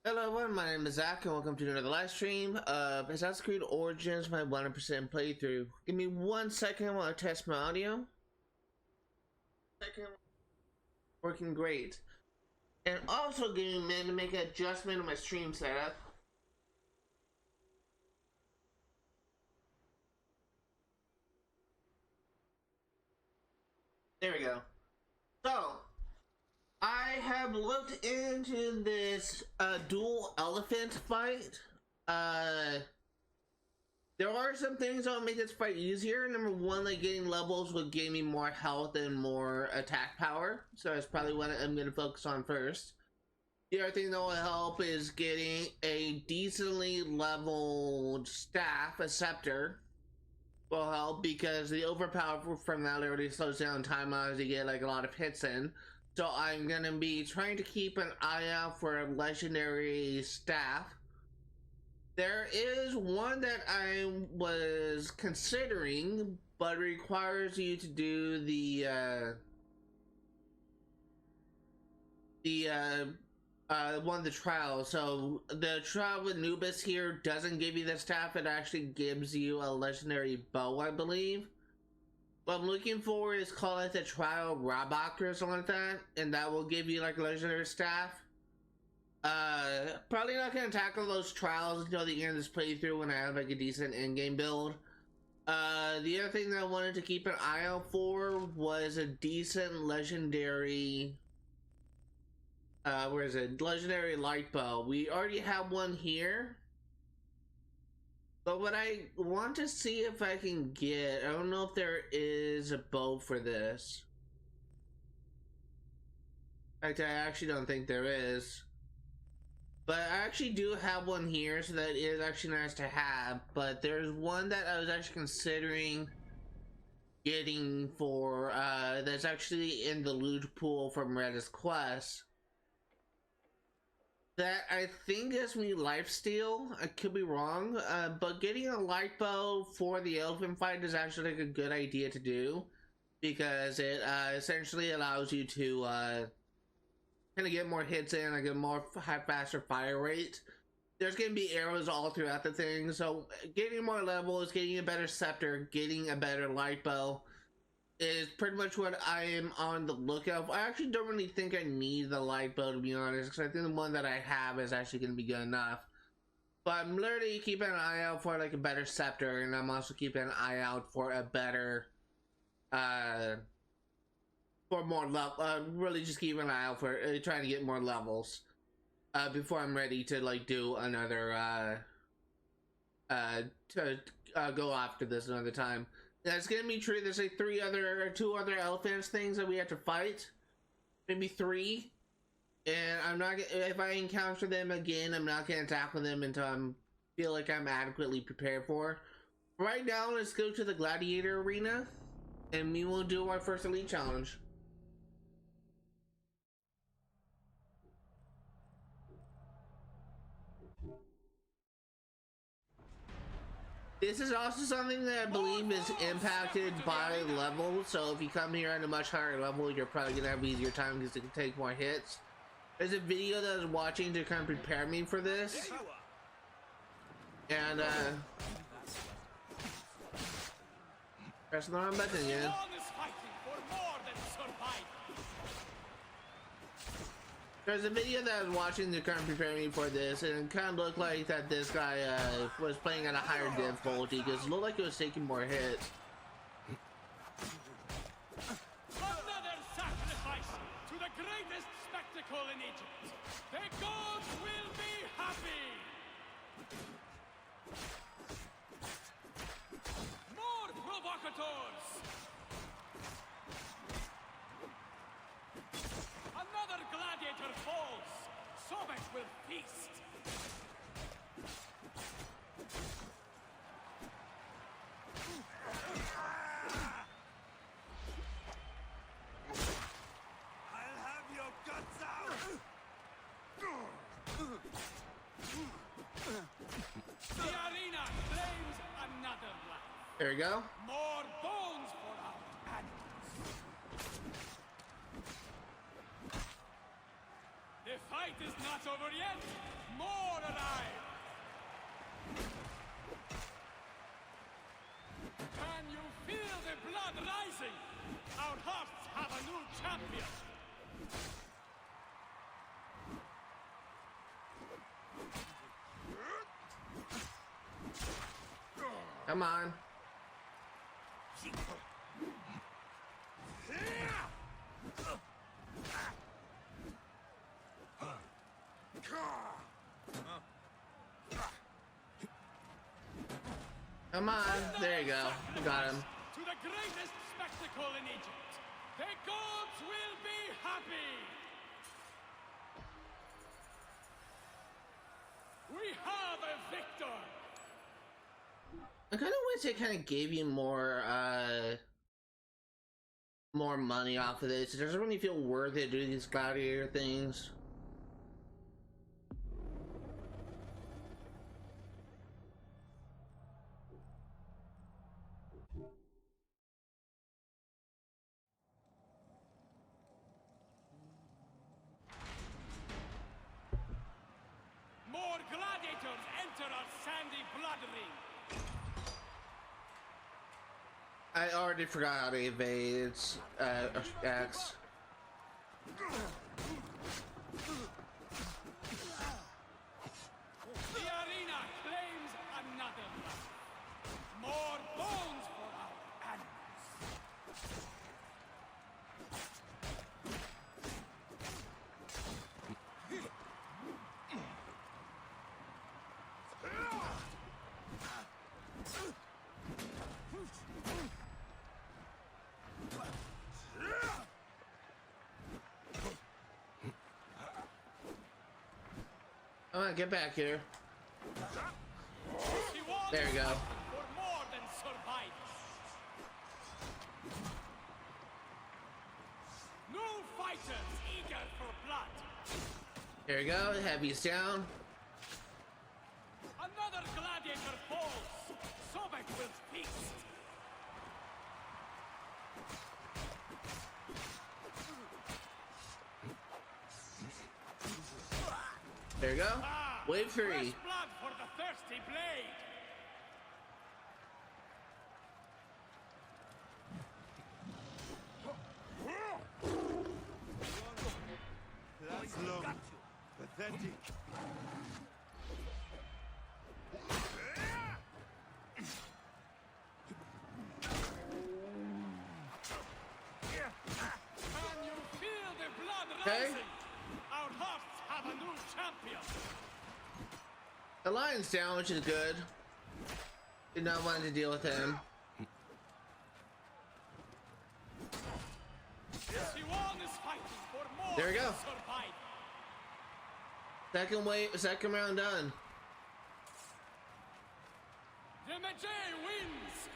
Hello everyone, my name is Zach and welcome to another live stream of Assassin's Creed Origins, my 100% playthrough. Give me 1 second while I test my audio. Working great. And also give me a minute to make an adjustment on my stream setup. There we go. So, I have looked into this dual elephant fight. There are some things that will make this fight easier. Number one, like getting levels would give me more health and more attack power. So that's probably what I'm going to focus on first. The other thing that will help is getting a decently leveled staff, a scepter, will help because the overpower from that already slows down time as you get like a lot of hits in. So I'm going to be trying to keep an eye out for a legendary staff. There is one that I was considering, but requires you to do one of the trials. So the trial with Nubis here doesn't give you the staff; it actually gives you a legendary bow, I believe. What I'm looking for is called like the trial Rabak or something like that, and that will give you like a legendary staff. Probably not gonna tackle those trials until the end of this playthrough when I have like a decent in-game build. The other thing that I wanted to keep an eye out for was a decent legendary where is it? Legendary light bow. We already have one here. But what I want to see if I can get, I don't know if there is a bow for this. In fact, I actually don't think there is. But I actually do have one here, so that is actually nice to have. But there's one that I was actually considering getting for, that's actually in the loot pool from Redis Quest. That I think gives me lifesteal. I could be wrong, but getting a light bow for the elephant fight is actually like a good idea to do. Because it essentially allows you to kind of get more hits in, like a more faster fire rate. There's gonna be arrows all throughout the thing, so getting more levels, getting a better scepter, getting a better light bow is pretty much what I am on the lookout for. I actually don't really think I need the light bow, to be honest, because I think the one that I have is actually gonna be good enough. But I'm literally keeping an eye out for like a better scepter, and I'm also keeping an eye out for a better for more level, really just keep an eye out for trying to get more levels before I'm ready to like do another go after this another time. That's gonna be true. There's like two other elephants things that we have to fight, maybe 3, and I'm not, if I encounter them again, I'm not gonna tackle them until I feel like I'm adequately prepared for. Right now, let's go to the gladiator arena and we will do our first elite challenge. This is also something that I believe is impacted by level, so if you come here at a much higher level, you're probably gonna have easier time because it can take more hits. There's a video that I was watching to kind of prepare me for this. And press the wrong button again. There's a video that I was watching to kind of prepare me for this, and it kind of looked like that this guy was playing at a higher difficulty because it looked like it was taking more hits. Another sacrifice to the greatest spectacle in Egypt. The gods will be happy. More provocateurs. Another gladiator falls. Sobek will feast. I'll have your guts out! The arena claims another life. There we go. More bones for our animals. The fight is not over yet. More arrive. Can you feel the blood rising? Our hearts have a new champion. Come on. Come on. There you go. Got him. To the greatest spectacle in Egypt. The gods will be happy. We have a victor. I kind of wish they kind of gave you more money off of this. It doesn't really feel worth it doing these gladiator things. More gladiators enter our sandy blood ring. I already forgot how to evade. It's X. The arena claims another life. More bones for our animals. Come on, get back here. She wants There you go. for more than survivors. New fighters eager for blood. There you go. Heavy's down. Another gladiator falls. Sobek will feast. There you go. Ah, Wave fresh 3. blood for the thirsty blade. That's low. Pathetic. Can you feel the blood Okay. rising? Our hearts have a new champion. The lion's down, which is good. Did not want to deal with him. Siwan is fighting for more There we go. than survival. Second round done. The Megale wins.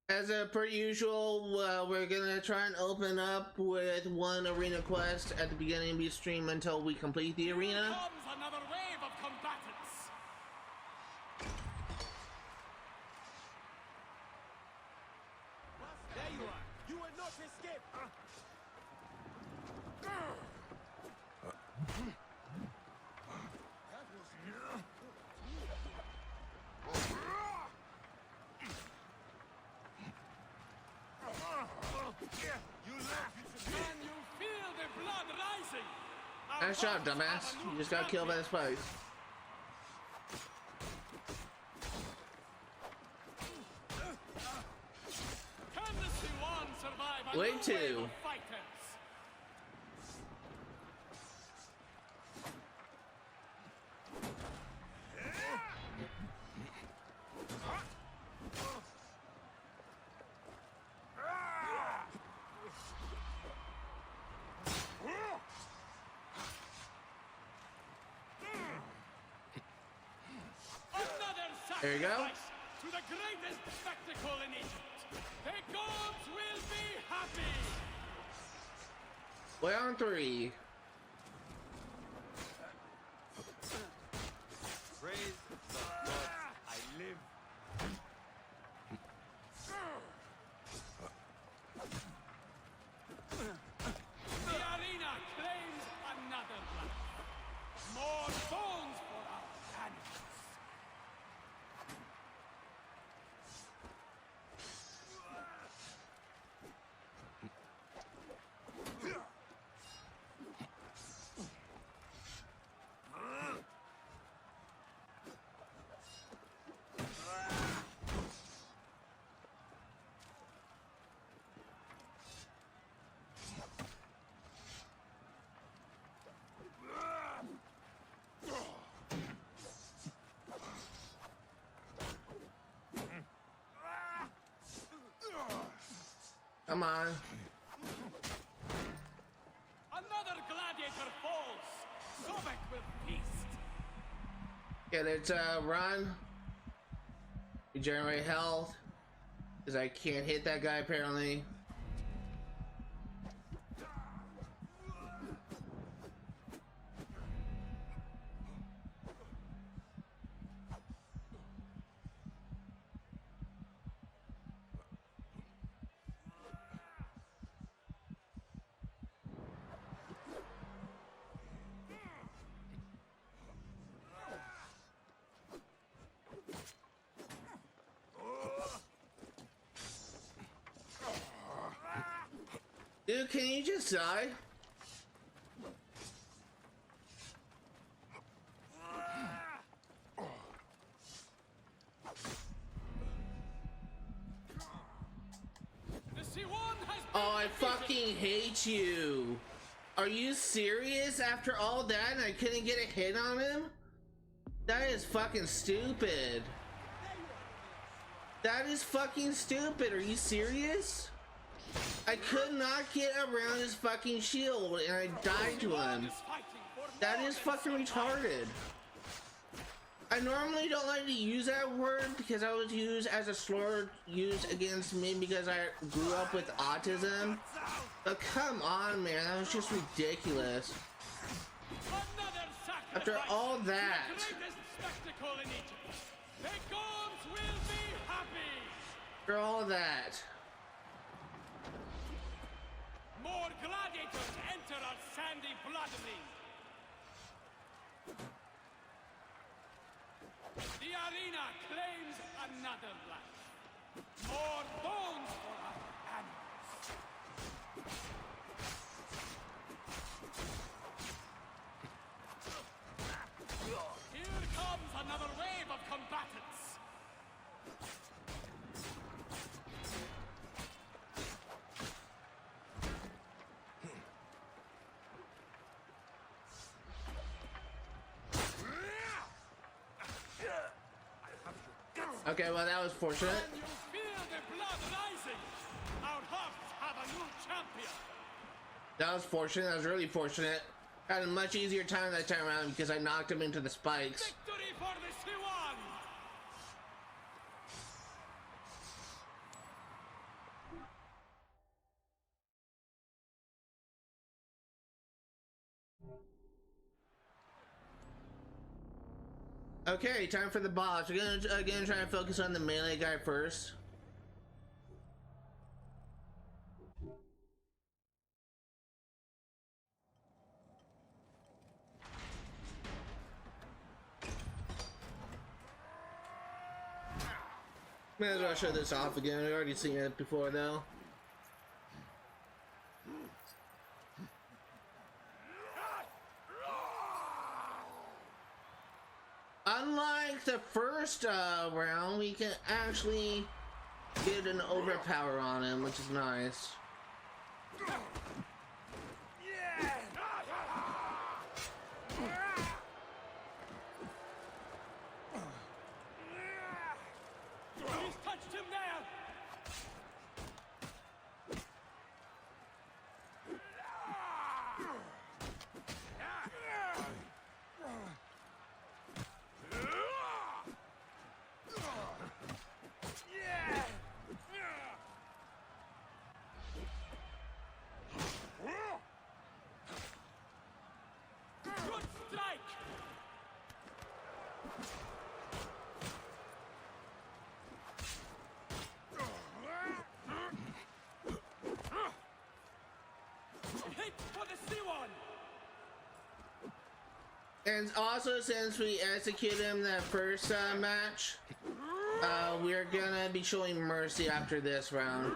As per usual, we're gonna try and open up with one arena quest at the beginning of each stream until we complete the arena. Comes another wave of combatants. There you are. You will not escape. Can you feel the blood rising? Our Nice job, hearts dumbass. have a new You just got killed by the champion. spikes. Can the Siwan survive a Wave new 2. wave of fighters? Another There you go. sacrifice to the greatest spectacle in Egypt. The gods will be happy! Way on 3. Praise the gods, I live. The arena claims another life. More bones for our animals. Come on. Another gladiator falls. Sobek will feast. Okay, let's run. Regenerate health. Because I can't hit that guy apparently. Dude, can you just die? The C1 has Oh, I fucking hate you. Are you serious? After all that and I couldn't get a hit on him? That is fucking stupid. That is fucking stupid. Are you serious? I could not get around his fucking shield and I died to him. That is fucking retarded. I normally don't like to use that word because I was used as a slur used against me because I grew up with autism. But come on, man, that was just ridiculous. After all that. The greatest spectacle in Egypt. The gods will be happy. After all that. More gladiators enter our sandy blood ring. The arena claims another life. More bones for our animals. Here comes another wave of combatants. Okay, well that was fortunate. Can you feel the blood rising? Our hearts have a new champion. That was fortunate. That was really fortunate. Had a much easier time that time around because I knocked him into the spikes. Victory for the C1. Okay, time for the boss. We're gonna again try and focus on the melee guy first. May as well show this off again. We've already seen it before though. Unlike the first round, we can actually get an overpower on him, which is nice. He's touched him there. And also, since we executed him that first match, we're gonna be showing mercy after this round.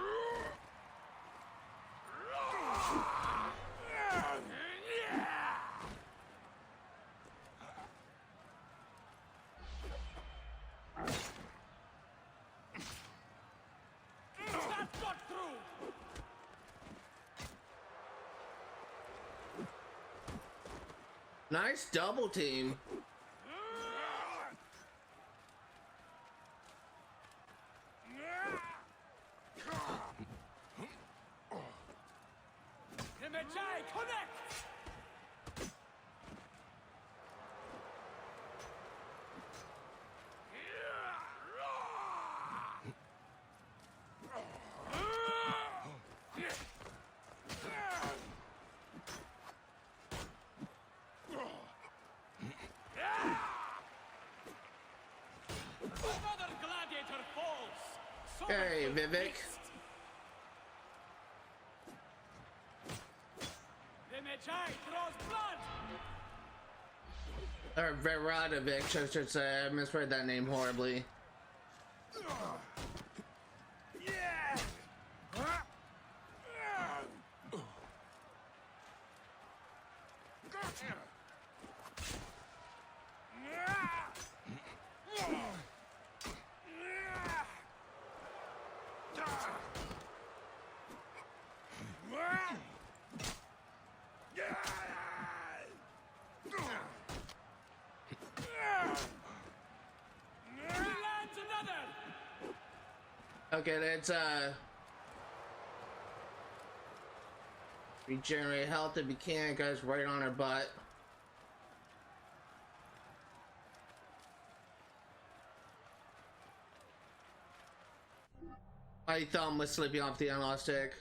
Nice double team. Hey, Vivek. Or Veradovic, I should say. I misread that name horribly. Okay, let's regenerate health if we can, guys. Right on our butt. My thumb was slipping off the analog stick.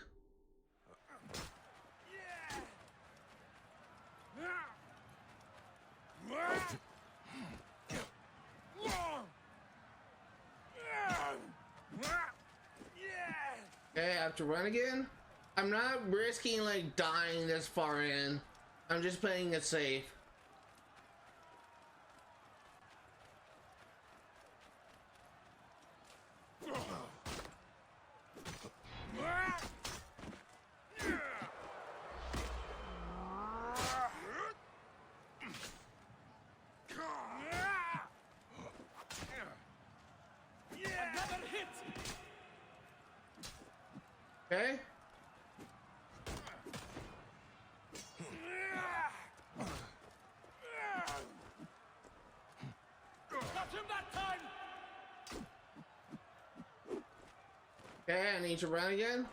Okay, I have to run again. I'm not risking like dying this far in. I'm just playing it safe. Okay. Okay, I need to run again.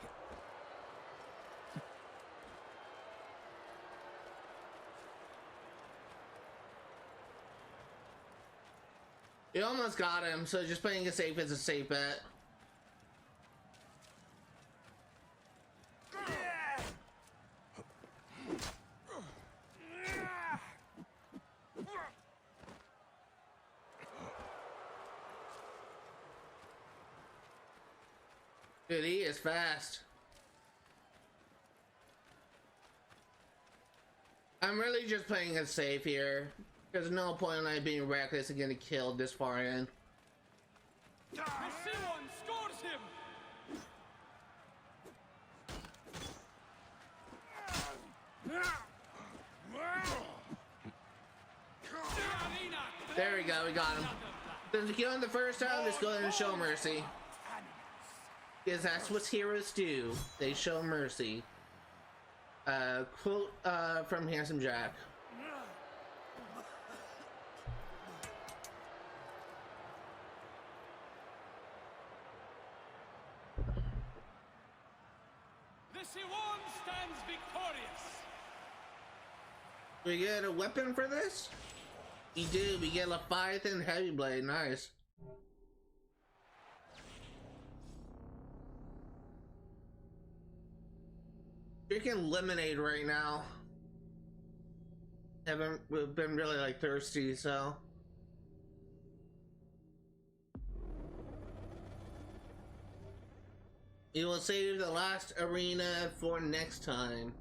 You almost got him, so just playing it safe is a safe bet. Dude, he is fast. I'm really just playing it safe here. There's no point in I being reckless and getting killed this far in. Scores him. There we go, we got him. Since we killed him the first time, let's go ahead and show mercy. Because that's what heroes do. They show mercy. Quote from Handsome Jack. The Siwan stands victorious. We get a weapon for this? We do. We get Leviathan Heavy Blade. Nice. Freaking lemonade right now. We've been really like thirsty, so. We will save the last arena for next time.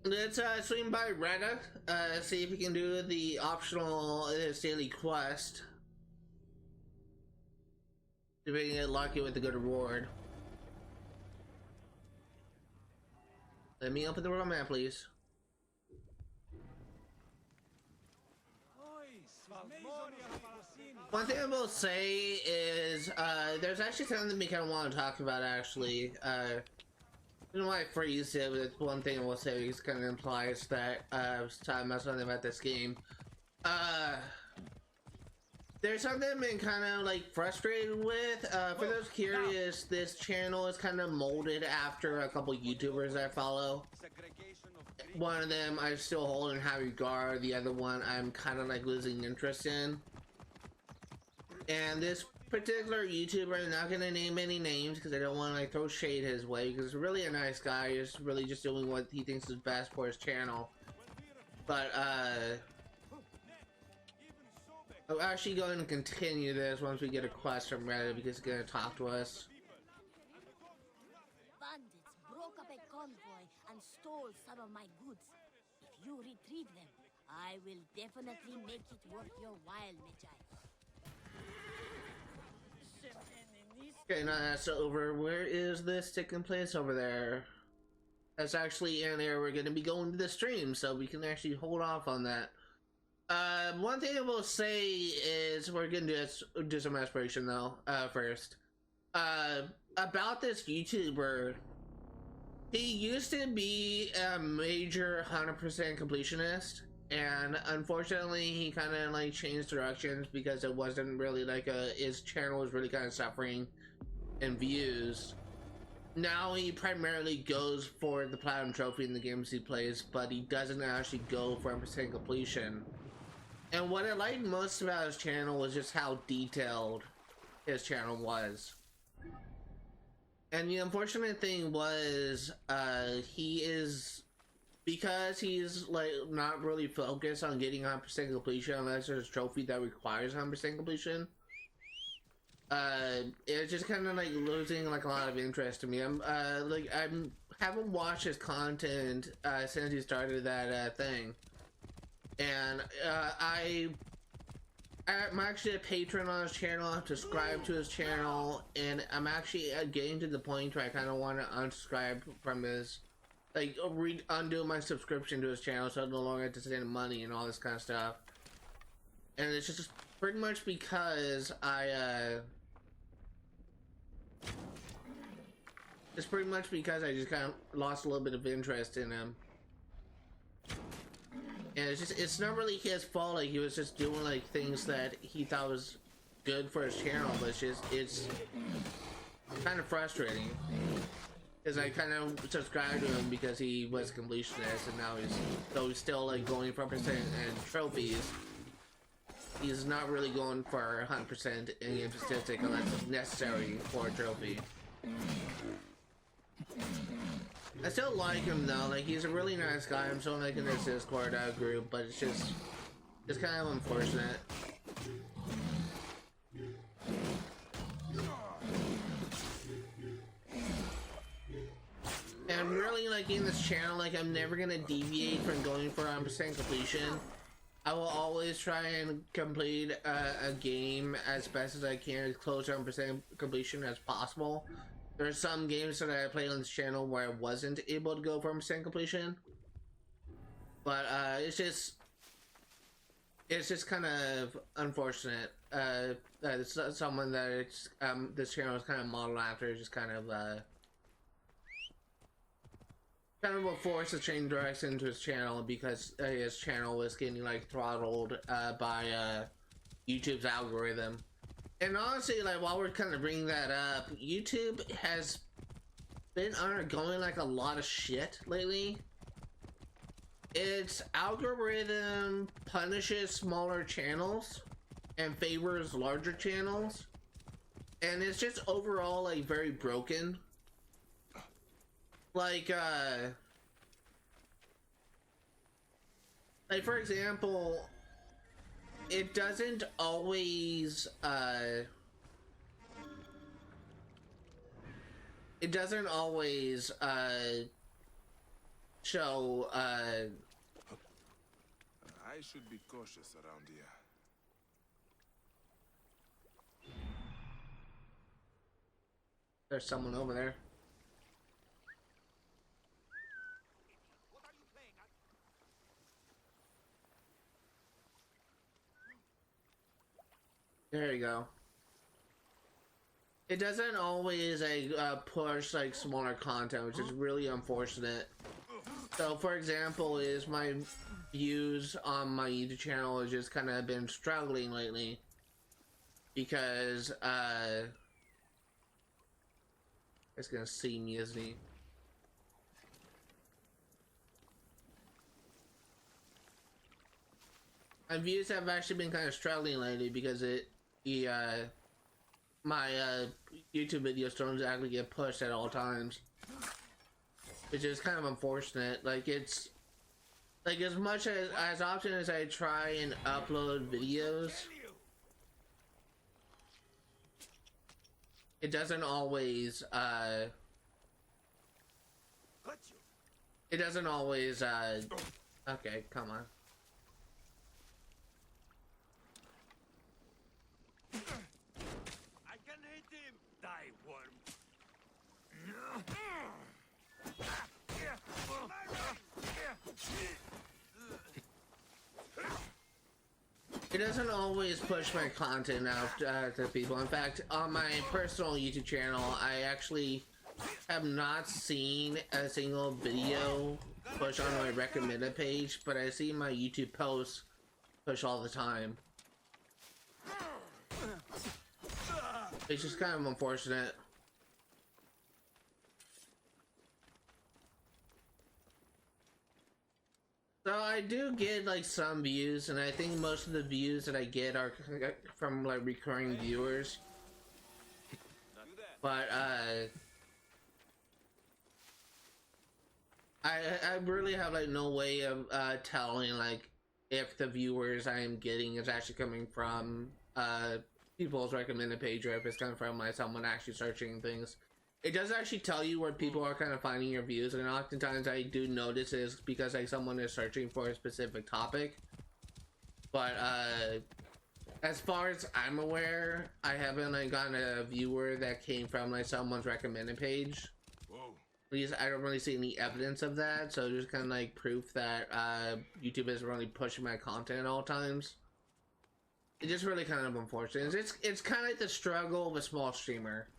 Let's swing by Retta, see if we can do the optional daily quest. See if we can get lucky with a good reward. Let me open the world map, please. One thing I will say is, there's actually something we kind of want to talk about, actually. I don't know why I phrased it, but it's one thing I will say, because it kind of implies that, I was talking about something about this game. There's something I've been kind of, like, frustrated with. For those curious, this channel is kind of molded after a couple YouTubers I follow. One of them I still hold in high regard, the other one I'm kind of, like, losing interest in. And this particular YouTuber, I'm not gonna name any names because I don't want to like throw shade his way, because he's really a nice guy. He's really just doing what he thinks is best for his channel. But I'm actually going to continue this once we get a quest from Reddit, because he's gonna talk to us. Bandits broke up a convoy and stole some of my goods. If you retrieve them, I will definitely make it worth your while, Magi. Okay, now that's over. Where is this taking place over there? That's actually an area we're going to be going to the stream, so we can actually hold off on that. One thing I will say is we're going to do some exploration though, first. About this YouTuber, he used to be a major 100% completionist. And unfortunately, he kind of like changed directions because it wasn't really like his channel was really kind of suffering in views. Now he primarily goes for the platinum trophy in the games he plays, but he doesn't actually go for 100% completion. And what I liked most about his channel was just how detailed his channel was. And the unfortunate thing was, because he's like not really focused on getting 100% completion unless there's a trophy that requires 100% completion. It's just kind of like losing like a lot of interest to me. I haven't watched his content since he started that thing, and I'm actually a patron on his channel. I subscribe to his channel, and I'm actually getting to the point where I kind of want to unsubscribe from his. Like, undo my subscription to his channel so I no longer have to send money and all this kind of stuff. And it's just pretty much because it's pretty much because I just kind of lost a little bit of interest in him. And it's not really his fault. Like, he was just doing like things that he thought was good for his channel, but it's kind of frustrating. Because I kind of subscribed to him because he was a completionist, and now he's still like going for 100% and trophies. He's not really going for 100% in game statistic unless it's necessary for a trophy. I still like him though. Like, he's a really nice guy. I'm still liking this Discord group, but it's kind of unfortunate. And really, like, in this channel, like, I'm never gonna deviate from going for 100% completion. I will always try and complete a game as best as I can, as close to 100% completion as possible. There's some games that I played on this channel where I wasn't able to go for 100% completion. But it's just kind of unfortunate. It's someone that it's this channel is kind of modeled after, just kind of will force to change direction to his channel because his channel was getting like throttled by YouTube's algorithm. And honestly, like, while we're kind of bringing that up, YouTube has been undergoing like a lot of shit lately. Its algorithm punishes smaller channels and favors larger channels, and it's just overall like very broken. Like for example, it doesn't always So, I should be cautious around here. there's someone over there. There you go. It doesn't always push like smaller content, which is really unfortunate. So, for example, is my views on my YouTube channel has just kind of been struggling lately because it's gonna see me, isn't he? My views have actually been kind of struggling lately because my YouTube videos don't exactly get pushed at all times, which is kind of unfortunate. Like, it's like as much as often as I try and upload videos, it doesn't always okay, come on. I can hit him! Die, worm! It doesn't always push my content out to people. In fact, on my personal YouTube channel, I actually have not seen a single video push on my recommended page, but I see my YouTube posts push all the time. It's just kind of unfortunate. So I do get like some views, and I think most of the views that I get are from like recurring viewers. But I really have like no way of telling like if the viewers I am getting is actually coming from people's recommended page, or if it's coming from like someone actually searching things. It does actually tell you where people are kind of finding your views, and oftentimes I do notice is because like someone is searching for a specific topic. But as far as I'm aware, I haven't like gotten a viewer that came from like someone's recommended page. Whoa. At least I don't really see any evidence of that, so just kind of like proof that YouTube isn't really pushing my content at all times. It's just really kind of unfortunate. It's kind of like the struggle of a small streamer.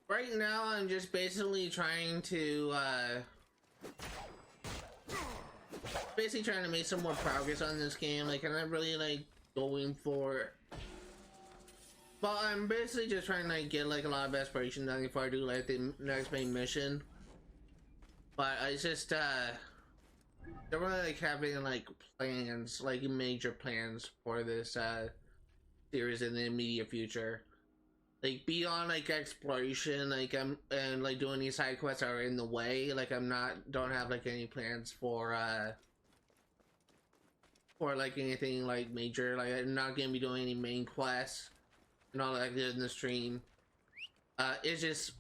Right now, I'm just basically trying to make some more progress on this game. Like, I'm not really like going for. Well, I'm basically just trying to like get like a lot of aspiration done before I do like the next main mission. But I just don't really like having like plans, like major plans for this series in the immediate future. Like beyond like exploration, like and like doing these side quests are in the way. Like don't have like any plans for like anything like major. Like I'm not gonna be doing any main quests and all that like in the stream. It's just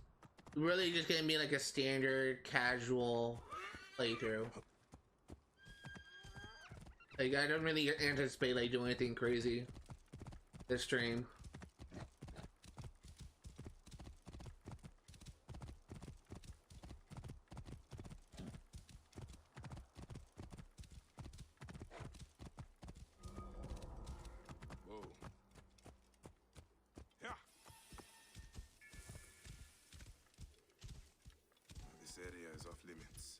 really just gonna be like a standard casual playthrough. Like I don't really anticipate like doing anything crazy this stream. is off limits.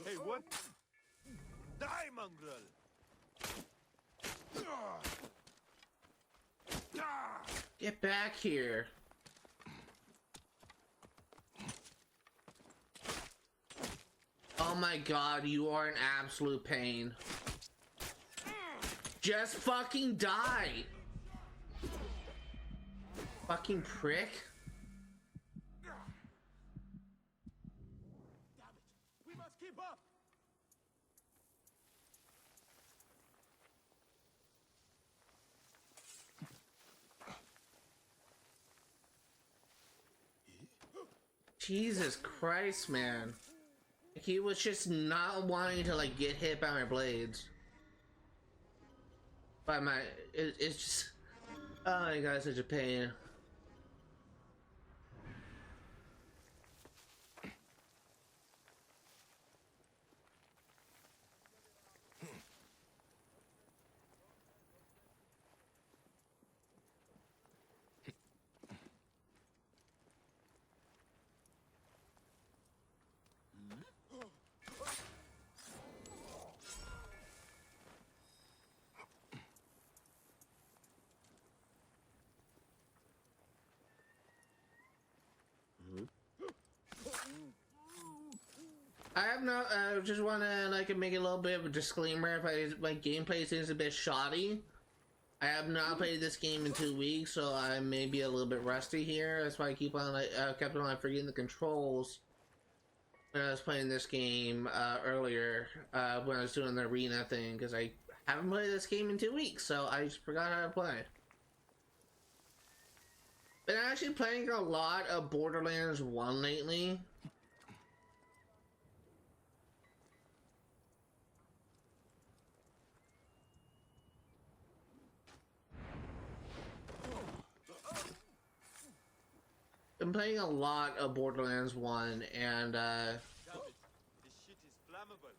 Hey, what? Die, mongrel! Get back here. Oh my god, you are an absolute pain. Just fucking die. Fucking prick. We must keep up! Jesus Christ, man. He was just not wanting to like get hit by my blades. By my, it's just, oh my god, such a pain. I have no, just want to like make a little bit of a disclaimer if my gameplay seems a bit shoddy. I have not played this game in 2 weeks, so I may be a little bit rusty here. That's why I keep on like kept on forgetting the controls when I was playing this game earlier when I was doing the arena thing, because I haven't played this game in 2 weeks, so I just forgot how to play. Been actually playing a lot of Borderlands 1 lately. Been playing a lot of Borderlands 1, and Damn it, this shit is flammable.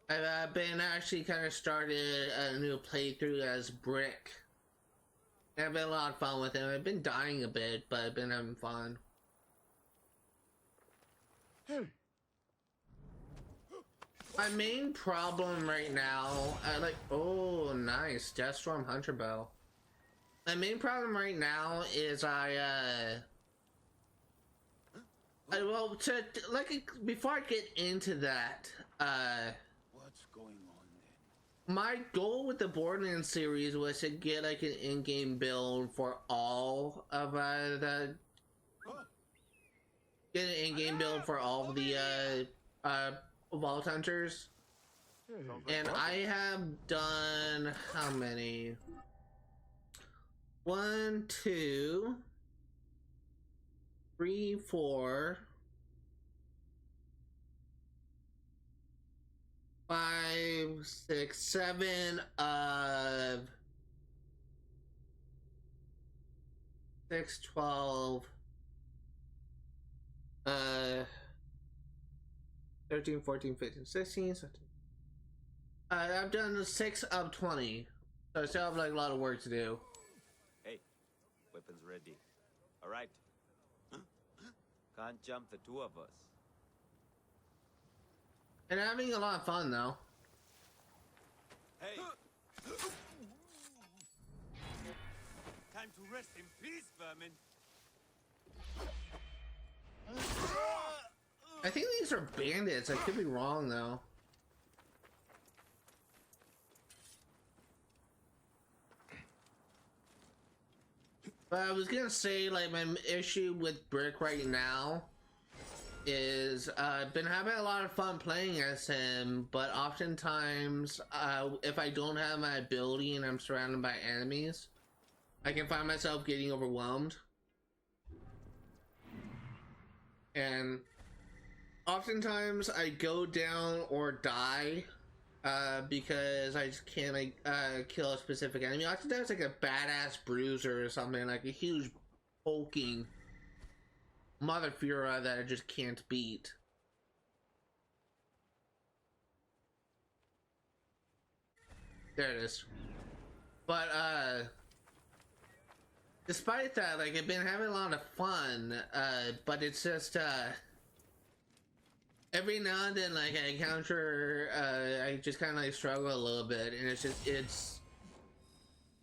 I've been actually kind of started a new playthrough as Brick. I've been a lot of fun with him. I've been dying a bit, but I've been having fun. My main problem right now, oh nice, Deathstorm Hunter Bow. My main problem right now is well, before I get into that, What's going on then? my goal with the Borderlands series was to get like an in-game build for all of get an in-game build for all of the Vault Hunters, and I have done how many? 1, 2, 3, 4, 5, 6, 7 of 6, 12, 13, 14, 15, 16, 17. I've done 6 of 20, so I still have like a lot of work to do. Hey, weapons ready. All right. Can't jump the two of us. And having a lot of fun though. Hey! Time to rest in peace, vermin. I think these are bandits. I could be wrong though. But I was gonna say, like, my issue with Brick right now is I've been having a lot of fun playing as him, but oftentimes if I don't have my ability and I'm surrounded by enemies, I can find myself getting overwhelmed. And oftentimes I go down or die because I just can't like kill a specific enemy. Oftentimes like a badass bruiser or something, like a huge hulking mother Fura that I just can't beat. There it is. But despite that, like I've been having a lot of fun, but it's just every now and then, like I encounter, I just kind of like struggle a little bit, and it's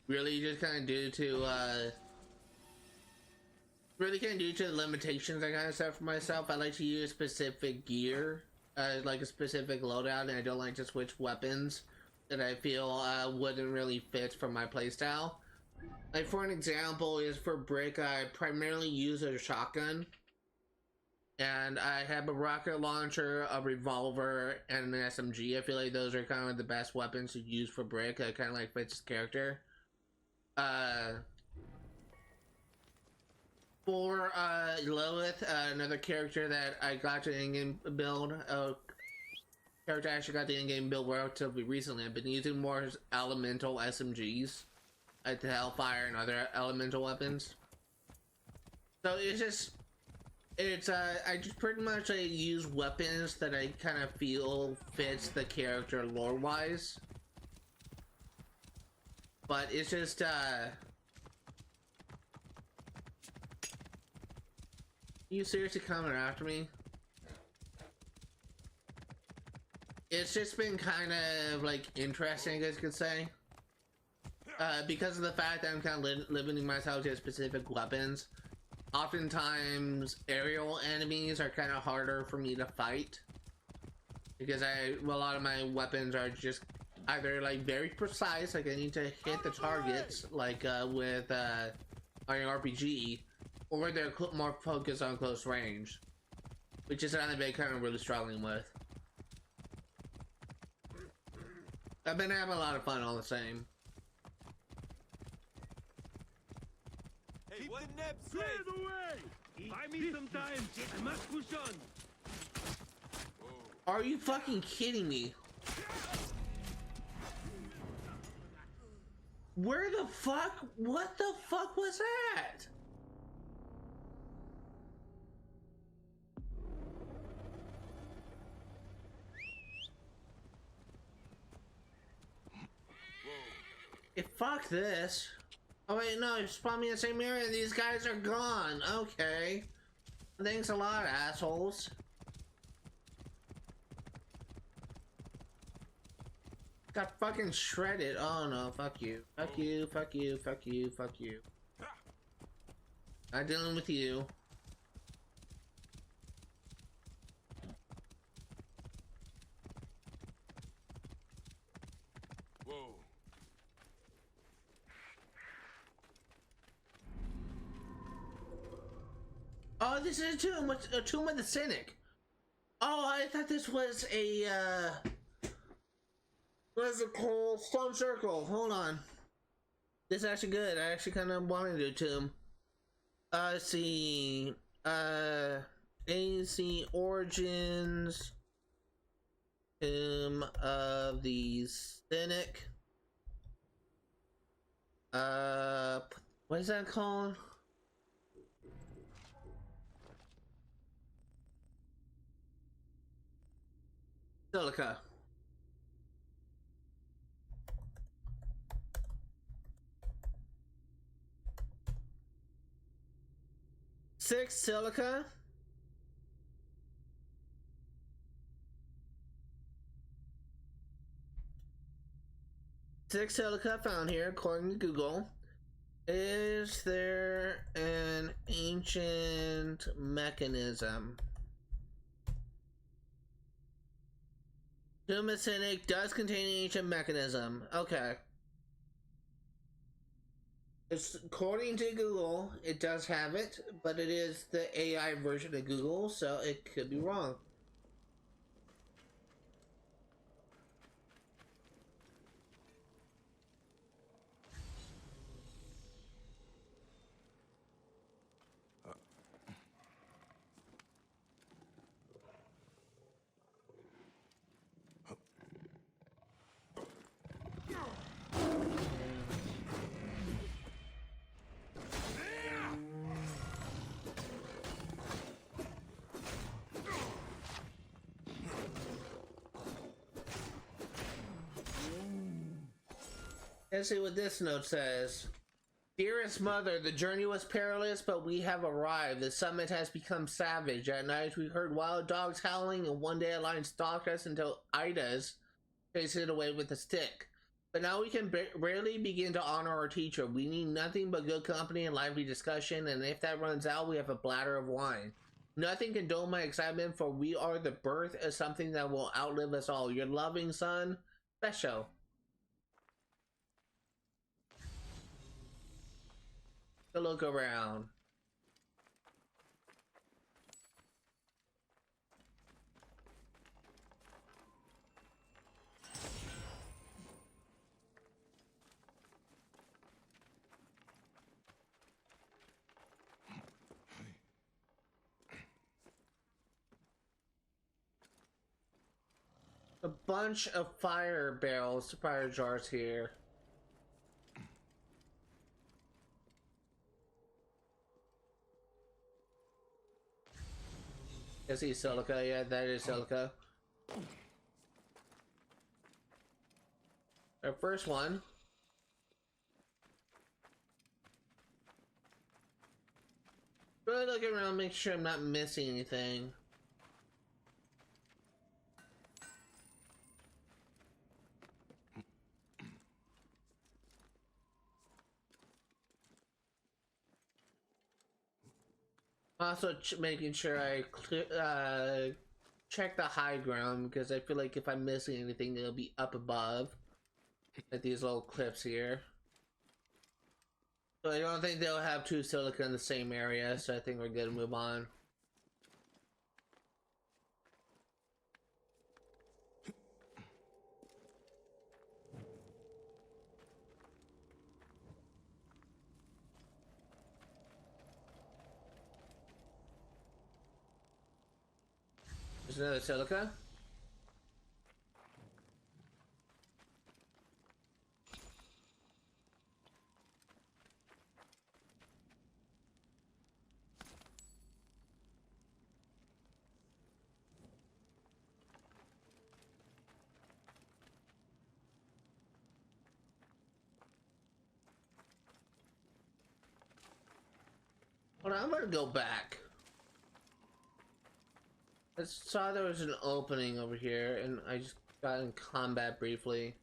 really just kind of due to the limitations I kind of set for myself. I like to use specific gear, like a specific loadout, and I don't like to switch weapons that I feel wouldn't really fit for my playstyle. Like for an example is for Brick, I primarily use a shotgun, and I have a rocket launcher, a revolver, and an SMG. I feel like those are kind of the best weapons to use for Brick. That kind of like fits his character. For Lilith, another character that I got to in-game build, character I actually got the in-game build relatively recently. I've been using more elemental SMGs, like the Hellfire and other elemental weapons. So I just pretty much use weapons that I kind of feel fits the character lore-wise. But it's just you seriously coming after me? It's just been kind of like interesting, I guess you could say, because of the fact that I'm kind of limiting myself to specific weapons. Oftentimes, aerial enemies are kind of harder for me to fight because a lot of my weapons are just either like very precise, like I need to hit the targets, like with on an RPG, or they're more focused on close range, which is something I'm kind of really struggling with. I've been having a lot of fun all the same. Hey, keep the neb Clear straight! the way! Buy me some time. I must push on. Are you fucking kidding me? Where the fuck? What the fuck was that? Fuck this. Oh wait, no, you spawned me in the same area and these guys are gone. Okay. Thanks a lot, assholes. Got fucking shredded. Oh no, fuck you. Fuck you, fuck you, fuck you, fuck you. Not dealing with you. Whoa. Oh, this is a tomb. What's a tomb of the cynic? Oh, I thought this was a what is it called? Stone circle. Hold on. This is actually good. I actually kind of wanted to do a tomb. Let's see. AC Origins. Tomb of the Cynic. What is that called? Silica. Six silica. Six silica found here according to Google. Is there an ancient mechanism? Tomb of Cynic does contain an ancient mechanism. Okay. It's, according to Google, it does have it, but it is the AI version of Google, so it could be wrong. Let's see what this note says. Dearest mother, the journey was perilous, but we have arrived. The summit has become savage. At night we heard wild dogs howling, and one day a lion stalked us until Ida's chased it away with a stick. But now we can rarely begin to honor our teacher. We need nothing but good company and lively discussion, and if that runs out, we have a bladder of wine. Nothing can dull my excitement, for we are the birth of something that will outlive us all. Your loving son, Special. To look around. A bunch of fire barrels, fire jars here. Is he silica? Yeah, that is silica. Our first one. Really looking around, make sure I'm not missing anything. Also making sure I check the high ground, because I feel like if I'm missing anything, it'll be up above, like these little cliffs here. So I don't think they'll have two silica in the same area, so I think we're good to move on. There's another silica. Hold on, I'm gonna go back. I saw there was an opening over here, and I just got in combat briefly.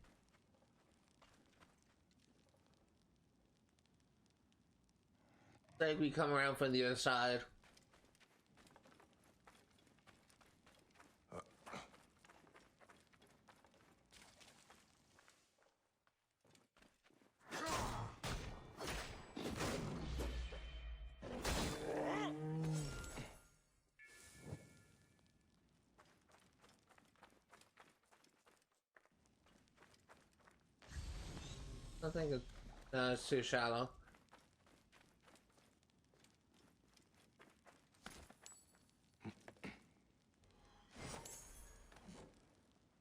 Like we come around from the other side. I think it's too shallow.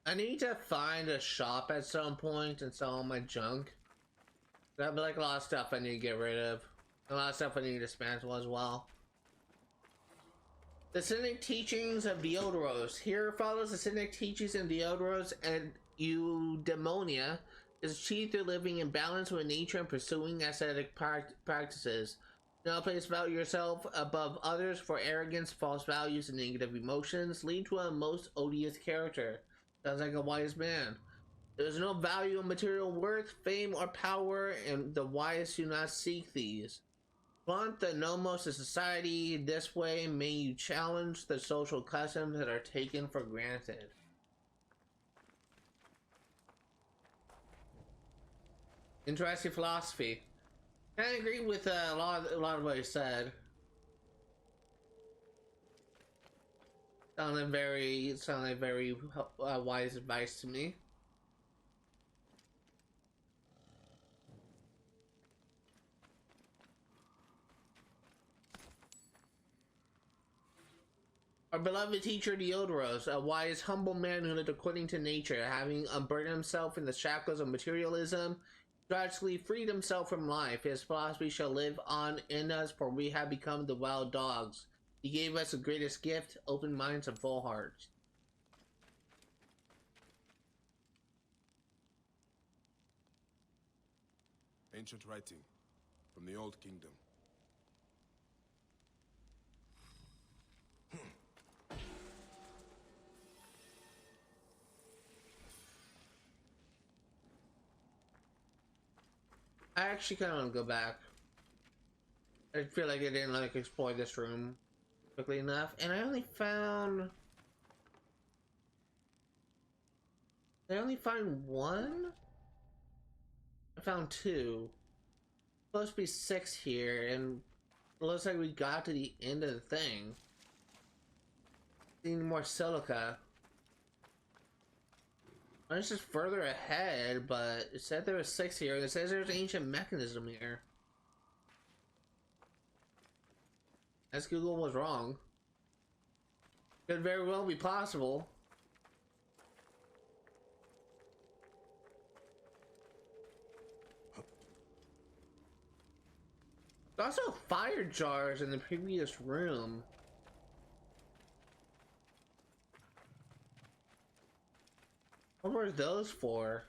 I need to find a shop at some point and sell all my junk. That'd be like a lot of stuff I need to get rid of. A lot of stuff I need to dismantle as well. The Cynic Teachings of Dioryx. Here follows the Cynic Teachings of Dioryx and Eudaimonia is achieved through living in balance with nature and pursuing ascetic practices. Do not place value yourself above others, for arrogance, false values, and negative emotions lead to a most odious character. Sounds like a wise man. There is no value in material worth, fame, or power, and the wise do not seek these. Flaunt the nomos of society. This way may you challenge the social customs that are taken for granted. Interesting philosophy. I agree with a lot of what he said. Sounded very wise advice to me. Our beloved teacher Dioryx, a wise, humble man who lived according to nature, having unburdened himself in the shackles of materialism, tragically freed himself from life. His philosophy shall live on in us, for we have become the wild dogs. He gave us the greatest gift, open minds and full hearts. Ancient writing from the Old Kingdom. I actually kind of want to go back. I feel like I didn't like explore this room quickly enough, and I only found. Did I only find one? I found two. Supposed to be 6 here, and it looks like we got to the end of the thing. Need more silica. It's just further ahead, but it said there was 6 here. It says there's an ancient mechanism here. As Google was wrong. Could very well be possible. There's also fire jars in the previous room. What were those for?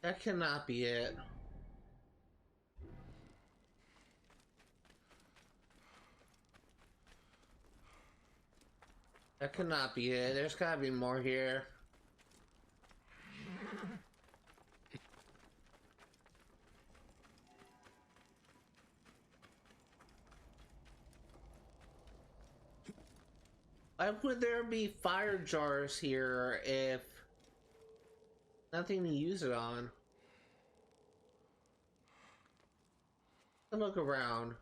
That cannot be it. That cannot be it. There's gotta be more here. Why would there be fire jars here if nothing to use it on? Look around.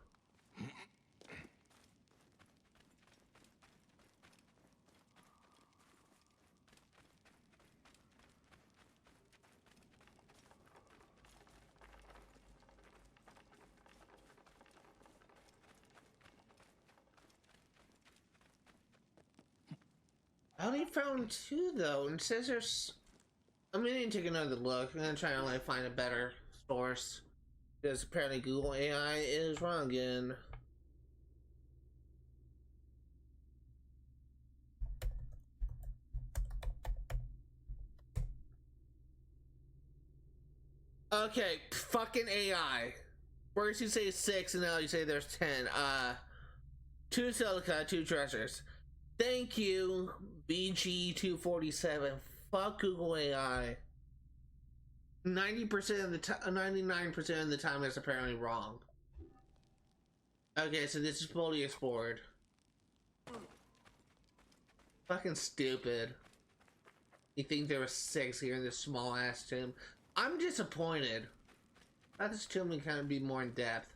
I only found 2 though, and it says there's. I'm gonna take another look. I'm gonna try and like find a better source. Because apparently Google AI is wrong again. Okay, fucking AI. First you say 6 and now you say there's 10. 2 silica, 2 treasures. Thank you, BG247. Fuck Google AI. 90% of the time, 99% of the time it's apparently wrong. Okay, so this is fully explored. Fucking stupid. You think there was 6 here in this small ass tomb? I'm disappointed. I thought this tomb would kind of be more in depth.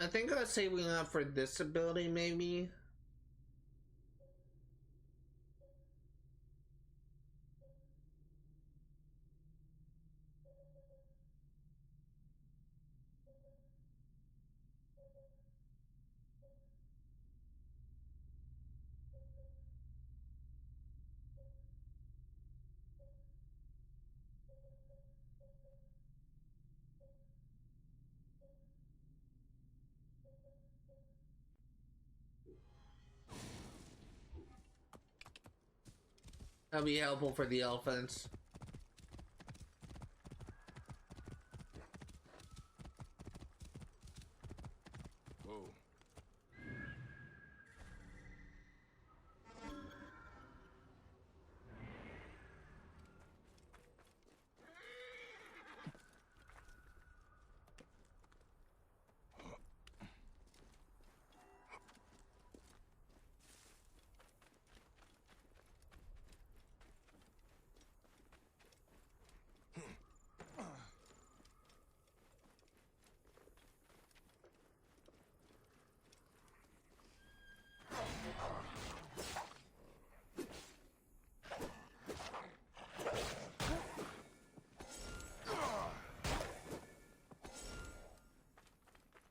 I think I was saving up for this ability, maybe. That'll be helpful for the elephants. Whoa.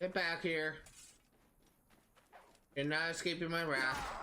Get back here. You're not escaping my wrath.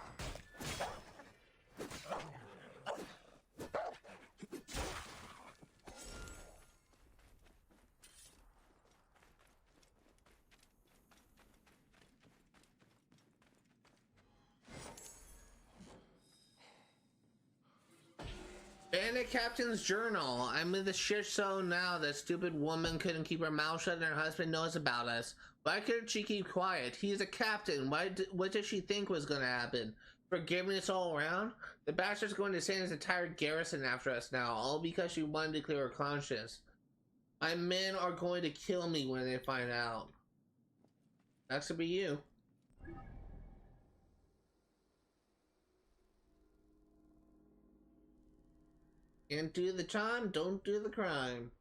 Bandit Captain's Journal. I'm in the shit show now. That stupid woman couldn't keep her mouth shut and her husband knows about us. Why couldn't she keep quiet? He's a captain. What did she think was going to happen? Forgiveness all around? The bastard's going to send his entire garrison after us now, all because she wanted to clear her conscience. My men are going to kill me when they find out. That should be you. Can't do the time, don't do the crime.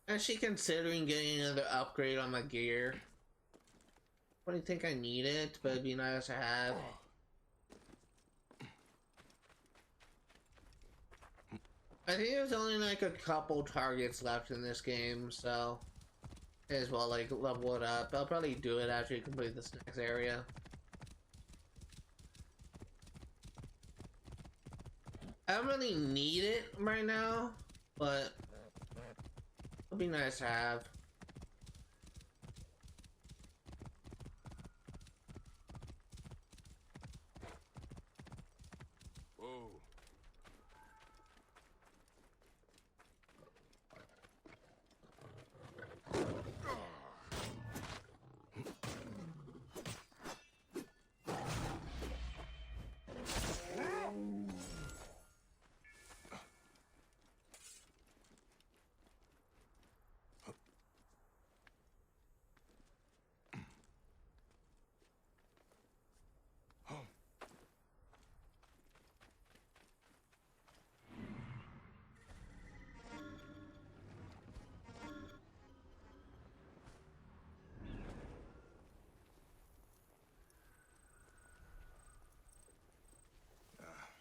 Is she considering getting another upgrade on my gear? I don't think I need it, but it'd be nice to have. I think there's only like a couple targets left in this game, so may as well like level it up. I'll probably do it after you complete this next area. I don't really need it right now, but it'll be nice to have. Whoa.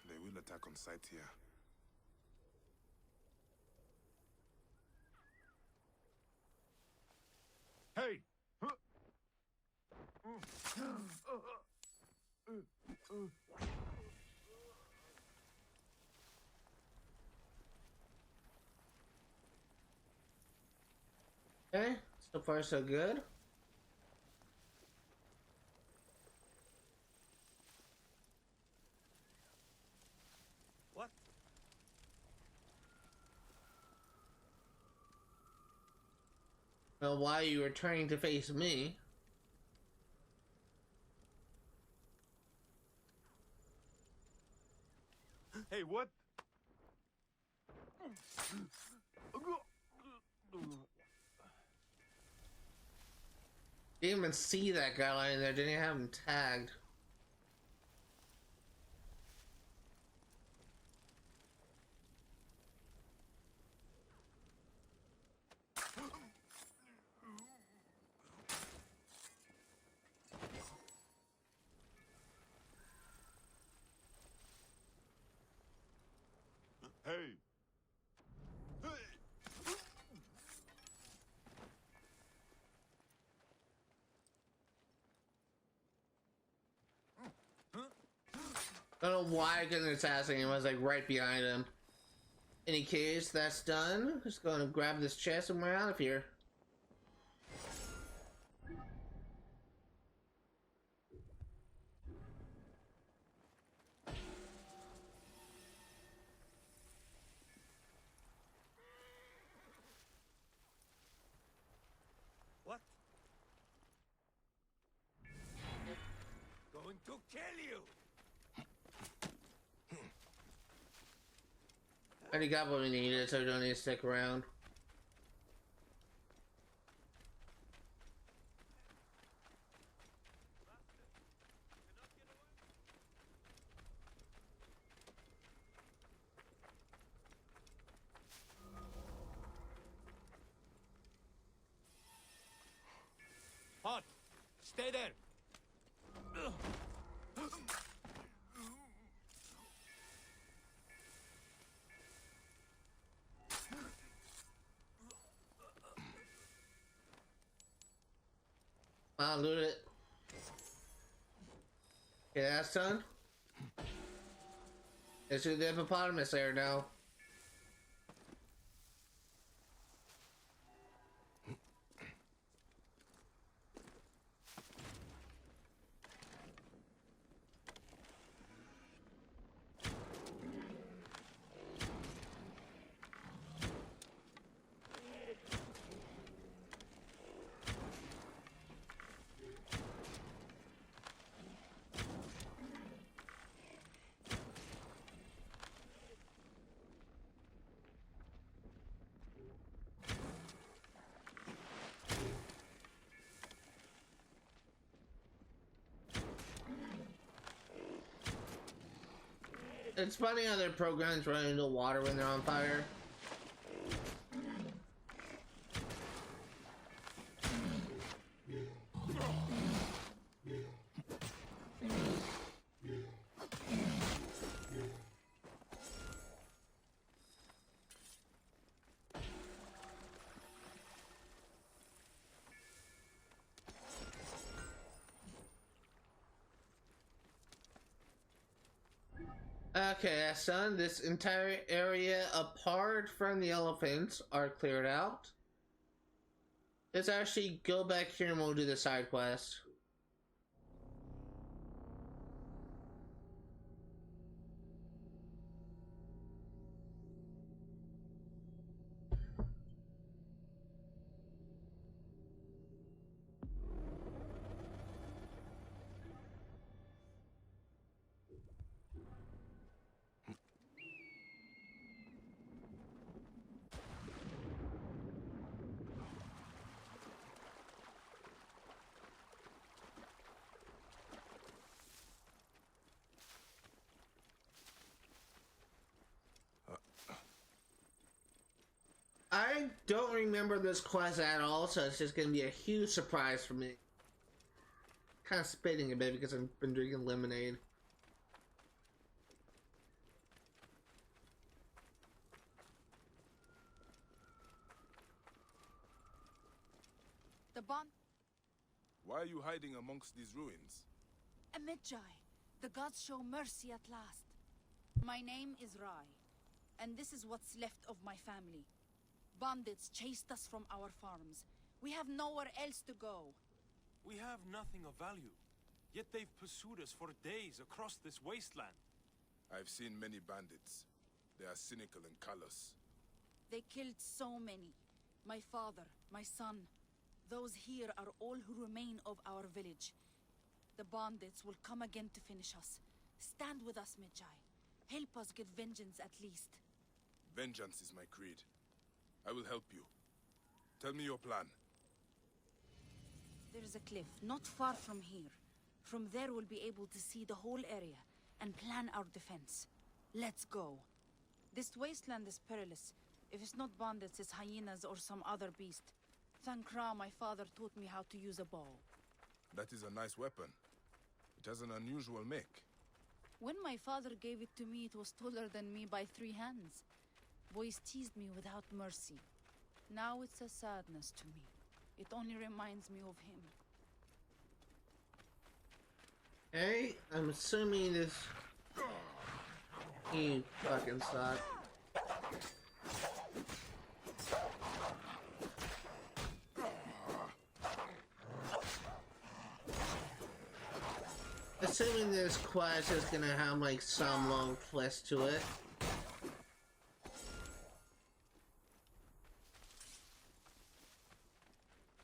They will attack on sight here. Hey! Okay, so far so good. What? Well, why you were turning to face me? Hey, what? Didn't even see that guy lying there, didn't even have him tagged. Hey! I don't know why I couldn't assassinate him. I was like right behind him. Any case, that's done. Just gonna grab this chest and we're out of here. Already got what we needed, so we don't need to stick around. Halt! Stay there! I'll loot it. Okay, that's done. Let's do the hippopotamus there now. It's funny how their programs run into water when they're on fire. Okay, son, this entire area apart from the elephants are cleared out. Let's actually go back here and we'll do the side quest. I don't remember this quest at all, so it's just gonna be a huge surprise for me. Kind of spitting a bit because I've been drinking lemonade. The bond. Why are you hiding amongst these ruins? A Magi. The gods show mercy at last. My name is Rai, and this is what's left of my family. Bandits chased us from our farms. We have nowhere else to go. We have nothing of value, yet they've pursued us for days across this wasteland. I've seen many bandits. They are cynical and callous. They killed so many. My father, my son. Those here are all who remain of our village. The bandits will come again to finish us. Stand with us, Magi. Help us get vengeance at least. Vengeance is my creed. I will help you. Tell me your plan. There is a cliff not far from here. From there we'll be able to see the whole area and plan our defense. Let's go. This wasteland is perilous. If it's not bandits, it's hyenas or some other beast. Thank Ra, my father taught me how to use a bow. That is a nice weapon. It has an unusual make. When my father gave it to me, it was taller than me by 3 hands. Boys teased me without mercy. Now it's a sadness to me. It only reminds me of him. Hey, I'm assuming this... You fucking suck. Assuming this quest is gonna have like some long quest to it.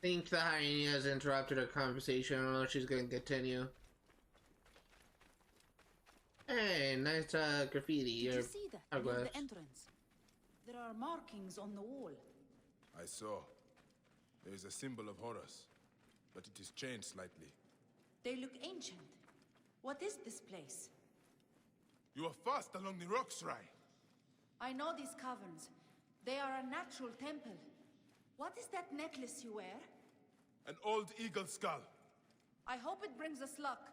I think the hyena has interrupted our conversation. I don't know if she's gonna continue. Hey, nice graffiti. Did you see that? Near the entrance. There are markings on the wall. I saw. There is a symbol of Horus, but it is changed slightly. They look ancient. What is this place? You are fast along the rocks, Rai. I know these caverns. They are a natural temple. What is that necklace you wear? An old eagle skull. I hope it brings us luck.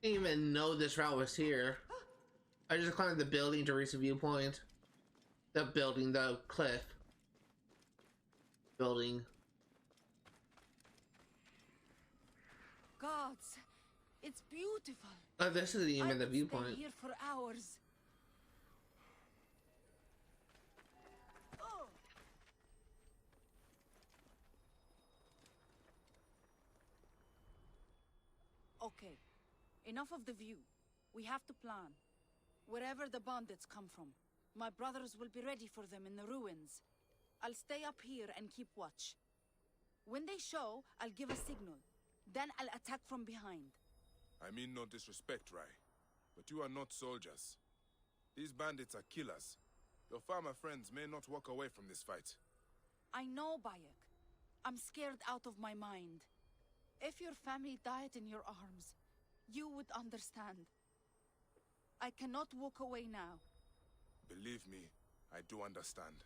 I didn't even know this route was here. I just climbed the building to reach the viewpoint. The building, the cliff. Building. Gods, it's beautiful. Oh, this isn't even the I could viewpoint. stay here for hours. Oh. Okay, enough of the view. We have to plan. Wherever the bandits come from, my brothers will be ready for them in the ruins. I'll stay up here and keep watch. When they show, I'll give a signal. Then I'll attack from behind. I mean no disrespect, Rai, but you are not soldiers. These bandits are killers. Your farmer friends may not walk away from this fight. I know, Bayek. I'm scared out of my mind. If your family died in your arms, you would understand. I cannot walk away now. Believe me, I do understand.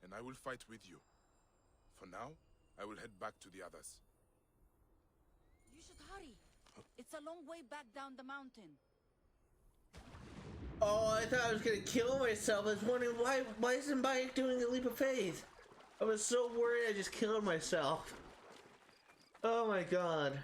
And I will fight with you. For now, I will head back to the others. You should hurry. It's a long way back down the mountain. Oh, I thought I was gonna kill myself. I was wondering why isn't Bayek doing a leap of faith? I was so worried I just killed myself. Oh my god.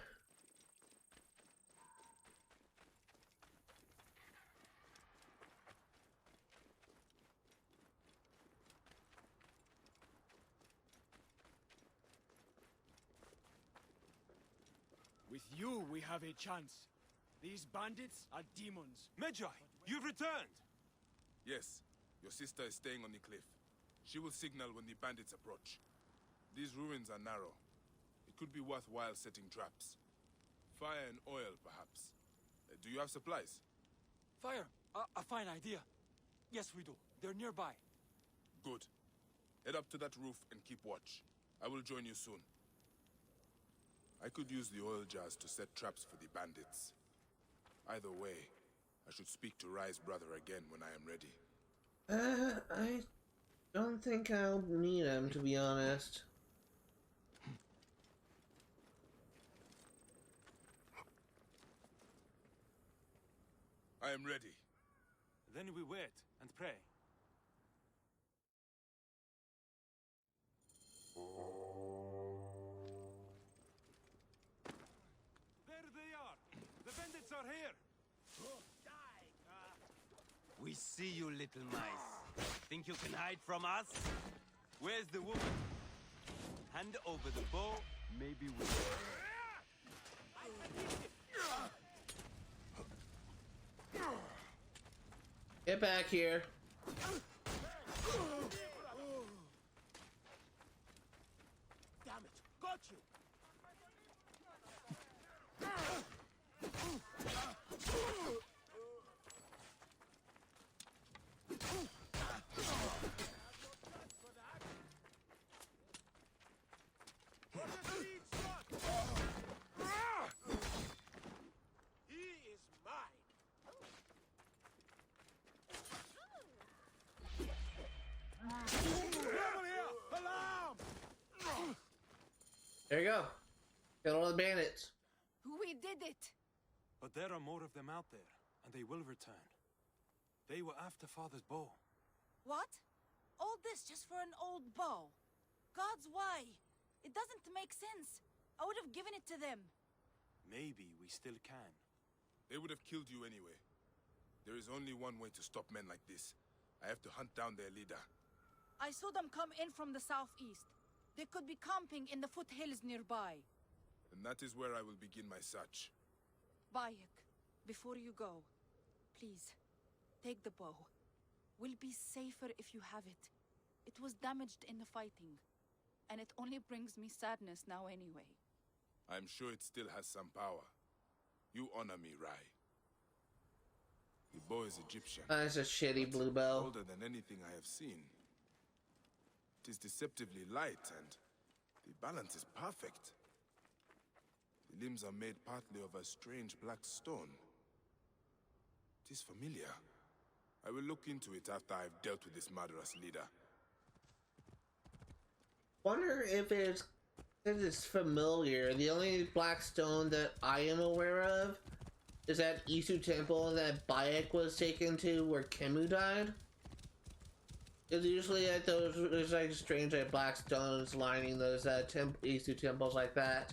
With you, we have a chance. These bandits are demons. Medjay, you've returned! Yes, your sister is staying on the cliff. She will signal when the bandits approach. These ruins are narrow. It could be worthwhile setting traps. Fire and oil, perhaps. Do you have supplies? Fire! A fine idea. Yes, we do. They're nearby. Good. Head up to that roof and keep watch. I will join you soon. I could use the oil jars to set traps for the bandits. Either way, I should speak to Rai's brother again when I am ready. I don't think I'll need him, to be honest. I am ready. Then we wait and pray. There they are! The bandits are here! We see you, little mice. Think you can hide from us? Where's the woman? Hand over the bow, maybe we... Get back here. Damn it! Got you! There you go. Got all the bandits. We did it! But there are more of them out there, and they will return. They were after Father's bow. What? All this just for an old bow? Gods, why? It doesn't make sense. I would have given it to them. Maybe we still can. They would have killed you anyway. There is only one way to stop men like this. I have to hunt down their leader. I saw them come in from the southeast. They could be camping in the foothills nearby. And that is where I will begin my search. Bayek, before you go, please, take the bow. We'll be safer if you have it. It was damaged in the fighting, and it only brings me sadness now anyway. I'm sure it still has some power. You honor me, Rai. The bow is Egyptian, That's a shitty blue bow. older than anything I have seen. It is deceptively light, and the balance is perfect. The limbs are made partly of a strange black stone. It is familiar. I will look into it after I've dealt with this murderous leader. Wonder if it's familiar. The only black stone that I am aware of is that Isu temple that Bayek was taken to where Kemu died. It's usually at there's like strange like black stones lining those Isu temples like that.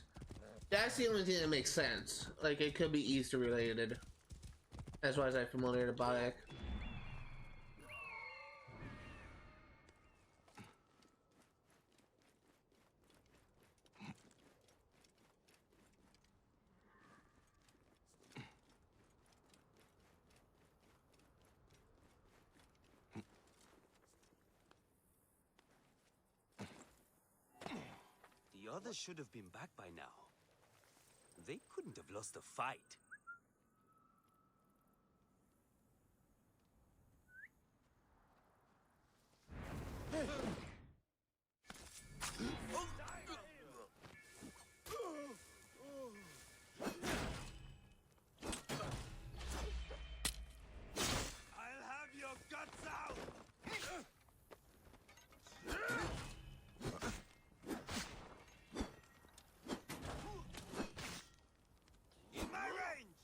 That's the only thing that makes sense. Like it could be Easter related. That's why I'm familiar to Bayek. The others should have been back by now. They couldn't have lost a fight. I'll have your guts out! In my range!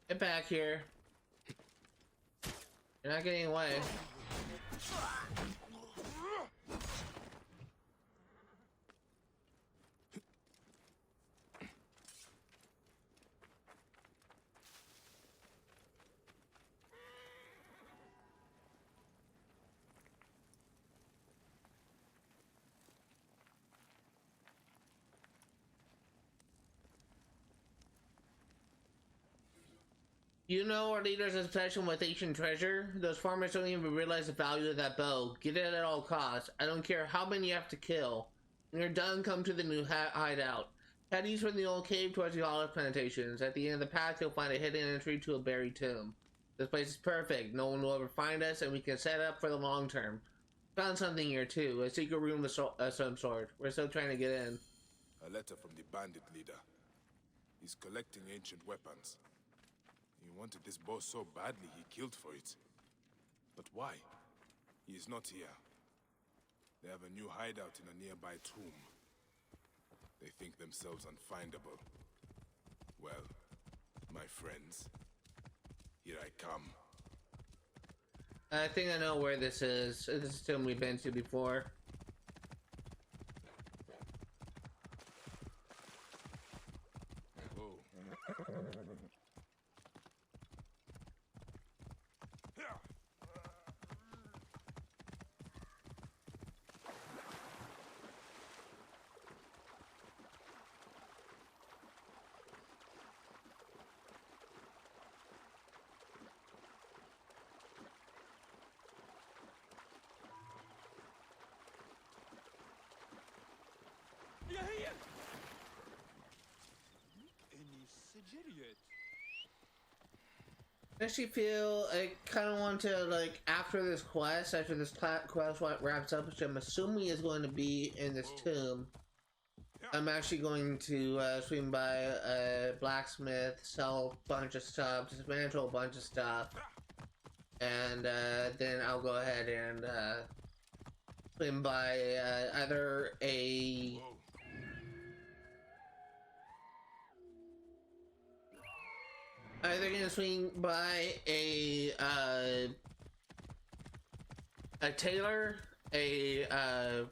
Get back here. You're not getting away. You know our leader's obsession with ancient treasure? Those farmers don't even realize the value of that bow. Get it at all costs. I don't care how many you have to kill. When you're done, come to the new hideout. Head east from the old cave towards the olive plantations. At the end of the path, you'll find a hidden entry to a buried tomb. This place is perfect. No one will ever find us, and we can set up for the long term. Found something here too. A secret room of some sort. We're still trying to get in. A letter from the bandit leader. He's collecting ancient weapons. He wanted this bow so badly he killed for it. But why? He is not here. They have a new hideout in a nearby tomb. They think themselves unfindable. Well, my friends, here I come. I think I know where this is. This is a tomb we've been to before. Whoa. I actually feel I kind of want to, like, after this quest wraps up, which I'm assuming is going to be in this tomb, I'm actually going to swing by a blacksmith, sell a bunch of stuff, dismantle a bunch of stuff, and then I'll go ahead and swing by either a... Either gonna swing by a tailor, a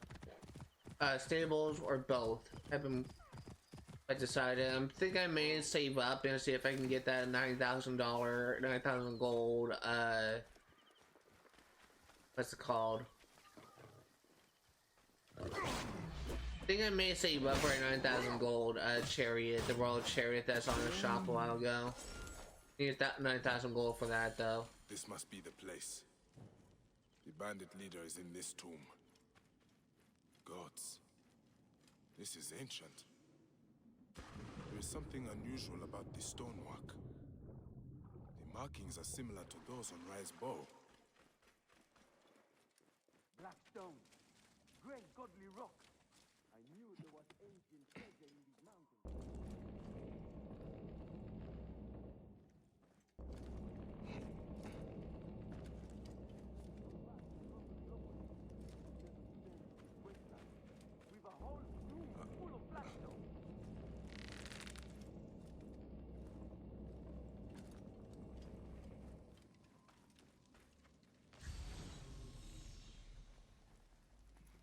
stables, or both. I decided. I think I may save up and see if I can get that $9,000, 9,000 gold. What's it called? I think I may save up for a 9,000 gold chariot, the royal chariot that's on the shop a while ago. Need that 9,000 gold for that though. This must be the place. The bandit leader is in this tomb. Gods. This is ancient. There is something unusual about the stonework. The markings are similar to those on Rye's bow. Black stone. Great godly rock. I knew there was ancient treasure in these mountains. We've a whole room full of black stone.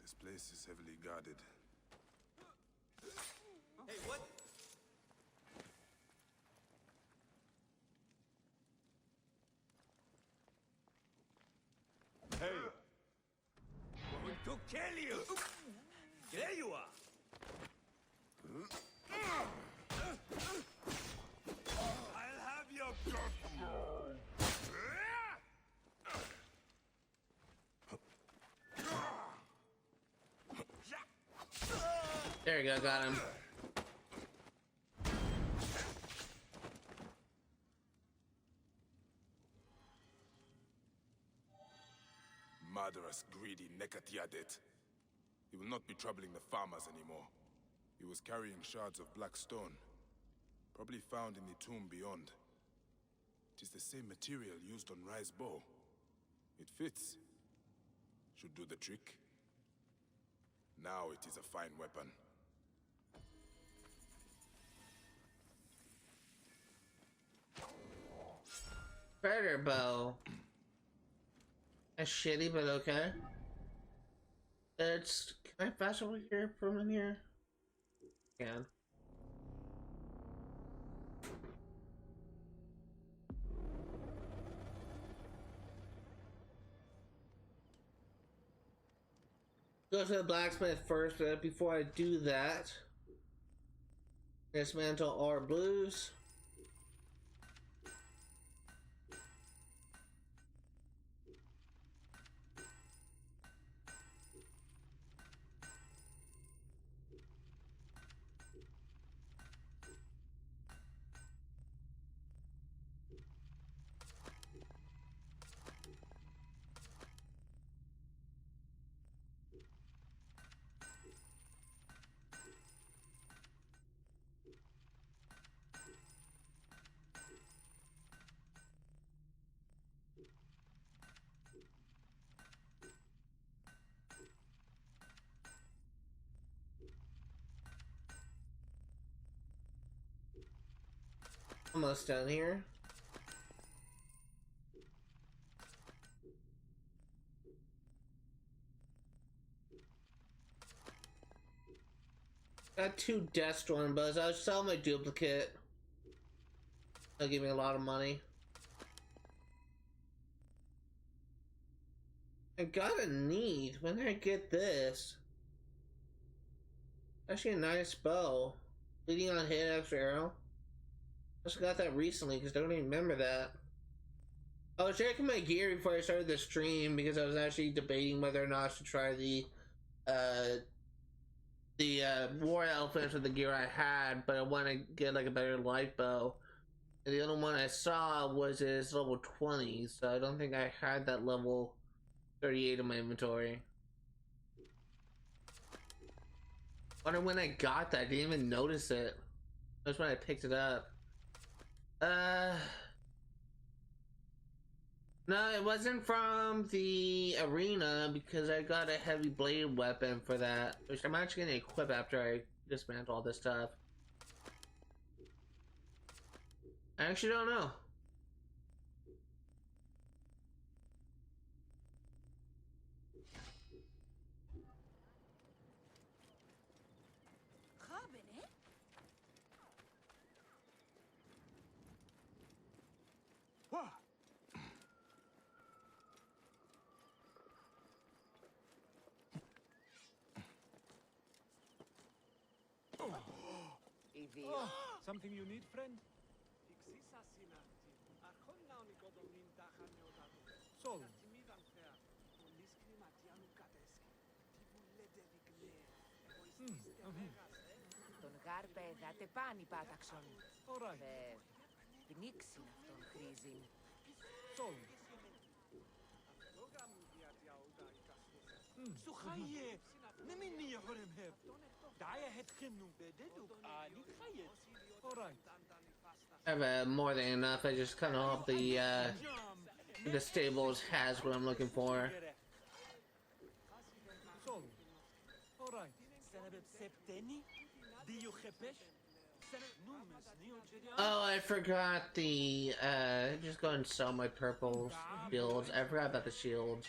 This place is heavily guarded. Hey, what? Hey! Going to kill you! There you are! I'll have your There you go, got him. Murderous, greedy Nekatiadet. He will not be troubling the farmers anymore. He was carrying shards of black stone, probably found in the tomb beyond. It is the same material used on Rye's bow. It fits. Should do the trick. Now it is a fine weapon. Predator bow. That's shitty, but okay. It's. Can I fast over here from in here? Can. Go to the blacksmith first, but before I do that, dismantle our blues. Almost done here. Got 2 Deathstorm Bows. I'll sell my duplicate. That'll give me a lot of money. I got a need. When did I get this? Actually a nice bow. Leading on hit, extra arrow. Just got that recently because I don't even remember that. I was checking my gear before I started the stream because I was actually debating whether or not to try the war elephants with the gear I had, but I want to get like a better light bow. And the other one I saw was his level 20, so I don't think I had that level 38 in my inventory. Wonder when I got that. I didn't even notice it. That's when I picked it up. No, it wasn't from the arena because I got a heavy blade weapon for that, which I'm actually gonna equip after I dismantle all this stuff. I actually don't know. Something you need, friend? Soul. Τον γάρπε δάτε πάνι πάταξον. Πνίξιν αυτόν χρήζιν. Suchaye, nemini horem heb. Daya het genoeg bededuk ani chayet. All right. I have more than enough. I just kind of hope the stables has what I'm looking for. So, all right. Senabeb septeni, diu chepesh. Oh, I forgot the just go and sell my purple shields. I forgot about the shields.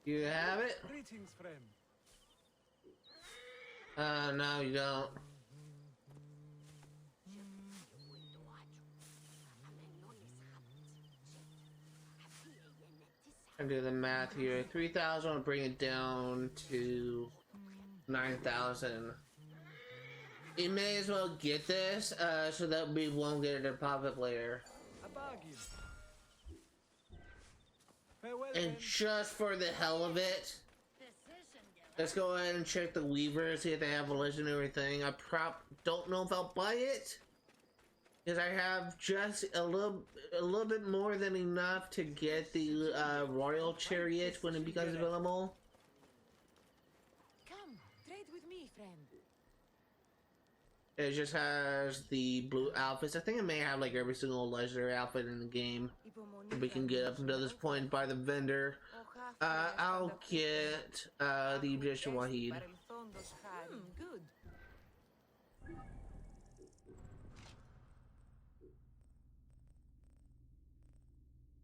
You have it? Greetings, friend. No, you don't. I do the math here. 3,000 will bring it down to 9,000. You may as well get this, so that we won't get it in pop-up later. And just for the hell of it, let's go ahead and check the weavers, see if they have a legendary thing. I don't know if I'll buy it, because I have just a little bit more than enough to get the royal chariot when it becomes available. Come, trade with me, friend. It just has the blue outfits. I think it may have like every single legendary outfit in the game. We can get up until this point by the vendor. I'll get the Egyptian Wahid. Good.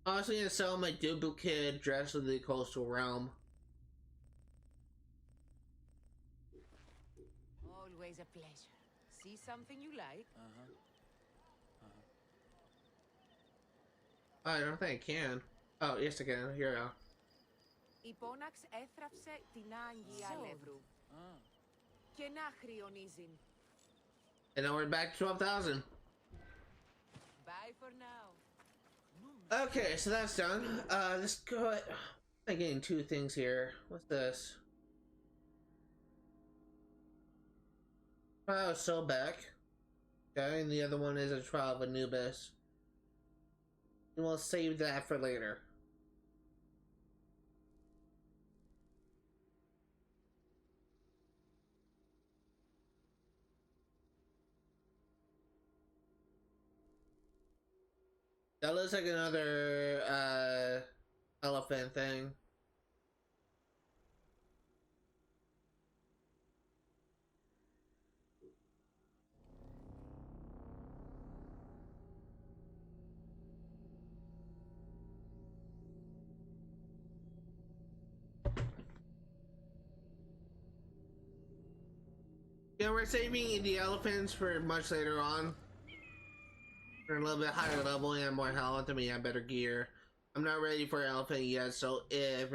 I'm also gonna sell my duplicate dress of the coastal realm. Always a pleasure. See something you like? I don't think I can. Oh, yes I can. Here we go. Η πόναξ έθραψε την άγγι αλεύρου. Και να χρειονίζειν. And now we're back to 12,000. Bye for now. Okay, so that's done. Let's go. I'm getting two things here. What's this? Trial of Sobek. Okay, and the other one is a Trial of Anubis. And we'll save that for later. That looks like another elephant thing. Yeah, we're saving the elephants for much later on. They're a little bit higher level and more health, and we have better gear. I'm not ready for elephant yet, so if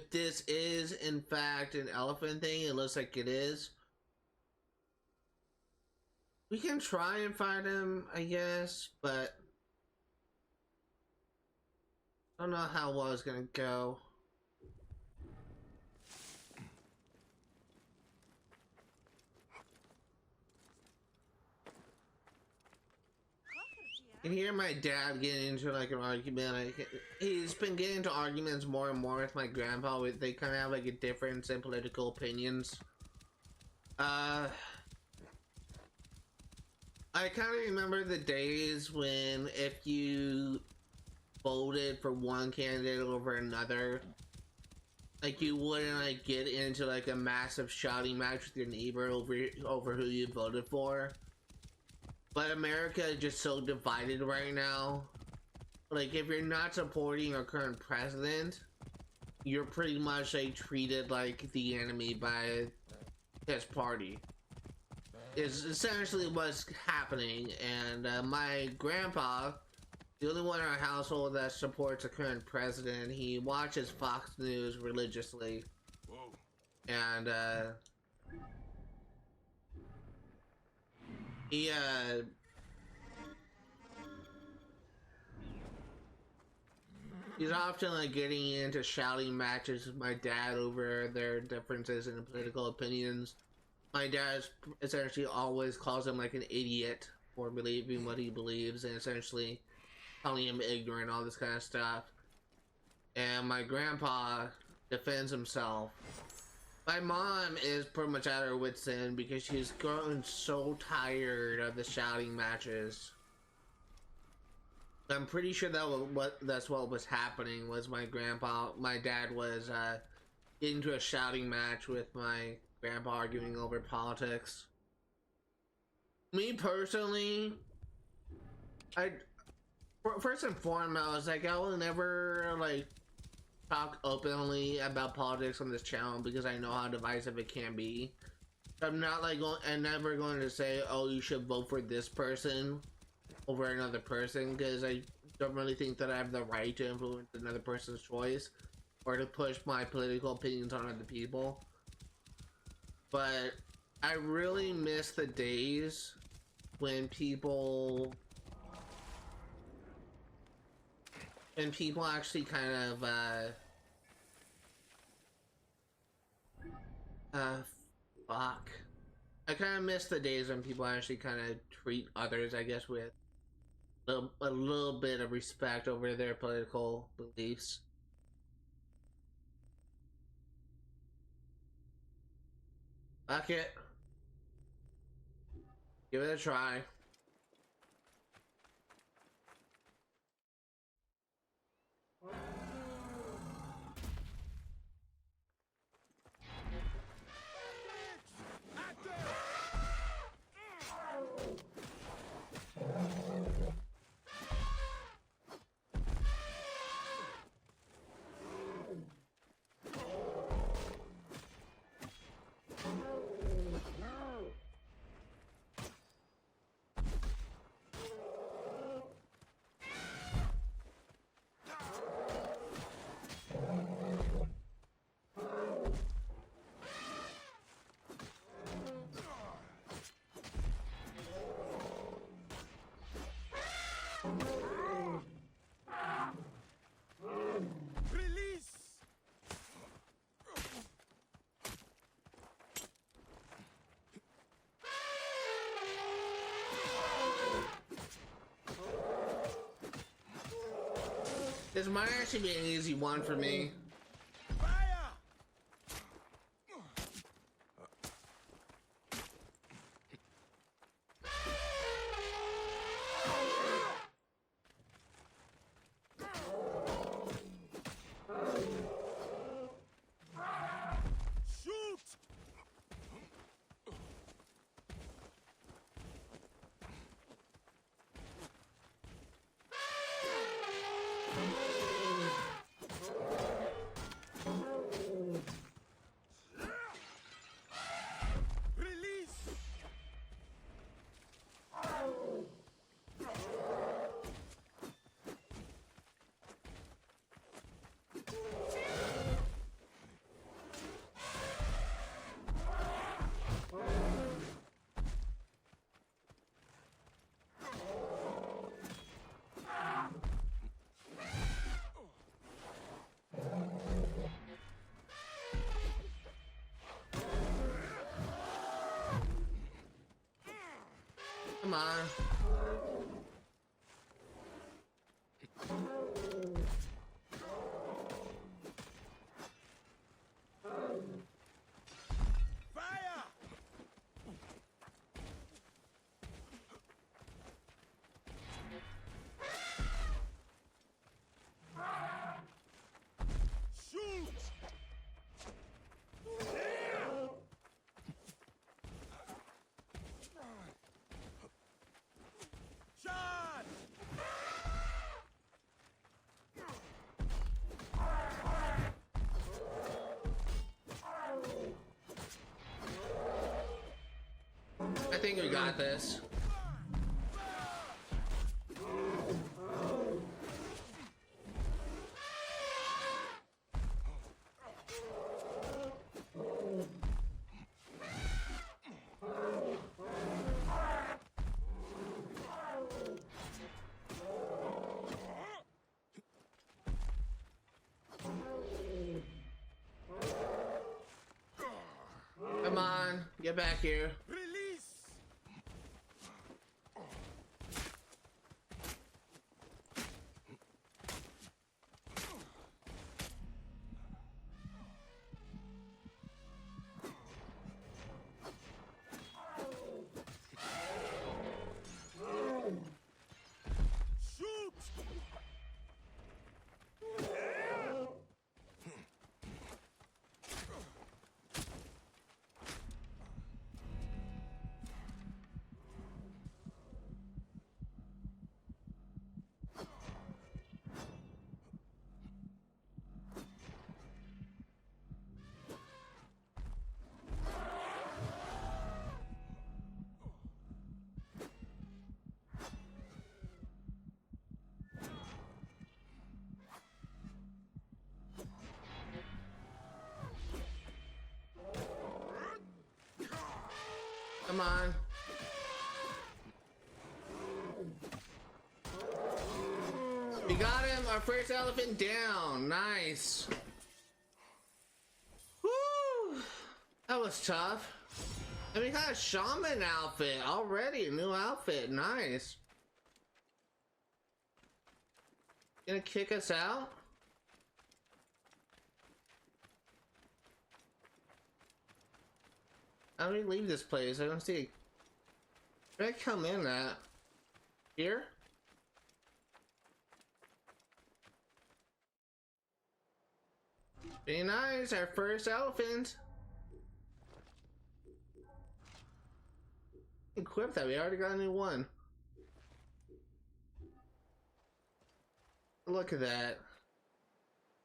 this is in fact an elephant thing, it looks like it is. We can try and find him, I guess, but I don't know how well it's gonna go. I can hear my dad getting into like an argument. He's been getting into arguments more and more with my grandpa. They kind of have like a difference in political opinions. I kind of remember the days when if you voted for one candidate over another, like you wouldn't like get into like a massive shouting match with your neighbor over who you voted for. But America is just so divided right now. like if you're not supporting our current president, you're pretty much like treated like the enemy by his party. Is essentially what's happening, and my grandpa, the only one in our household that supports the current president, he watches Fox News religiously. Whoa. And he he's often like getting into shouting matches with my dad over their differences in political opinions. My dad essentially always calls him like an idiot for believing what he believes, and essentially calling him ignorant, all this kind of stuff. And my grandpa defends himself. My mom is pretty much at her wit's end because she's grown so tired of the shouting matches. I'm pretty sure that's what was happening. Was my dad was getting into a shouting match with my grandpa, arguing over politics. Me personally, first and foremost, like I will never like talk openly about politics on this channel because I know how divisive it can be. I'm not like I'm never going to say, oh, you should vote for this person over another person, because I don't really think that I have the right to influence another person's choice or to push my political opinions on other people. But I really miss the days when people actually kind of fuck. I kind of miss the days when people actually kind of treat others, I guess, with a little bit of respect over their political beliefs. Fuck it. Give it a try. This might actually be an easy one for me. Come on. think we got this. Come on, get back here. Come on. We got him, our first elephant down. Nice. Woo! That was tough. And we got a shaman outfit already, a new outfit. Nice. Gonna kick us out? How do we leave this place? I don't see. Where did I come in at? Here? Very nice, our first elephant. Equip that, we already got a new one. Look at that.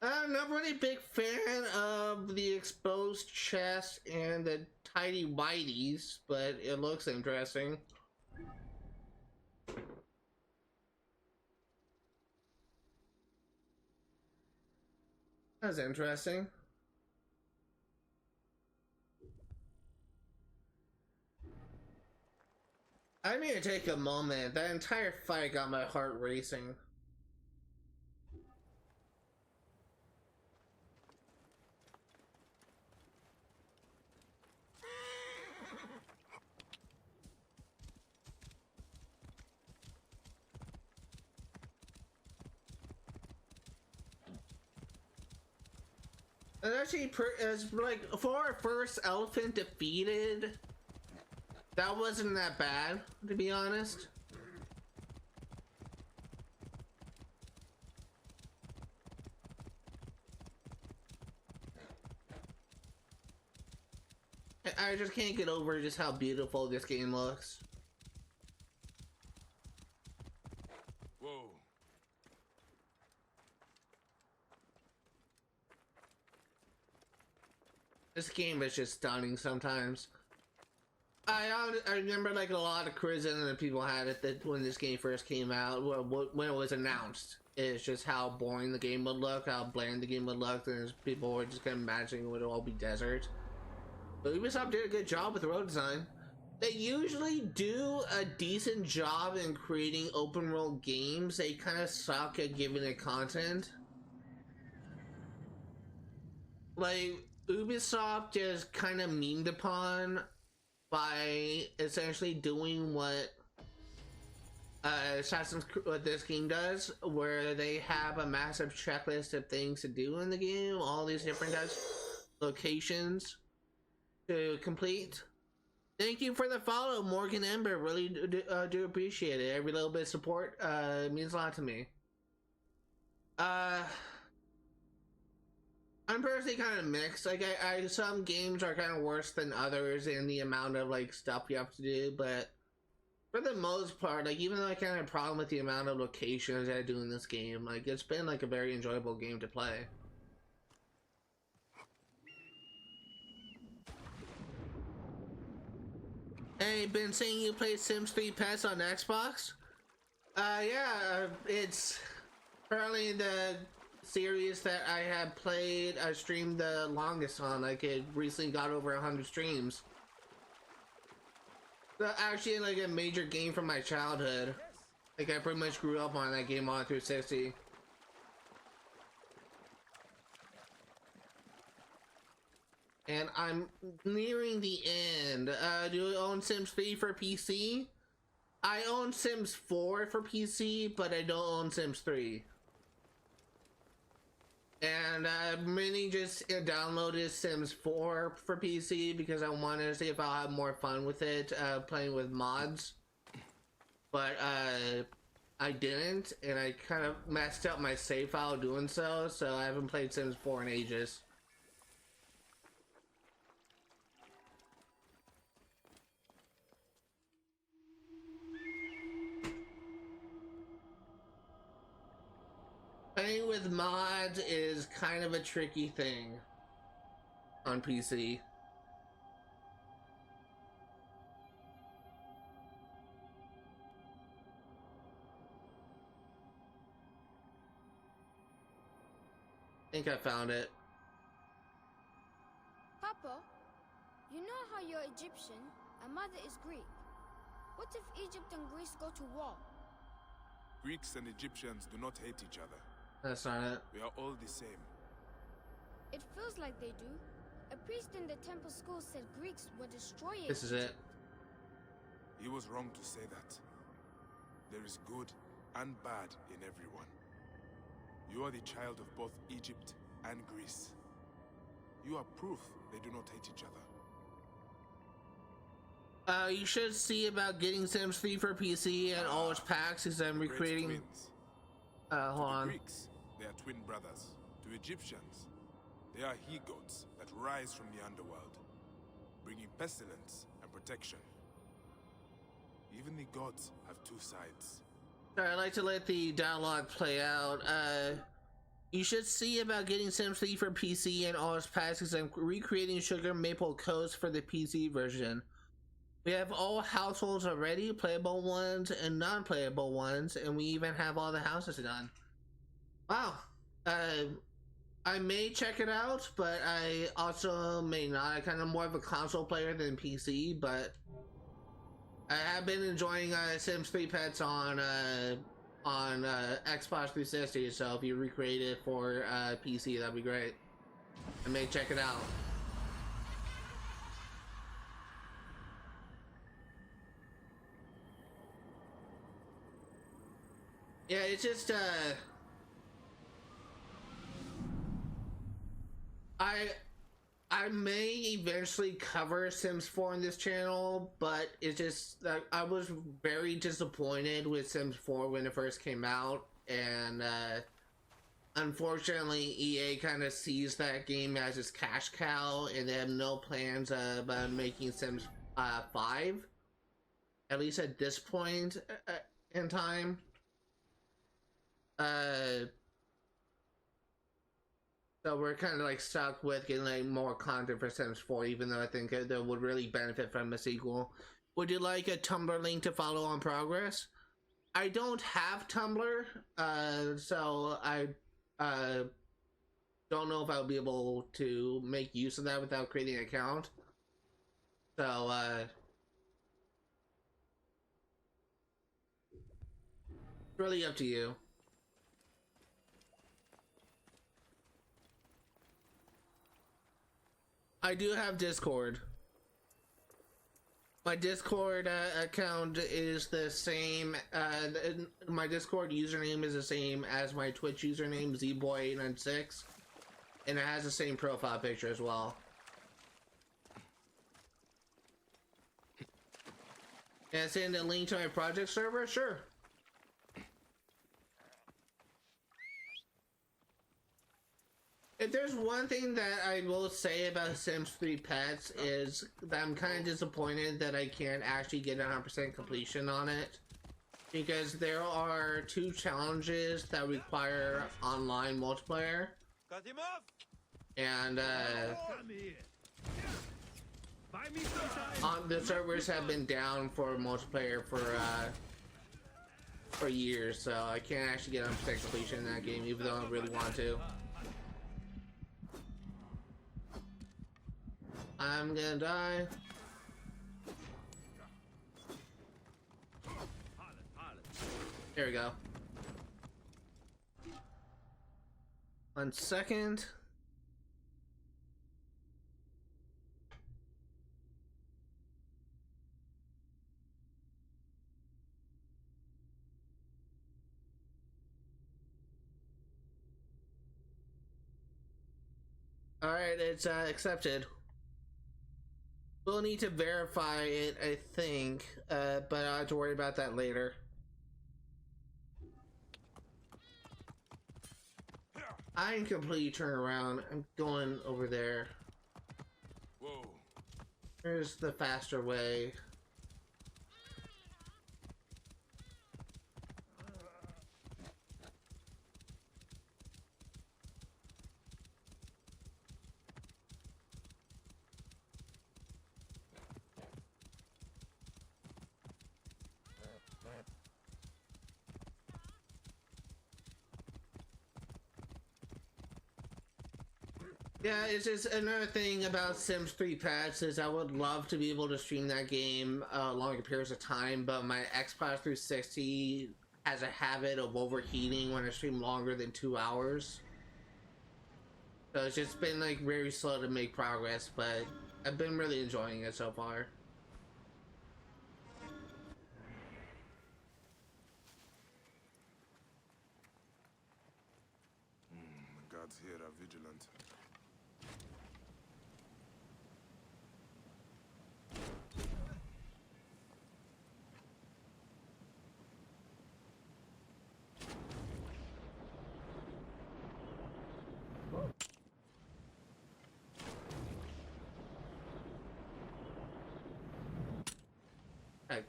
I'm not really a big fan of the exposed chest and the tidy whiteys, but it looks interesting. That's interesting. I need to take a moment. That entire fight got my heart racing. And actually, as like for our first elephant defeated, that wasn't that bad, to be honest. I just can't get over just how beautiful this game looks. Whoa. This game is just stunning sometimes. I remember like a lot of criticism that people had it that when this game first came out, when it was announced, it's just how boring the game would look, how bland the game would look, and people were just kind of imagining it would all be desert. But Ubisoft did a good job with the road design. They usually do a decent job in creating open world games. They kind of suck at giving it content. Like, Ubisoft is kind of memed upon by essentially doing what what this game does, where they have a massive checklist of things to do in the game, all these different types of locations to complete. Thank you for the follow, Morgan Ember. Really do appreciate it. Every little bit of support means a lot to me. I'm personally kind of mixed. Like, some games are kind of worse than others in the amount of like stuff you have to do, but for the most part, like, even though I kind of have a problem with the amount of locations I do in this game, like, it's been like a very enjoyable game to play. Hey, been seeing you play Sims 3 Pets on Xbox? Yeah, it's currently the series that I have played, I streamed the longest on. Like, it recently got over 100 streams. So actually, like, a major game from my childhood. Like, I pretty much grew up on that game on 360. And I'm nearing the end. Do you own Sims 3 for PC? I own Sims 4 for PC, but I don't own Sims 3. And I mainly just downloaded Sims 4 for PC because I wanted to see if I'll have more fun with it, playing with mods. But I didn't, and I kind of messed up my save file doing so, so I haven't played Sims 4 in ages. Playing with mods is kind of a tricky thing on PC. I think I found it. Papa, you know how you're Egyptian and mother is Greek. What if Egypt and Greece go to war? Greeks and Egyptians do not hate each other. That's not it. We are all the same. It feels like they do. A priest in the temple school said Greeks were destroying. This is it. He was wrong to say that. There is good and bad in everyone. You are the child of both Egypt and Greece. You are proof they do not hate each other. You should see about getting Sims 3 for PC and all its packs because I'm recreating. Hold on. To Greeks, they are twin brothers. To Egyptians, they are he-goats that rise from the underworld, bringing pestilence and protection. Even the gods have two sides. Sorry, I'd like to let the dialogue play out. You should see about getting Sims 3 for PC and all its packs because I'm recreating Sugar Maple Coast for the PC version. We have all households already, playable ones and non-playable ones, and we even have all the houses done. Wow. I may check it out, but I also may not. I'm kind of more of a console player than PC, but I have been enjoying Sims 3 Pets on Xbox 360, so if you recreate it for PC, that'd be great. I may check it out. Yeah, it's just I may eventually cover Sims 4 on this channel, but it's just like I was very disappointed with Sims 4 when it first came out, and unfortunately EA kind of sees that game as its cash cow, and they have no plans about making Sims 5, at least at this point in time. So we're kind of like stuck with getting like more content for Sims 4, even though I think that would really benefit from a sequel. Would you like a Tumblr link to follow on progress? I don't have Tumblr, so I don't know if I'll be able to make use of that without creating an account. So really up to you. I do have Discord. My Discord account is the same. My Discord username is the same as my Twitch username, zboy896, and it has the same profile picture as well. Can I send a link to my project server? Sure. If there's one thing that I will say about Sims 3 Pets is that I'm kind of disappointed that I can't actually get 100% completion on it, because there are 2 challenges that require online multiplayer, Cut him off! and The servers have been down for multiplayer for years, so I can't actually get 100% completion in that game, even though I really want to. I'm gonna die. There we go. 1 second. All right, it's accepted. We'll need to verify it, I think, but I'll have to worry about that later. I can completely turn around. I'm going over there. Whoa. There's the faster way. Yeah, it's just another thing about Sims 3 patch is I would love to be able to stream that game longer periods of time, but my Xbox 360 has a habit of overheating when I stream longer than 2 hours. So it's just been like very slow to make progress, but I've been really enjoying it so far. The guards here are vigilant. Hey.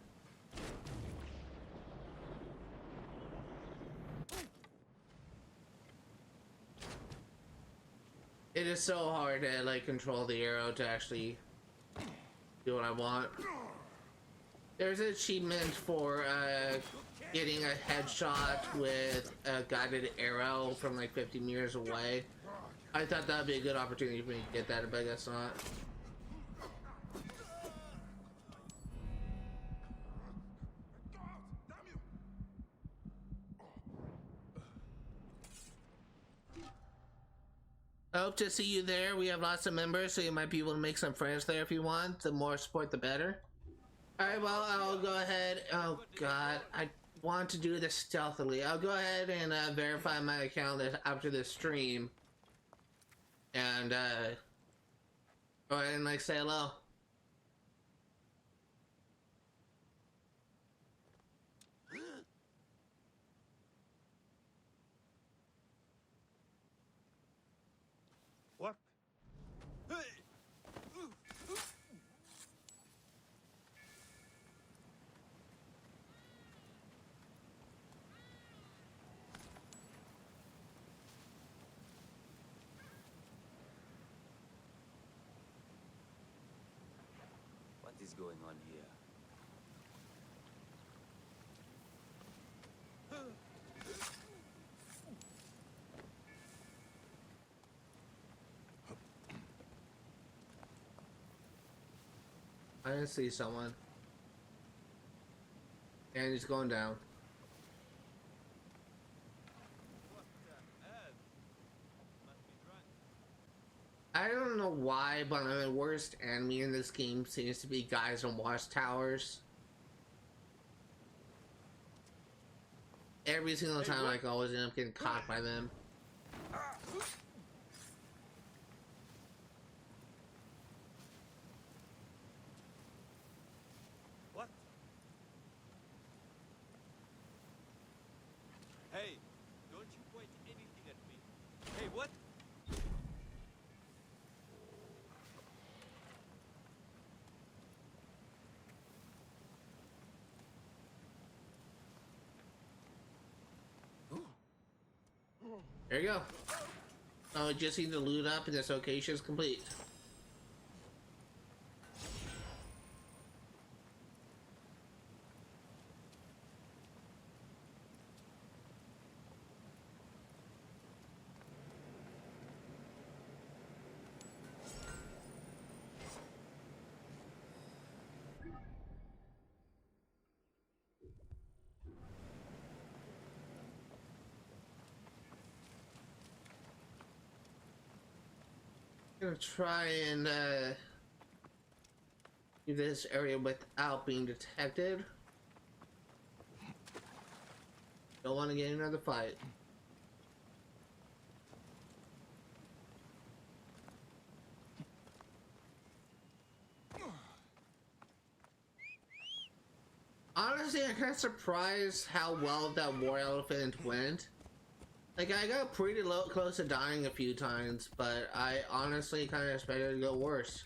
It is so hard to like control the arrow to actually do what I want. There's an achievement for getting a headshot with a guided arrow from like 50 meters away. I thought that'd be a good opportunity for me to get that, but I guess not. I hope to see you there. We have lots of members, so you might be able to make some friends there if you want. The more support, the better. Alright, well, I'll go ahead. Oh, God. I want to do this stealthily. I'll go ahead and verify my account after this stream. And, go ahead and, like, say hello. What? What is going on here? I didn't see someone. And he's going down. I don't know why, but my worst enemy in this game seems to be guys on watchtowers. Every single time I always end up getting caught by them. What? Hey, don't you point anything at me. Hey, what? There you go. Oh, just need to loot up and this location is complete. Gonna try and do this area without being detected. Don't want to get another fight. Honestly, I'm kind of surprised how well that war elephant went. Like, I got pretty close to dying a few times, but I honestly kind of expected it to go worse.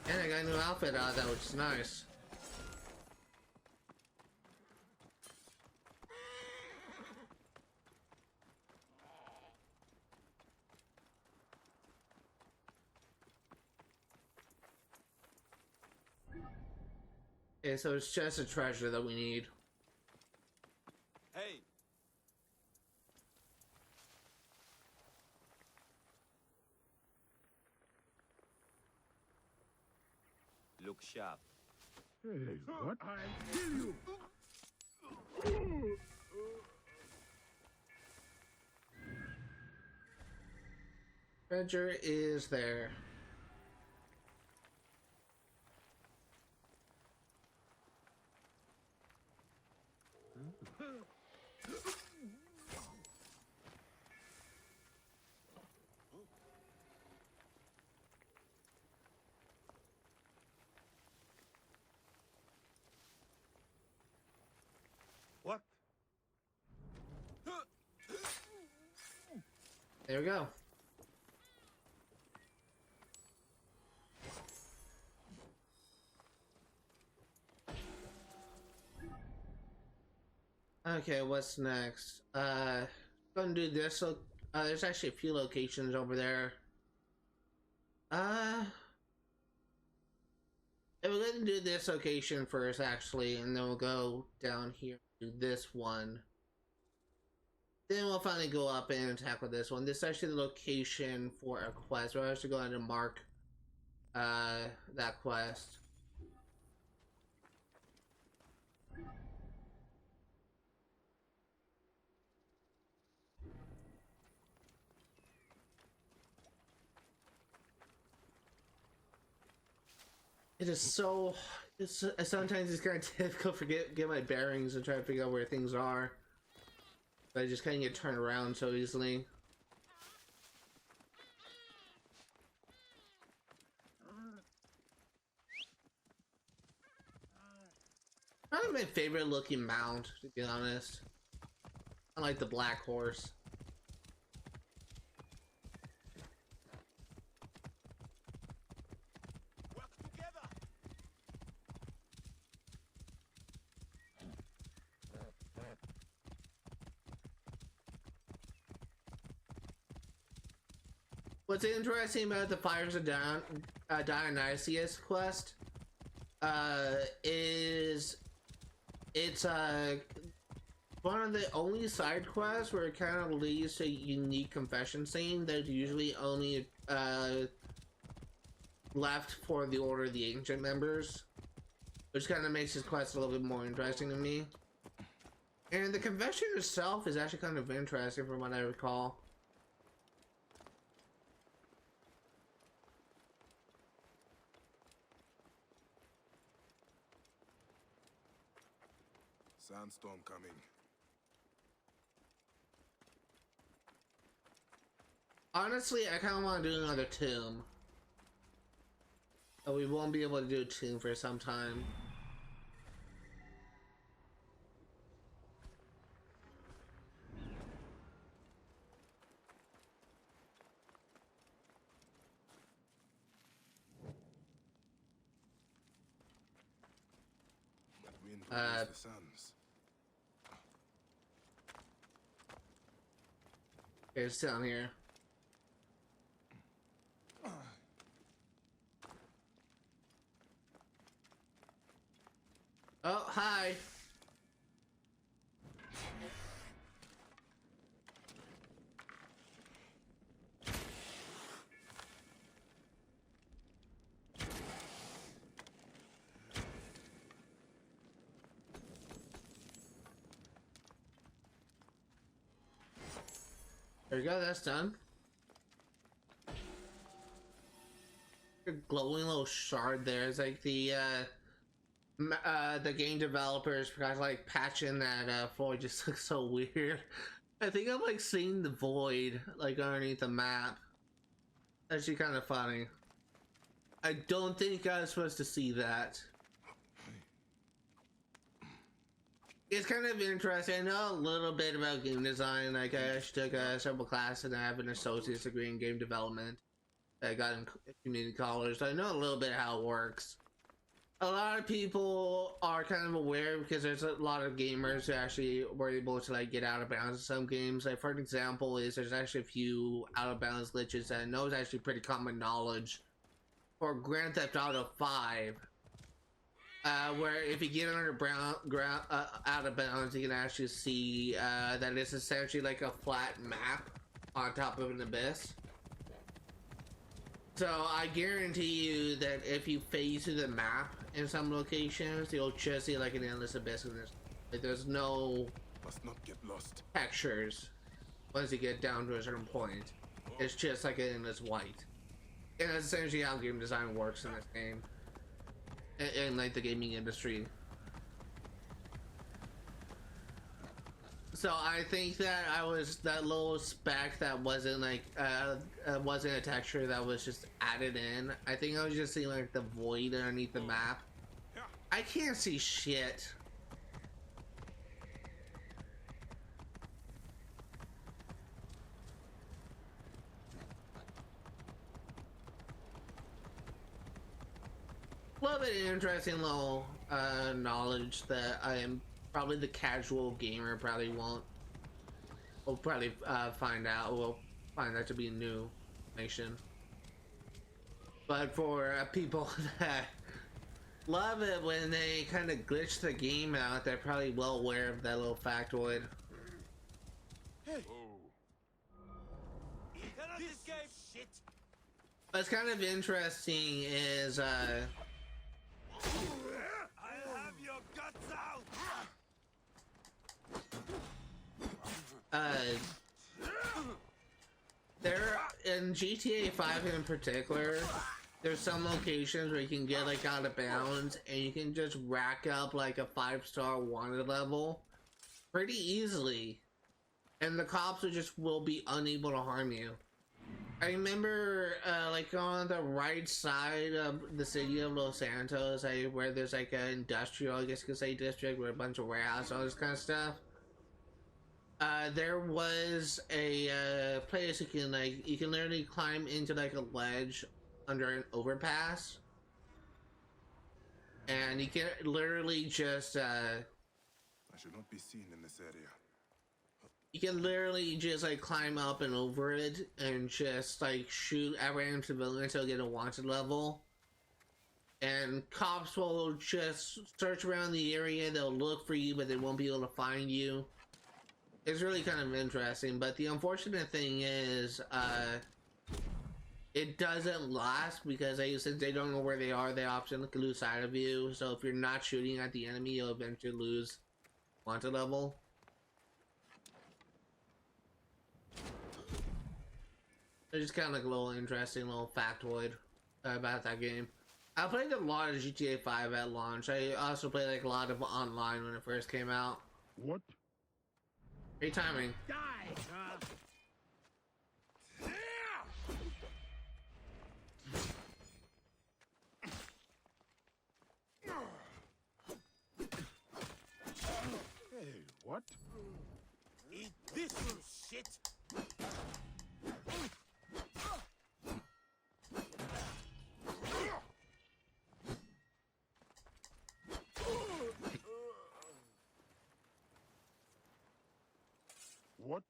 And I got a new outfit out of that, which is nice. Okay, so it's just a treasure that we need. Hey! Look sharp. Hey, what? I'll kill you! Treasure is there. What? There we go. Okay, what's next? Gonna do this. So, there's actually a few locations over there. If we're gonna do this location first, actually, and then we'll go down here to this one. Then we'll finally go up and tackle this one. This is actually the location for a quest. We'll actually go ahead and mark that quest. It is so. Sometimes it's kind of difficult to get my bearings and try to figure out where things are. But I just kind of get turned around so easily. Probably my favorite looking mount, to be honest. I like the black horse. What's interesting about the Fires of Dionysias quest is it's one of the only side quests where it kind of leads to a unique confession scene that's usually only left for the Order of the Ancient members, which kind of makes this quest a little bit more interesting to me. And the confession itself is actually kind of interesting from what I recall. Sandstorm coming. Honestly, I kind of want to do another tomb. But we won't be able to do a tomb for some time. Wind will raise the suns. It's down here. Oh, hi. There we go, that's done. A glowing little shard there is like the game developers forgot to like patch in that void. Just looks so weird. I think I'm like seeing the void like underneath the map. Actually kind of funny. I don't think I was supposed to see that. It's kind of interesting. I know a little bit about game design. Like I actually took several classes and I have an associate's degree in game development. I got in community college. So I know a little bit how it works. A lot of people are kind of aware because there's a lot of gamers who actually were able to like get out of bounds in some games. Like for an example, there's actually a few out of bounds glitches that I know is actually pretty common knowledge for Grand Theft Auto 5. Where if you get under out of bounds, you can actually see that it's essentially like a flat map on top of an abyss. So I guarantee you that if you phase through the map in some locations, you'll just see like an endless abyss in this. Like there's no Must not get lost. textures once you get down to a certain point. It's just like an endless white. And that's essentially how game design works in this game. In like the gaming industry. So I think that that little speck that wasn't like wasn't a texture that was just added in. I think I was just seeing like the void underneath the map. I can't see shit. A little bit of interesting little knowledge that I am probably the casual gamer probably won't. We'll probably find out. We'll find that to be new information. But for people that love it when they kind of glitch the game out, they're probably well aware of that little factoid. Hey. This game shit. What's kind of interesting is I'll have your guts out. There in GTA 5 in particular, there's some locations where you can get like out of bounds and you can just rack up like a 5-star wanted level pretty easily, and the cops will be unable to harm you. I remember like on the right side of the city of Los Santos, where there's like an industrial, I guess you could say, district with a bunch of warehouses, all this kind of stuff. There was a place you can literally climb into like a ledge under an overpass, and you can literally just I should not be seen in this area. you can literally just like climb up and over it and just like shoot at random civilians until you get a wanted level. And cops will just search around the area, they'll look for you, but they won't be able to find you. It's really kind of interesting, but the unfortunate thing is, it doesn't last because since they don't know where they are, they often lose sight of you. So if you're not shooting at the enemy, you'll eventually lose wanted level. It's just kind of like a little interesting little factoid about that game. I played a lot of GTA 5 at launch. I also played like a lot of online when it first came out. What? Great timing. Die! Hey, what? Eat this, you shit. What?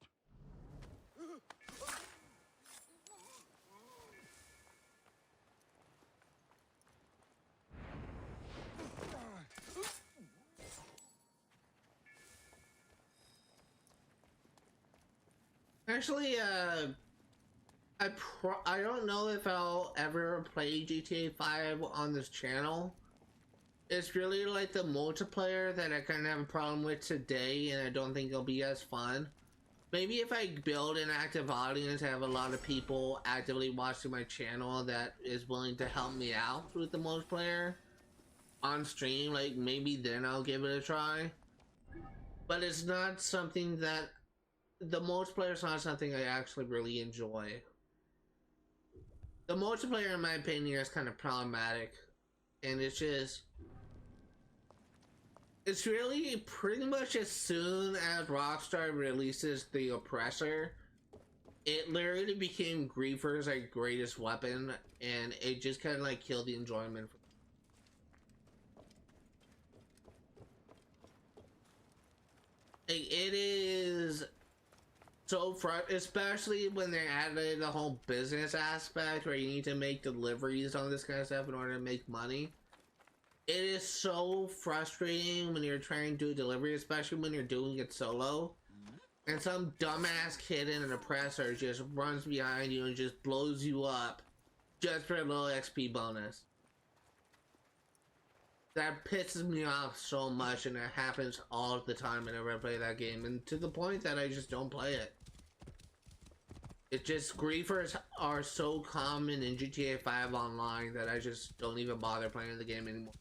Actually, I don't know if I'll ever play GTA 5 on this channel. It's really like the multiplayer that I kind of have a problem with today, and I don't think it'll be as fun. Maybe if I build an active audience, I have a lot of people actively watching my channel that is willing to help me out with the multiplayer on stream, like maybe then I'll give it a try. But it's not something that, the multiplayer is not something I actually really enjoy. The multiplayer, in my opinion, is kind of problematic, and it's just, it's really pretty much as soon as Rockstar releases the Oppressor, it literally became Griefer's like greatest weapon, and it just kind of like killed the enjoyment. Like, it is so especially when they added the whole business aspect where you need to make deliveries on this kind of stuff in order to make money. It is so frustrating when you're trying to do a delivery, especially when you're doing it solo, and some dumbass kid in an oppressor just runs behind you and just blows you up just for a little XP bonus. That pisses me off so much, and it happens all the time whenever I play that game, and to the point that I just don't play it. It just, griefers are so common in GTA 5 online that I just don't even bother playing the game anymore.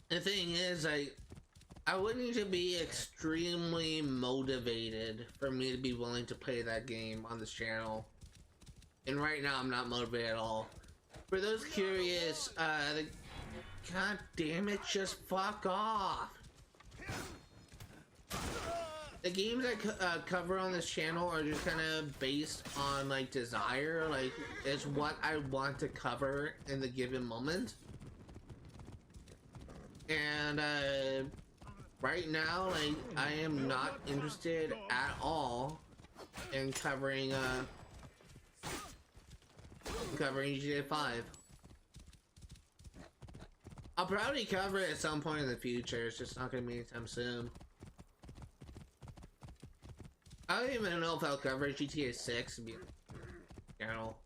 The thing is, I would need to be extremely motivated for me to be willing to play that game on this channel. And right now I'm not motivated at all. For those curious, god damn it, just fuck off. The games I cover on this channel are just kind of based on like desire, like is what I want to cover in the given moment. And right now, like, I am not interested at all in covering GTA 5. I'll probably cover it at some point in the future. It's just not gonna be anytime soon. I don't even know if I'll cover GTA 6 and be channel.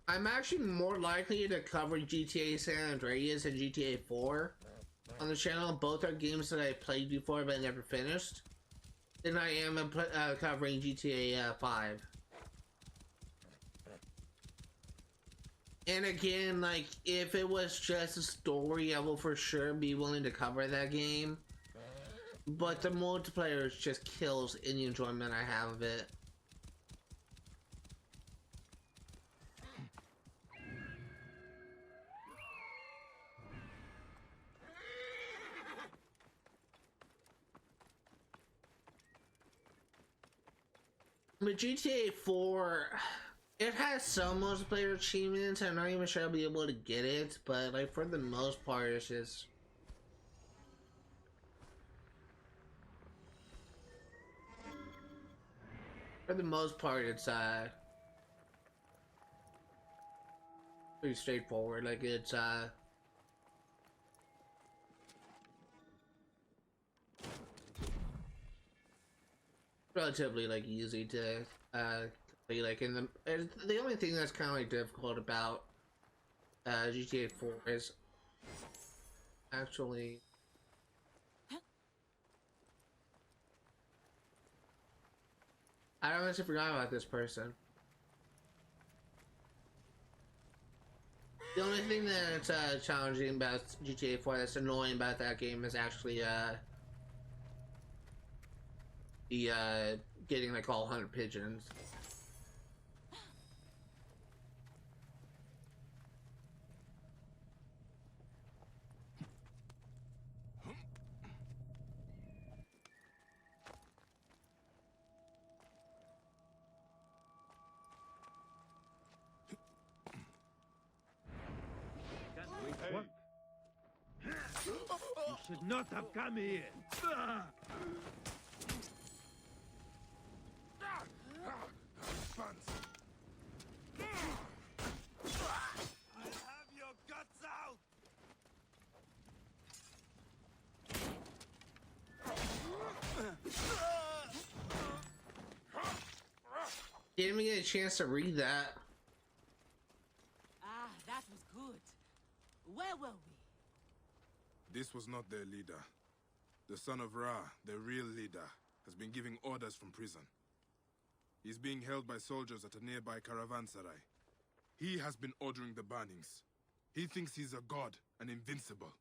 I'm actually more likely to cover GTA San Andreas and GTA 4 on the channel. Both are games that I played before but never finished, than I am covering GTA 5. And again, like, if it was just a story, I will for sure be willing to cover that game. But the multiplayer just kills any enjoyment I have of it. But GTA 4, it has some multiplayer achievements. I'm not even sure I'll be able to get it, but like for the most part, it's just it's pretty straightforward. Like it's relatively like easy to complete. Like in the only thing that's kind of like difficult about GTA 4 is actually I honestly forgot about this person. The only thing that's challenging about GTA 4 that's annoying about that game is actually the getting like all 100 pigeons. What? You should not have come here. I'll have your guts out! Didn't even get a chance to read that. Ah, that was good. Where were we? This was not their leader. The son of Ra, the real leader, has been giving orders from prison. He's being held by soldiers at a nearby caravanserai. He has been ordering the burnings. He thinks he's a god and invincible.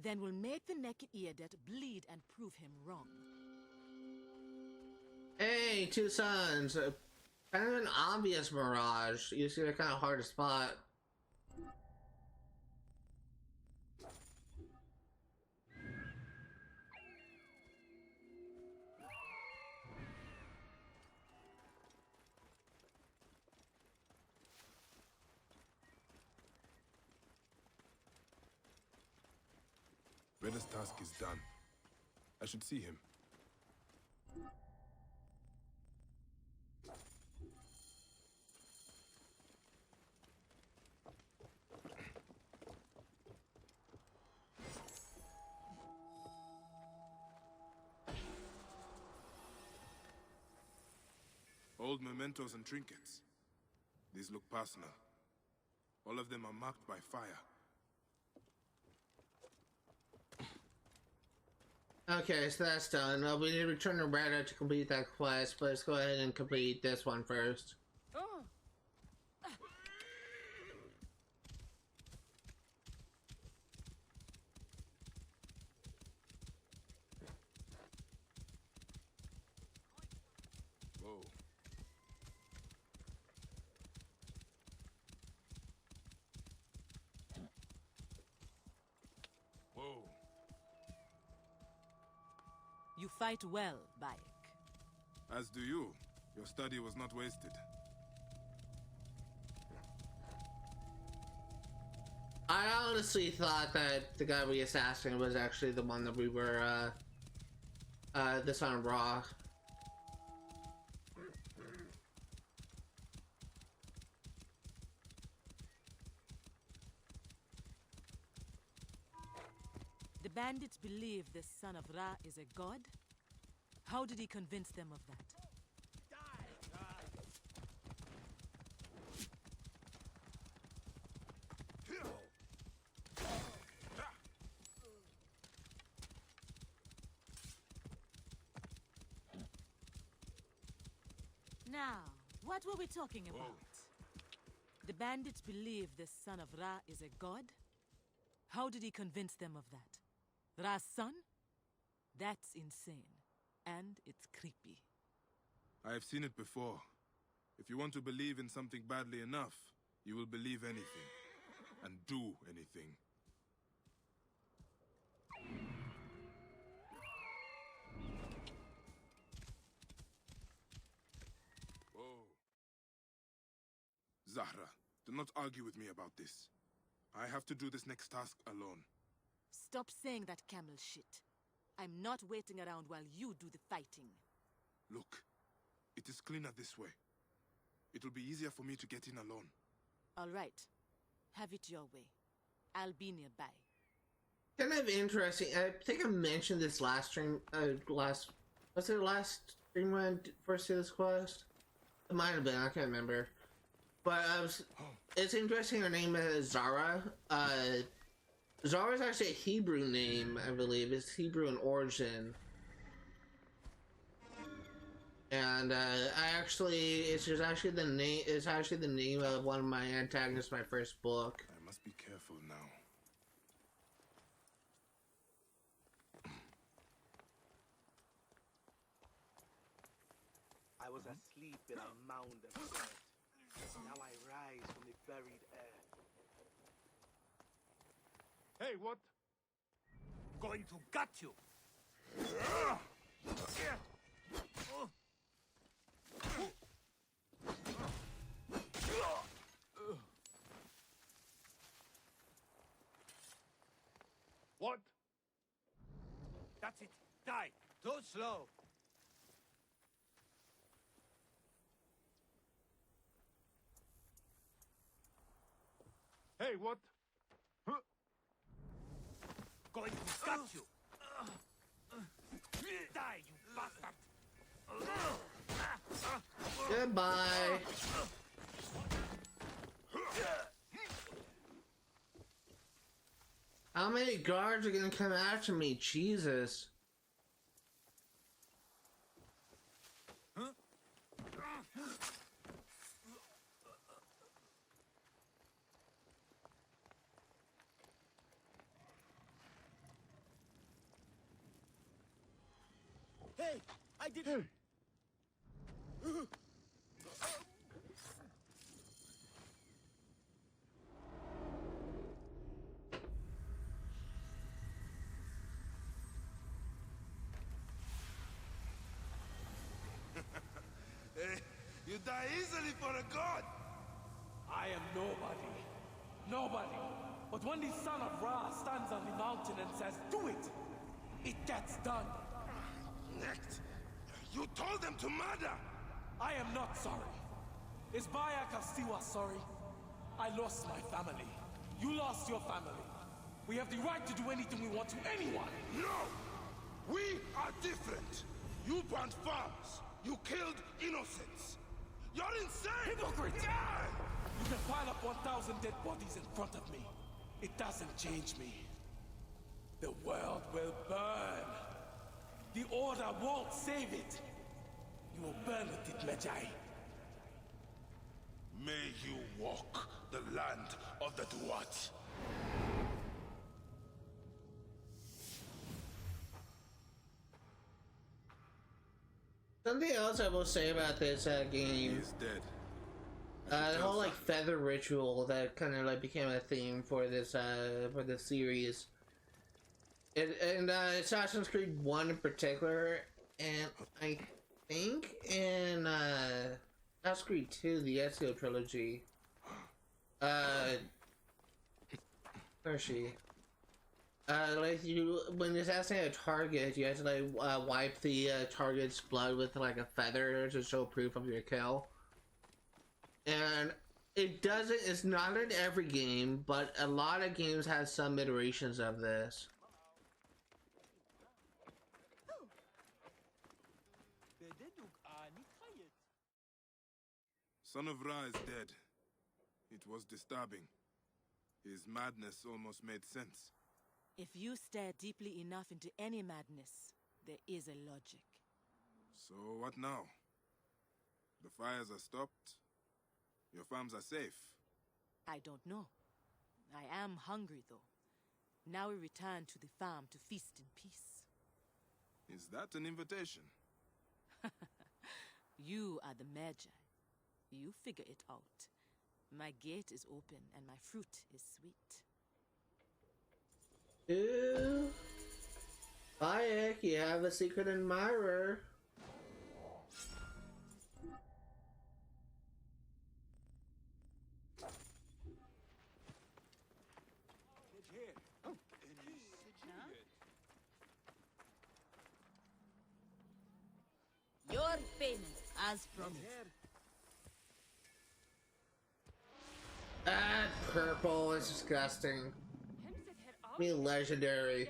Then we'll make the naked Eodet bleed and prove him wrong. Hey, two sons. Kind of an obvious mirage. You see, they're kind of hard to spot. Reda's task is done. I should see him. Old mementos and trinkets. These look personal. All of them are marked by fire. Okay, so that's done. We need to return to Reda to complete that quest, but let's go ahead and complete this one first. Whoa. Whoa. You fight well, Bayek. As do you. Your study was not wasted. I honestly thought that the guy we assassinated was actually the one that we were, this on Raw. The bandits believe the son of Ra is a god? How did he convince them of that? Now, what were we talking about? The bandits believe the son of Ra is a god? How did he convince them of that? Ra's son? That's insane. And it's creepy. I have seen it before. If you want to believe in something badly enough, you will believe anything. And do anything. Whoa. Zahra, do not argue with me about this. I have to do this next task alone. Stop saying that camel shit. I'm not waiting around while you do the fighting. Look, it is cleaner this way. It will be easier for me to get in alone. All right. Have it your way. I'll be nearby. Kind of interesting. I think I mentioned this last stream. Was it last stream when I first did this quest? It might have been. I can't remember. But it's interesting. Her name is Zara. Zara is actually a Hebrew name, I believe. It's Hebrew in origin. And it's actually the name. It's actually the name of one of my antagonists, in my first book. I must be careful now. I was asleep in a mound of dirt. Now I rise from the buried air. Hey, what? Going to gut you! What? That's it! Die! Too slow! Hey, what? Going to gut you! Die, you bastard! Goodbye. How many guards are gonna come after me? Jesus. Hey, I did. You die easily for a god! I am nobody. Nobody. But when the son of Ra stands on the mountain and says, do it, it gets done. Next, you told them to murder! I am not sorry. Is Bayak of Siwa sorry? I lost my family. You lost your family. We have the right to do anything we want to anyone. No! We are different. You burnt farms. You killed innocents. You're insane! Hypocrite! Yeah! You can pile up 1,000 dead bodies in front of me. It doesn't change me. The world will burn. The Order won't save it. You will burn with it, Medjay. May you walk the land of the Duat. Something else I will say about this game. He's dead. The whole like feather ritual that kind of like became a theme for this series. And Assassin's Creed 1 in particular, and I think in Assassin's Creed 2, the Ezio trilogy. Where is she? Like when assassinating a target, you have to like wipe the target's blood with like a feather to show proof of your kill. And it's not in every game, but a lot of games have some iterations of this. Son of Ra is dead. It was disturbing. His madness almost made sense. If you stare deeply enough into any madness, there is a logic. So what now? The fires are stopped? Your farms are safe? I don't know. I am hungry, though. Now we return to the farm to feast in peace. Is that an invitation? You are the Magi. You figure it out. My gate is open and my fruit is sweet. Ooh. Bayek, you have a secret admirer. Your payment, as promised. Ah, purple is disgusting. Be legendary.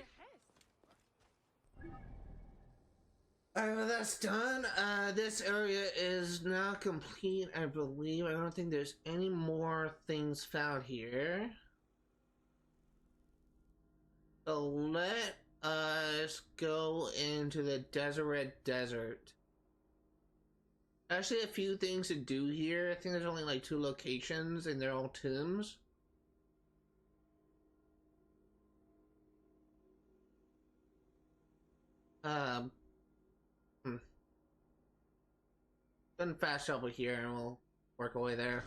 Alright, well that's done. This area is now complete, I believe. I don't think there's any more things found here. So let us go into the Deseret Desert. Actually, a few things to do here. I think there's only like 2 locations and they're all tombs. Gonna fast travel here and we'll work our way there.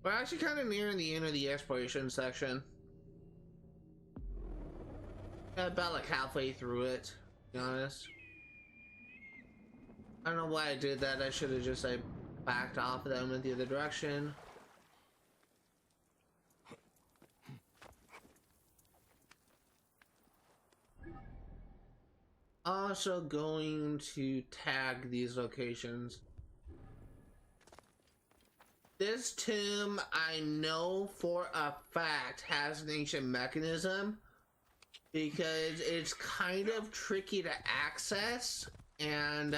We're actually kind of nearing the end of the exploration section. About like halfway through it, to be honest. I don't know why I did that. I should have just like backed off of them in the other direction. Also going to tag these locations. This tomb, I know for a fact, has an ancient mechanism because it's kind of tricky to access, and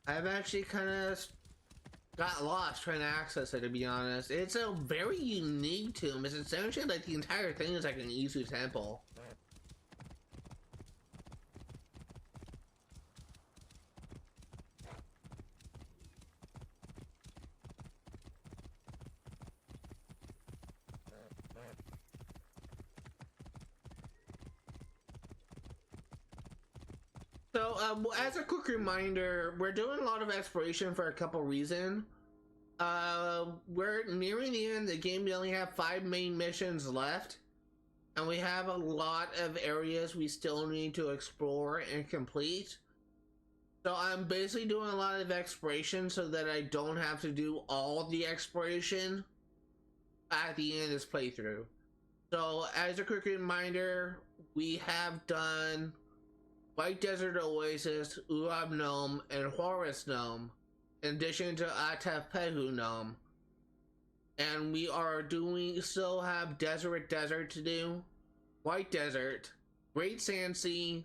I've actually kind of got lost trying to access it, to be honest. It's a very unique tomb. It's essentially like the entire thing is like an Isu temple. So, as a quick reminder, we're doing a lot of exploration for a couple reasons. We're nearing the end of the game. We only have 5 main missions left, and we have a lot of areas we still need to explore and complete. So I'm basically doing a lot of exploration so that I don't have to do all the exploration at the end of this playthrough. So as a quick reminder, we have done White Desert Oasis, Uab Nome, and Horus Nome, in addition to Atafpehu Nome. And we are still have Desert to do, White Desert, Great Sand Sea,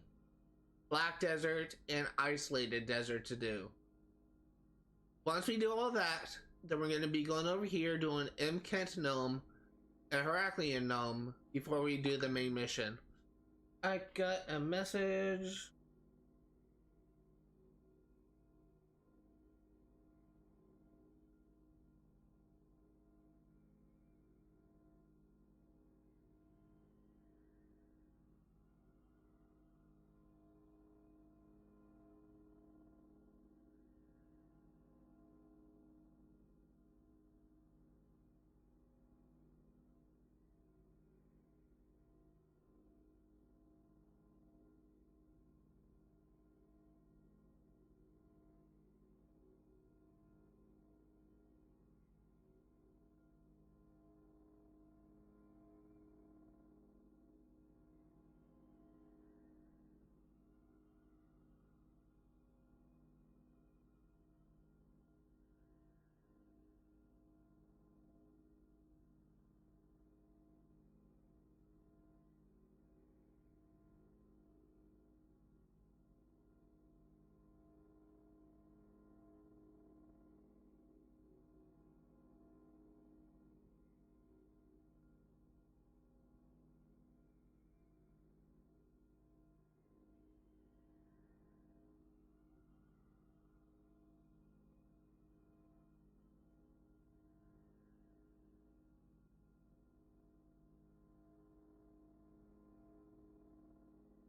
Black Desert, and Isolated Desert to do. Once we do all that, then we're going to be going over here doing Kent Nome and Heraclean Nome before we do the main mission. I got a message.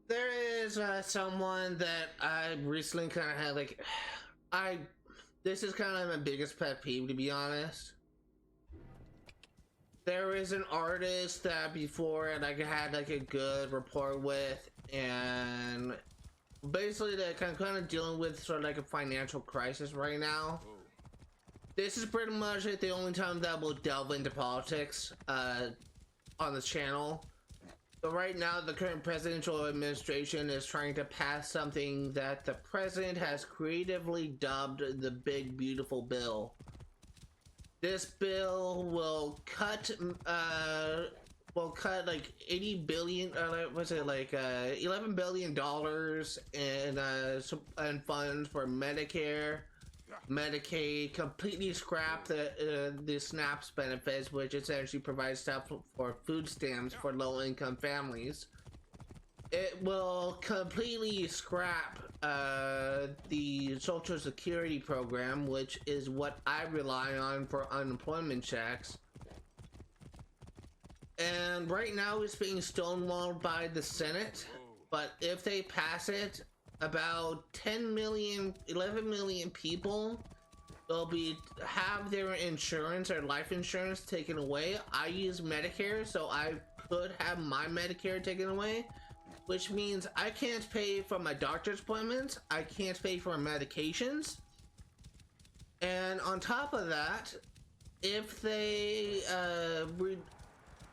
There is someone that I recently kind of had like, this is kind of my biggest pet peeve, to be honest. There is an artist that before and I had like a good rapport with, and basically they're kind of dealing with sort of like a financial crisis right now. This is pretty much like the only time that we'll delve into politics on this channel. So right now, the current presidential administration is trying to pass something that the president has creatively dubbed the Big Beautiful Bill. This bill will cut like 80 billion, was it like $11 billion in funds for Medicare, Medicaid, completely scrap the SNAPs benefits, which essentially provides stuff for food stamps for low-income families. It will completely scrap the Social Security program, which is what I rely on for unemployment checks. And right now it's being stonewalled by the Senate, but if they pass it, about 11 million people will have their insurance or life insurance taken away. I use Medicare, so I could have my Medicare taken away, which means I can't pay for my doctor's appointments, I can't pay for medications, and on top of that, if they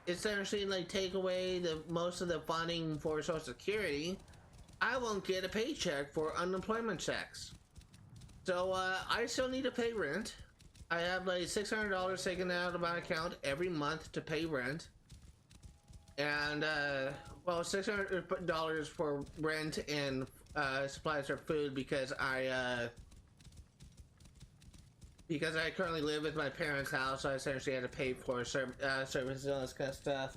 essentially like take away most of the funding for Social Security, I won't get a paycheck for unemployment checks. So I still need to pay rent. I have like $600 taken out of my account every month to pay rent. And well, $600 for rent and supplies for food because I currently live at my parents' house, so I essentially had to pay for services and all this kind of stuff.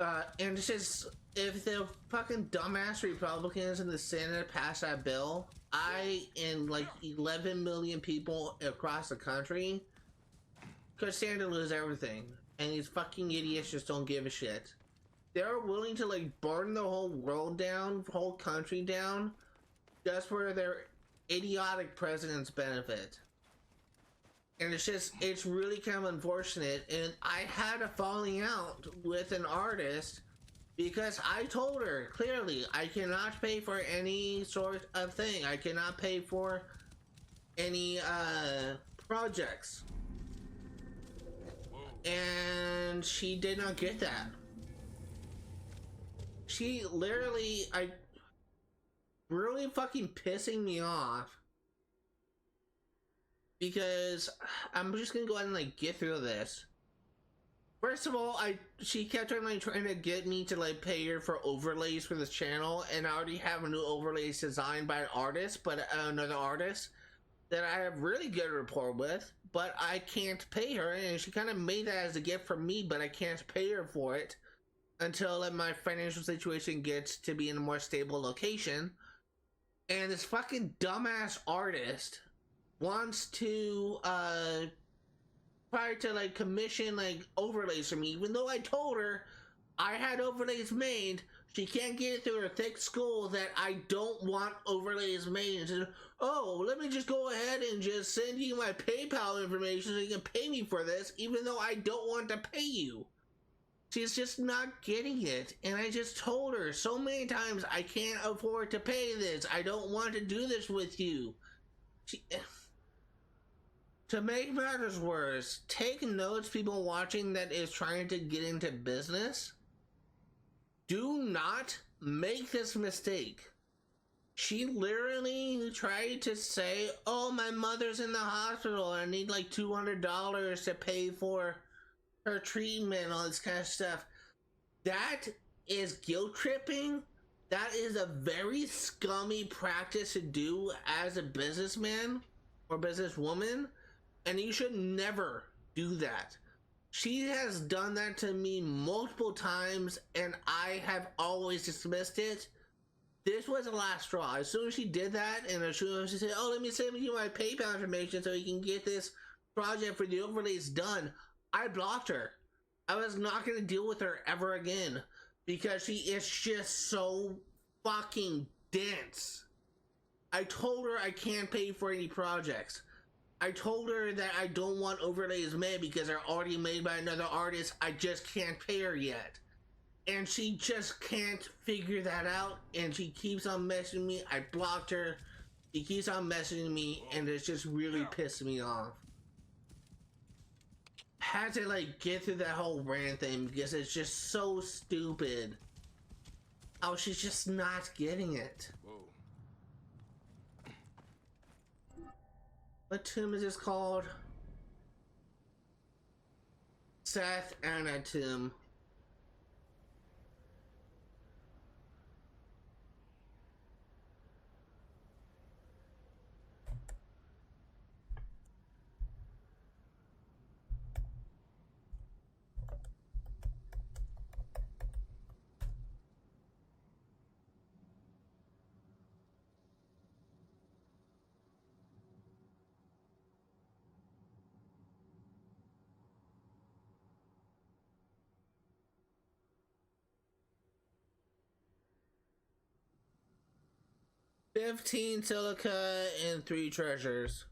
And it's just, if the fucking dumbass Republicans in the Senate pass that bill, I and like 11 million people across the country could stand to lose everything. And these fucking idiots just don't give a shit. They're willing to like burn the whole world down, whole country down, just for their idiotic president's benefit. And it's really kind of unfortunate. And I had a falling out with an artist because I told her clearly I cannot pay for any sort of thing. I cannot pay for any projects. And she did not get that. She literally, really fucking pissing me off. Because I'm just gonna go ahead and like get through this. First of all, she kept on like trying to get me to like pay her for overlays for this channel, and I already have a new overlays designed by an artist, but another artist that I have really good rapport with, but I can't pay her, and she kind of made that as a gift for me, but I can't pay her for it until like, my financial situation gets to be in a more stable location. And this fucking dumbass artist wants to try to like commission like overlays for me, even though I told her I had overlays made. She can't get it through her thick skull that I don't want overlays made. And said, oh, let me just go ahead and just send you my PayPal information so you can pay me for this, even though I don't want to pay you. She's just not getting it. And I just told her so many times, I can't afford to pay this. I don't want to do this with you. To make matters worse, take notes, people watching that is trying to get into business. Do not make this mistake. She literally tried to say, oh, my mother's in the hospital. I need like $200 to pay for her treatment, all this kind of stuff. That is guilt tripping. That is a very scummy practice to do as a businessman or businesswoman. And you should never do that. She has done that to me multiple times, and I have always dismissed it. This was the last straw. As soon as she did that, and as soon as she said, oh, let me send you my PayPal information so you can get this project for the overlays done, I blocked her. I was not going to deal with her ever again because she is just so fucking dense. I told her I can't pay for any projects. I told her that I don't want overlays made because they're already made by another artist. I just can't pay her yet. And she just can't figure that out. And she keeps on messaging me. I blocked her. She keeps on messaging me. And it's just really pissing me off. Had to like get through that whole rant thing because it's just so stupid. Oh, she's just not getting it. What tomb is this called? Seth Anna tomb. $15 silica and 3 treasures.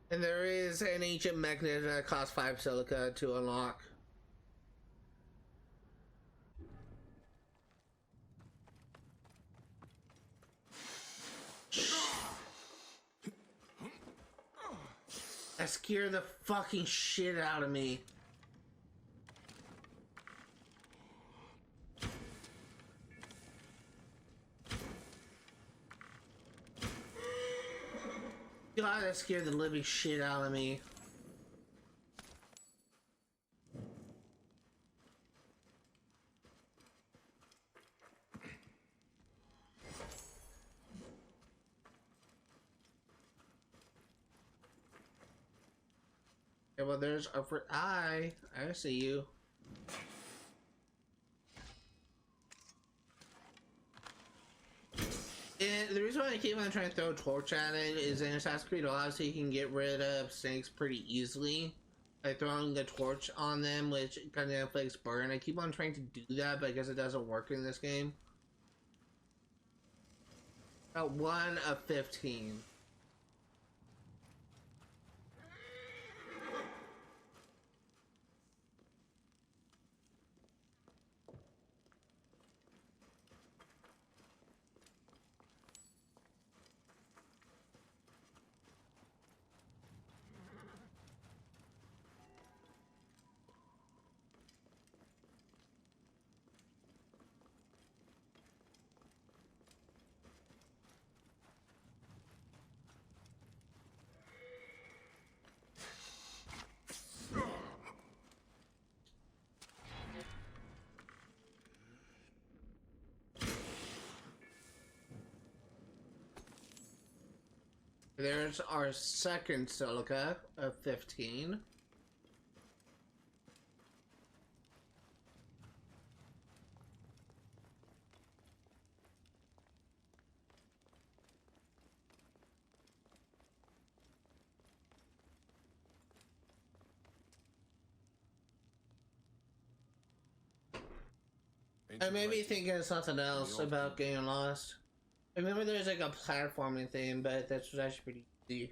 And there is an ancient mechanism that costs 5 silica to unlock. That scared the fucking shit out of me. God, that scared the living shit out of me. Yeah, well, there's a I see you. And the reason why I keep on trying to throw a torch at it is in Assassin's Creed Odyssey you can get rid of snakes pretty easily by throwing the torch on them, which kind of inflicts burn. I keep on trying to do that, but I guess it doesn't work in this game. 1 of 15. There's our second silica of 15. I may be thinking of something else about getting lost. I remember there's like a platforming thing, but that's actually pretty easy.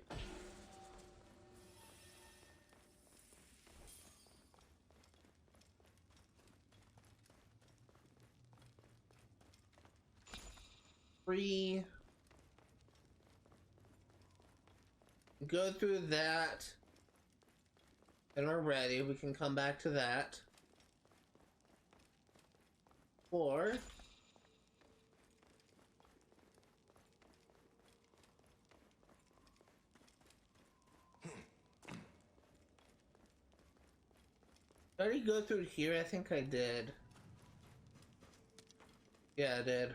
Free. Go through that. And we're ready. We can come back to that. Or did I already go through here? I think I did. Yeah, I did.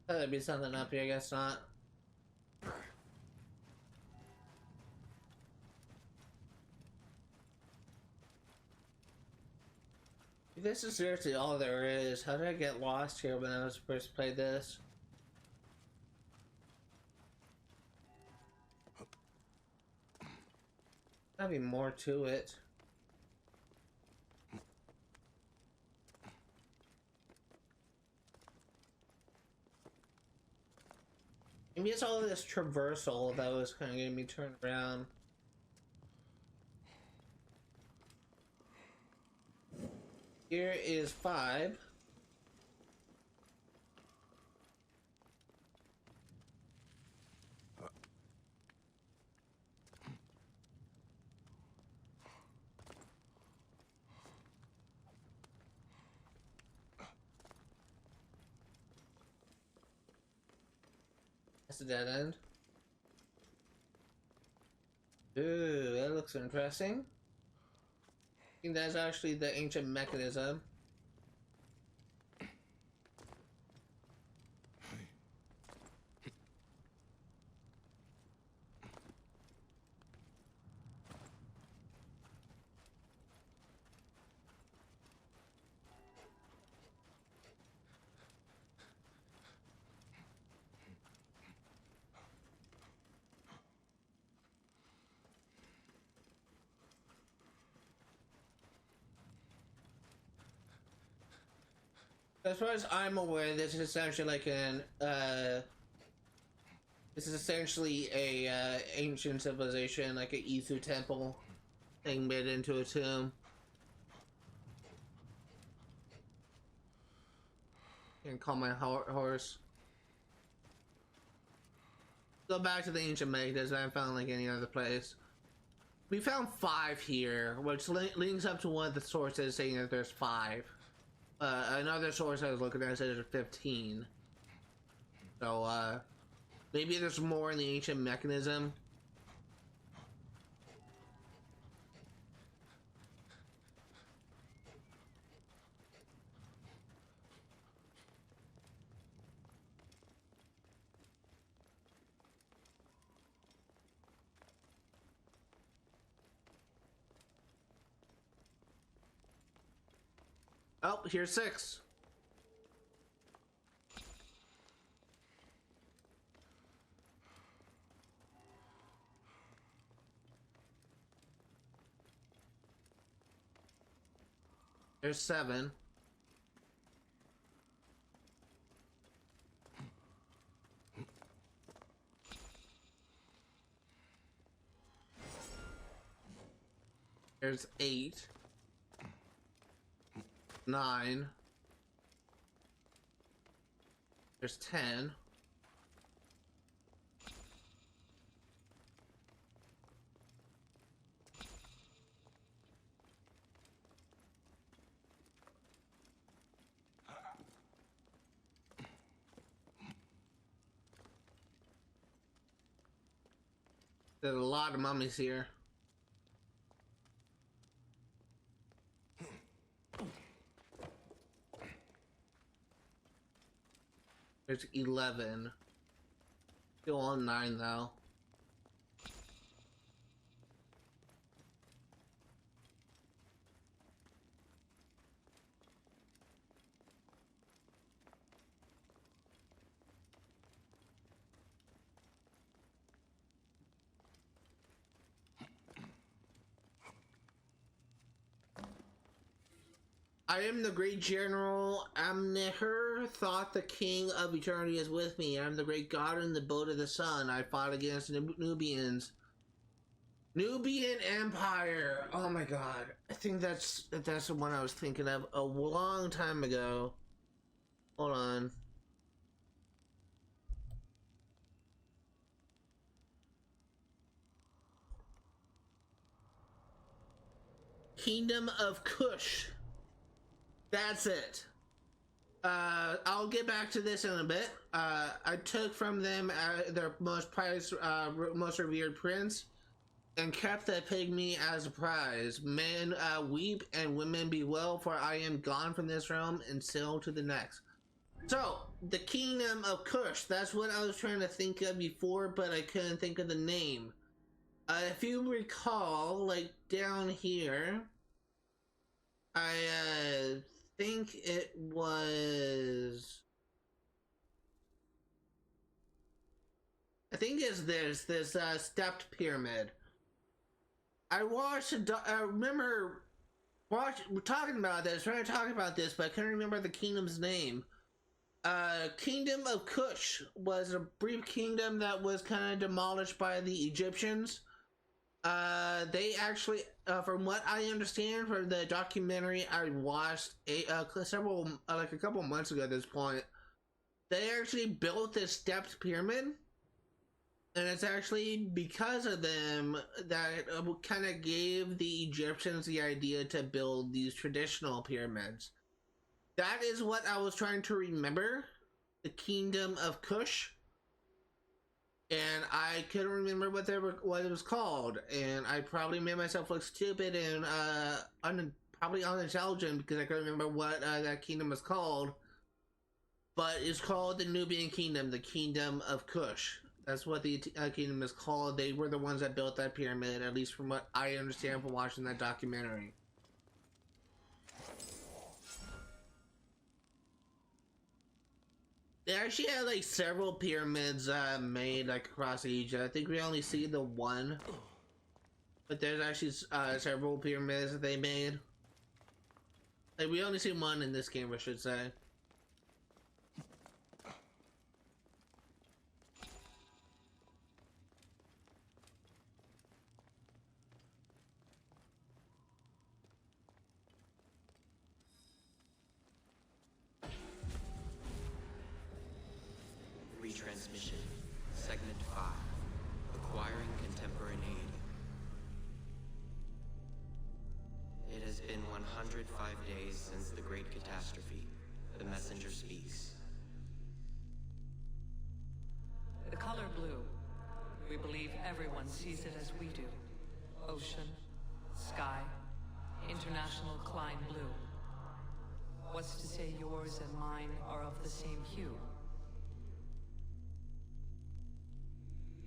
There'd be something up here, I guess not. This is seriously all there is. How did I get lost here when I was first played this? Gotta be more to it. Maybe it's all this traversal that was kind of getting me turned around. Here is 5. That's a dead end. Ooh, that looks interesting. I think that's actually the ancient mechanism. As far as I'm aware, this is essentially like an this is essentially a ancient civilization, like an Ethu temple thing made into a tomb. And call my horse. Go back to the ancient Megas. I haven't found like any other place. We found 5 here, which links up to one of the sources saying that there's 5. Another source I was looking at said there's 15. So, maybe there's more in the ancient mechanism. Oh, here's 6. There's 7. There's 8. 9. There's 10. There's a lot of mummies here. There's 11. Still on 9 though. I am the great general Amneher, thought the king of eternity is with me. I am the great god in the boat of the sun. I fought against the Nubians. Nubian Empire. Oh my god. I think that's the one I was thinking of a long time ago. Hold on. Kingdom of Kush. That's it. I'll get back to this in a bit. I took from them their most prized, most revered prince, and kept that pygmy as a prize. Men weep and women bewail, for I am gone from this realm and sail to the next. So, the Kingdom of Kush. That's what I was trying to think of before, but I couldn't think of the name. If you recall, like down here, I think it was. I think it's this stepped pyramid. I remember talking about this, trying to talk about this, but I couldn't remember the kingdom's name. Kingdom of Kush was a brief kingdom that was kind of demolished by the Egyptians. They actually, from what I understand from the documentary I watched a couple months ago at this point, they actually built this stepped pyramid, and it's actually because of them that kind of gave the Egyptians the idea to build these traditional pyramids. That is what I was trying to remember, the Kingdom of Kush. And I couldn't remember what it was called, and I probably made myself look stupid and probably unintelligent because I couldn't remember what that kingdom was called. But it's called the Nubian Kingdom, the Kingdom of Kush. That's what the kingdom is called. They were the ones that built that pyramid, at least from what I understand from watching that documentary. They actually had like several pyramids made like across Egypt. I think we only see the one, but there's actually several pyramids that they made. Like we only see one in this game, I should say. Transmission, Segment 5, Acquiring Contemporaneity. It has been 105 days since the Great Catastrophe. The messenger speaks. The color blue. We believe everyone sees it as we do. Ocean, sky, international Klein blue. What's to say yours and mine are of the same hue?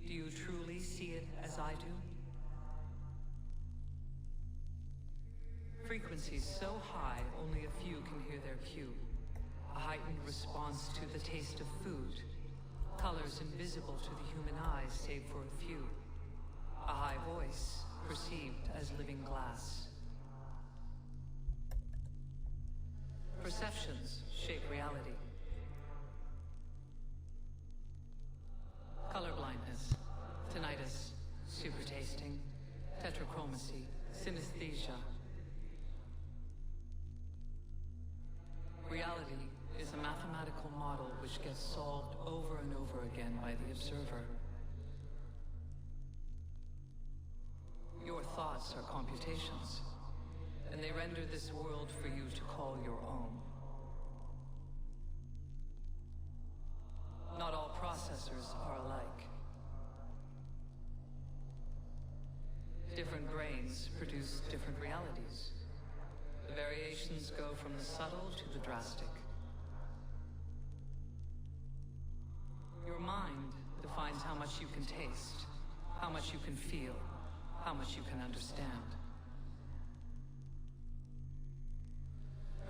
Do you truly see it as I do? Frequencies so high, only a few can hear their cue. A heightened response to the taste of food. Colors invisible to the human eyes, save for a few. A high voice, perceived as living glass. Perceptions shape reality. Colorblindness, tinnitus, supertasting, tetrachromacy, synesthesia. Reality is a mathematical model which gets solved over and over again by the observer. Your thoughts are computations, and they render this world for you to call your own. Not all processors are alike. Different brains produce different realities. The variations go from the subtle to the drastic. Your mind defines how much you can taste, how much you can feel, how much you can understand.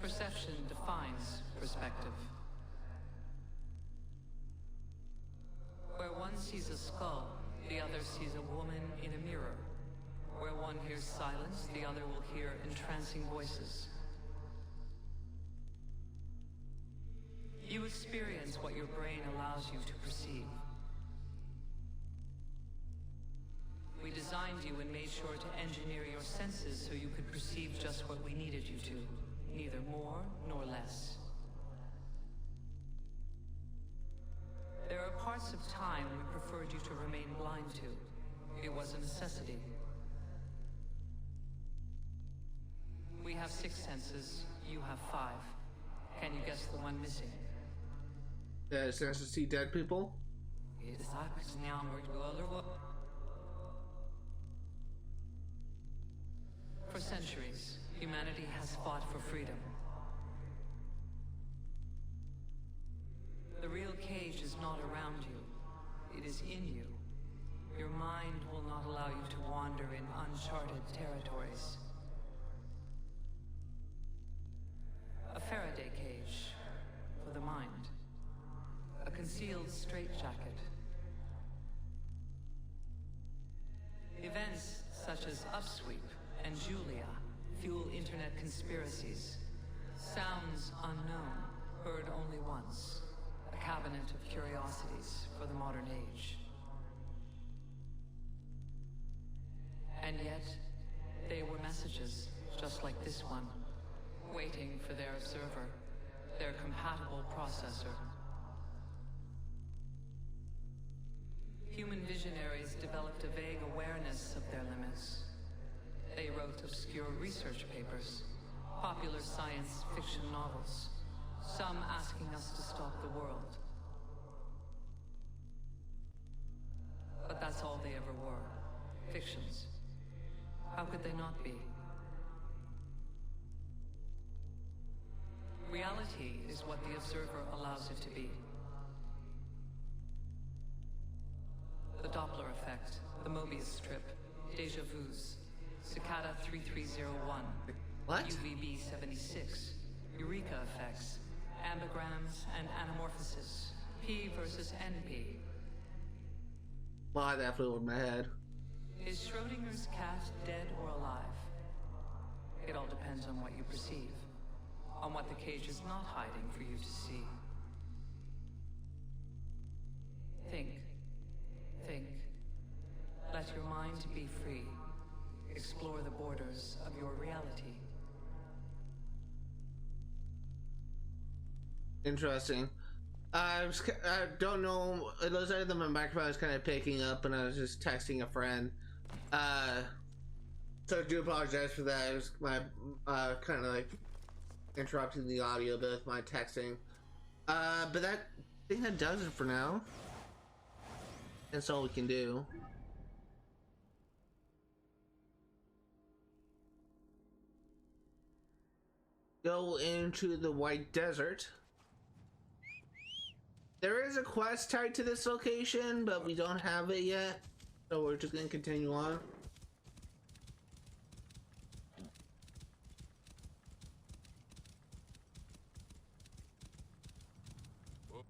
Perception defines perspective. Where one sees a skull, the other sees a woman in a mirror. Where one hears silence, the other will hear entrancing voices. You experience what your brain allows you to perceive. We designed you and made sure to engineer your senses so you could perceive just what we needed you to, neither more nor less. There are parts of time we preferred you to remain blind to. It was a necessity. We have 6 senses, you have 5. Can you guess the one missing? The sense to see dead people? For centuries, humanity has fought for freedom. The real cage is not around you, it is in you. Your mind will not allow you to wander in uncharted territories. A Faraday cage for the mind. A concealed straitjacket. Events such as Upsweep and Julia fuel internet conspiracies. Sounds unknown, heard only once. A cabinet of curiosities for the modern age. And yet, they were messages, just like this one, waiting for their observer, their compatible processor. Human visionaries developed a vague awareness of their limits. They wrote obscure research papers, popular science fiction novels, some asking us to stop the world. But that's all they ever were, fictions. How could they not be? Reality is what the observer allows it to be. The Doppler effect, the Mobius strip, deja vus, Cicada 3301, what? UVB 76, Eureka effects, ambigrams and anamorphosis, P versus NP. Why that flew over my head? Is Schrodinger's cat dead or alive? It all depends on what you perceive, on what the cage is not hiding for you to see. Think. Let your mind be free. Explore the borders of your reality. Interesting. I don't know. It looks like my microphone was kind of picking up, and I was just texting a friend. So I do apologize for that. It was my kind of like interrupting the audio bit with my texting. But I think that does it for now. That's all we can do. Go into the White Desert. There is a quest tied to this location, but we don't have it yet, so we're just gonna continue on. What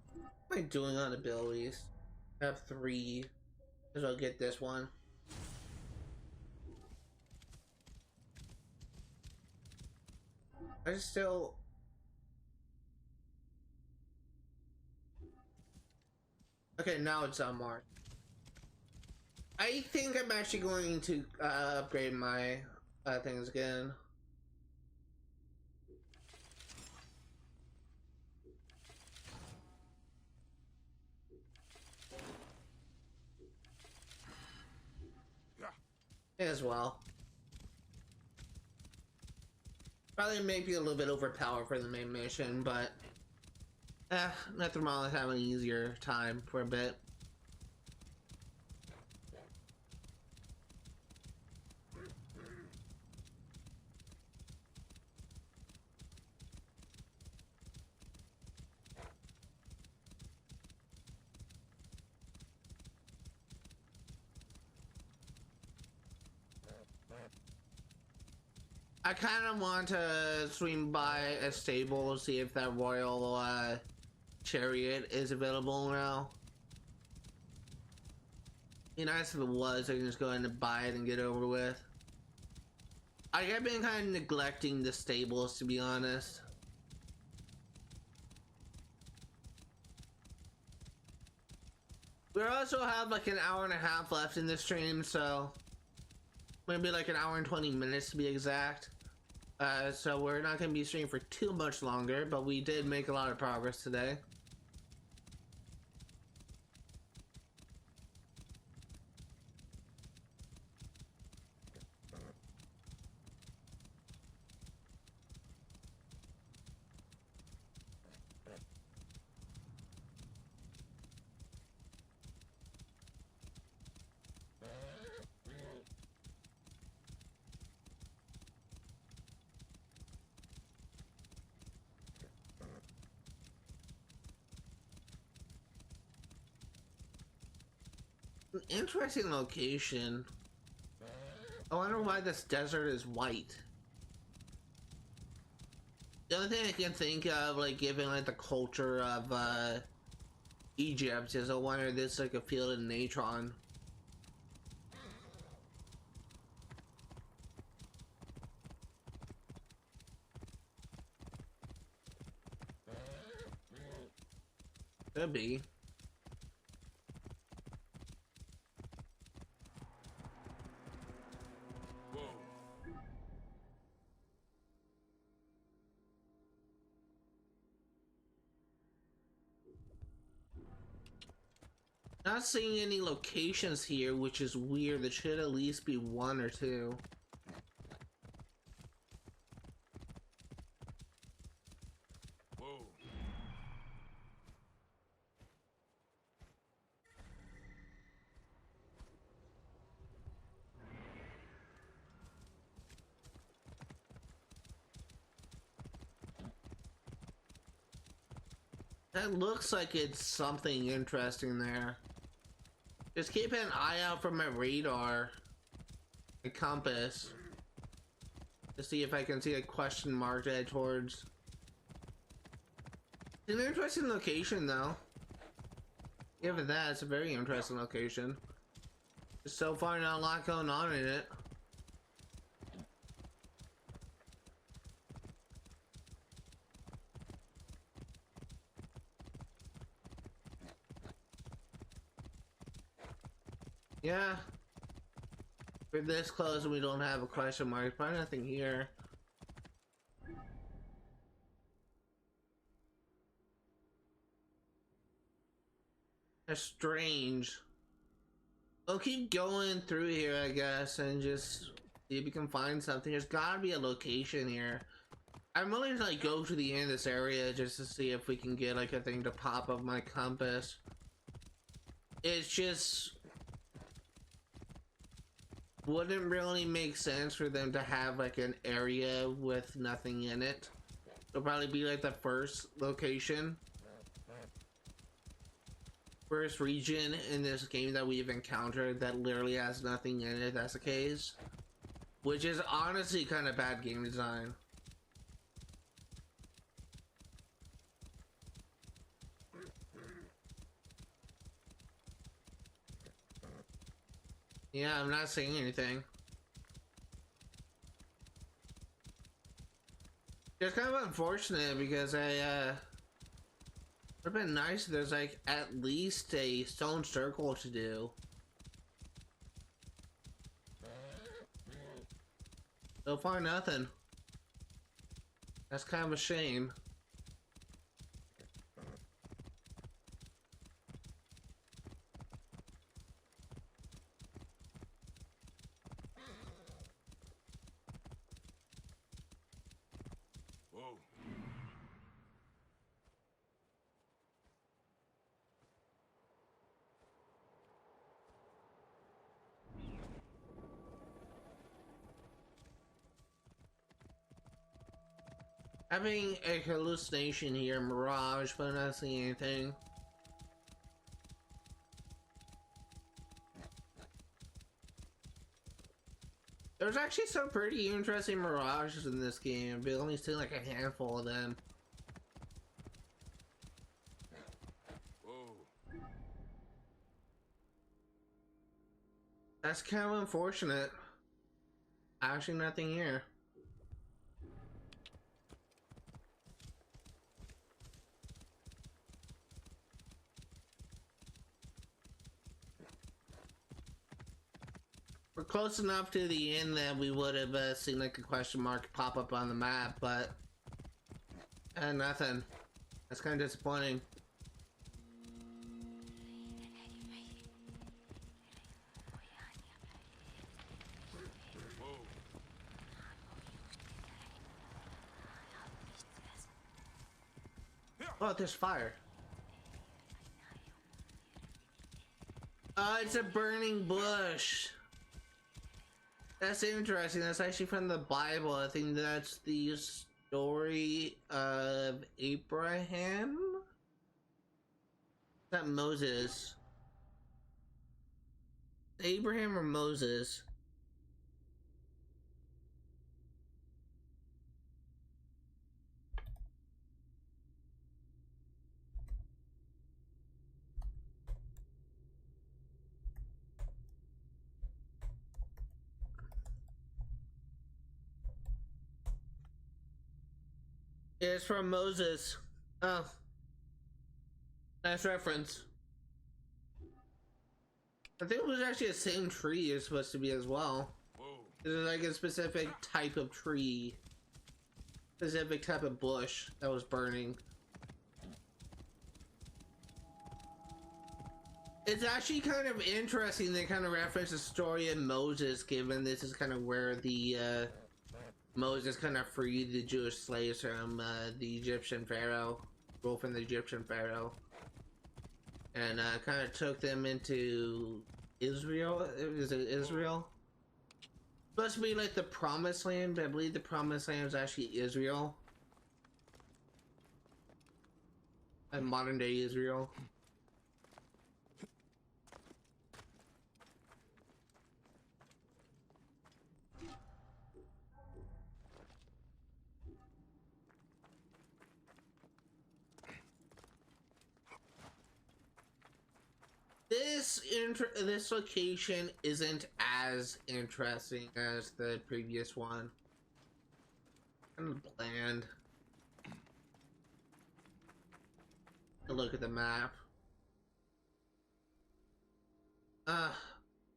am I doing on abilities? I have 3, so I'll get this one. I just still... Okay, now it's unmarked. I think I'm actually going to upgrade my things again. As well. Probably maybe a little bit overpowered for the main mission, but nothing wrong with having an easier time for a bit. I kind of want to swing by a stable, see if that royal chariot is available now. Be nice if it was. I can just go ahead and buy it and get it over with. I've been kind of neglecting the stables, to be honest. We also have like an hour and a half left in this stream, so maybe like an hour and 20 minutes to be exact. So we're not going to be streaming for too much longer, but we did make a lot of progress today. Interesting location. I wonder why this desert is white. The only thing I can think of, like, given like the culture of Egypt, is I wonder if this is like a field of natron. Could be. Not seeing any locations here, which is weird. There should at least be 1 or 2. Whoa. That looks like it's something interesting there. Just keep an eye out for my radar, the compass, to see if I can see a question mark to head towards. It's an interesting location, though. Given that, it's a very interesting location. There's so far not a lot going on in it. Yeah. We're this close and we don't have a question mark. Probably nothing here. That's strange. We'll keep going through here, I guess, and just see if we can find something. There's gotta be a location here. I'm willing to like go to the end of this area just to see if we can get like a thing to pop up my compass. It's just wouldn't really make sense for them to have like an area with nothing in it. It'll probably be like the first location. First region in this game that we've encountered that literally has nothing in it, that's the case. Which is honestly kind of bad game design. Yeah, I'm not saying anything. It's kind of unfortunate because would've been nice if there's like at least a stone circle to do. So far nothing. That's kind of a shame. Having a hallucination here, mirage, but I'm not seeing anything. There's actually some pretty interesting mirages in this game, but only seen like a handful of them. That's kind of unfortunate. Actually, nothing here. We're close enough to the end that we would have seen like a question mark pop up on the map, but nothing. That's kind of disappointing. Oh, there's fire. It's a burning bush. That's interesting. That's actually from the Bible. I think that's the story of Abraham? Is that Moses? Abraham or Moses? It's from Moses. Oh. Nice reference. I think it was actually the same tree it's supposed to be as well. This is like a specific type of tree. Specific type of bush that was burning. It's actually kind of interesting they kind of reference the story of Moses, given this is kind of where the Moses kind of freed the Jewish slaves from the Egyptian pharaoh, rule from the Egyptian pharaoh, and kind of took them into Israel. Is it Israel? Supposed to be like the Promised Land, but I believe the Promised Land is actually Israel, and modern day Israel. This location isn't as interesting as the previous one. Kind of bland. Look at the map. God,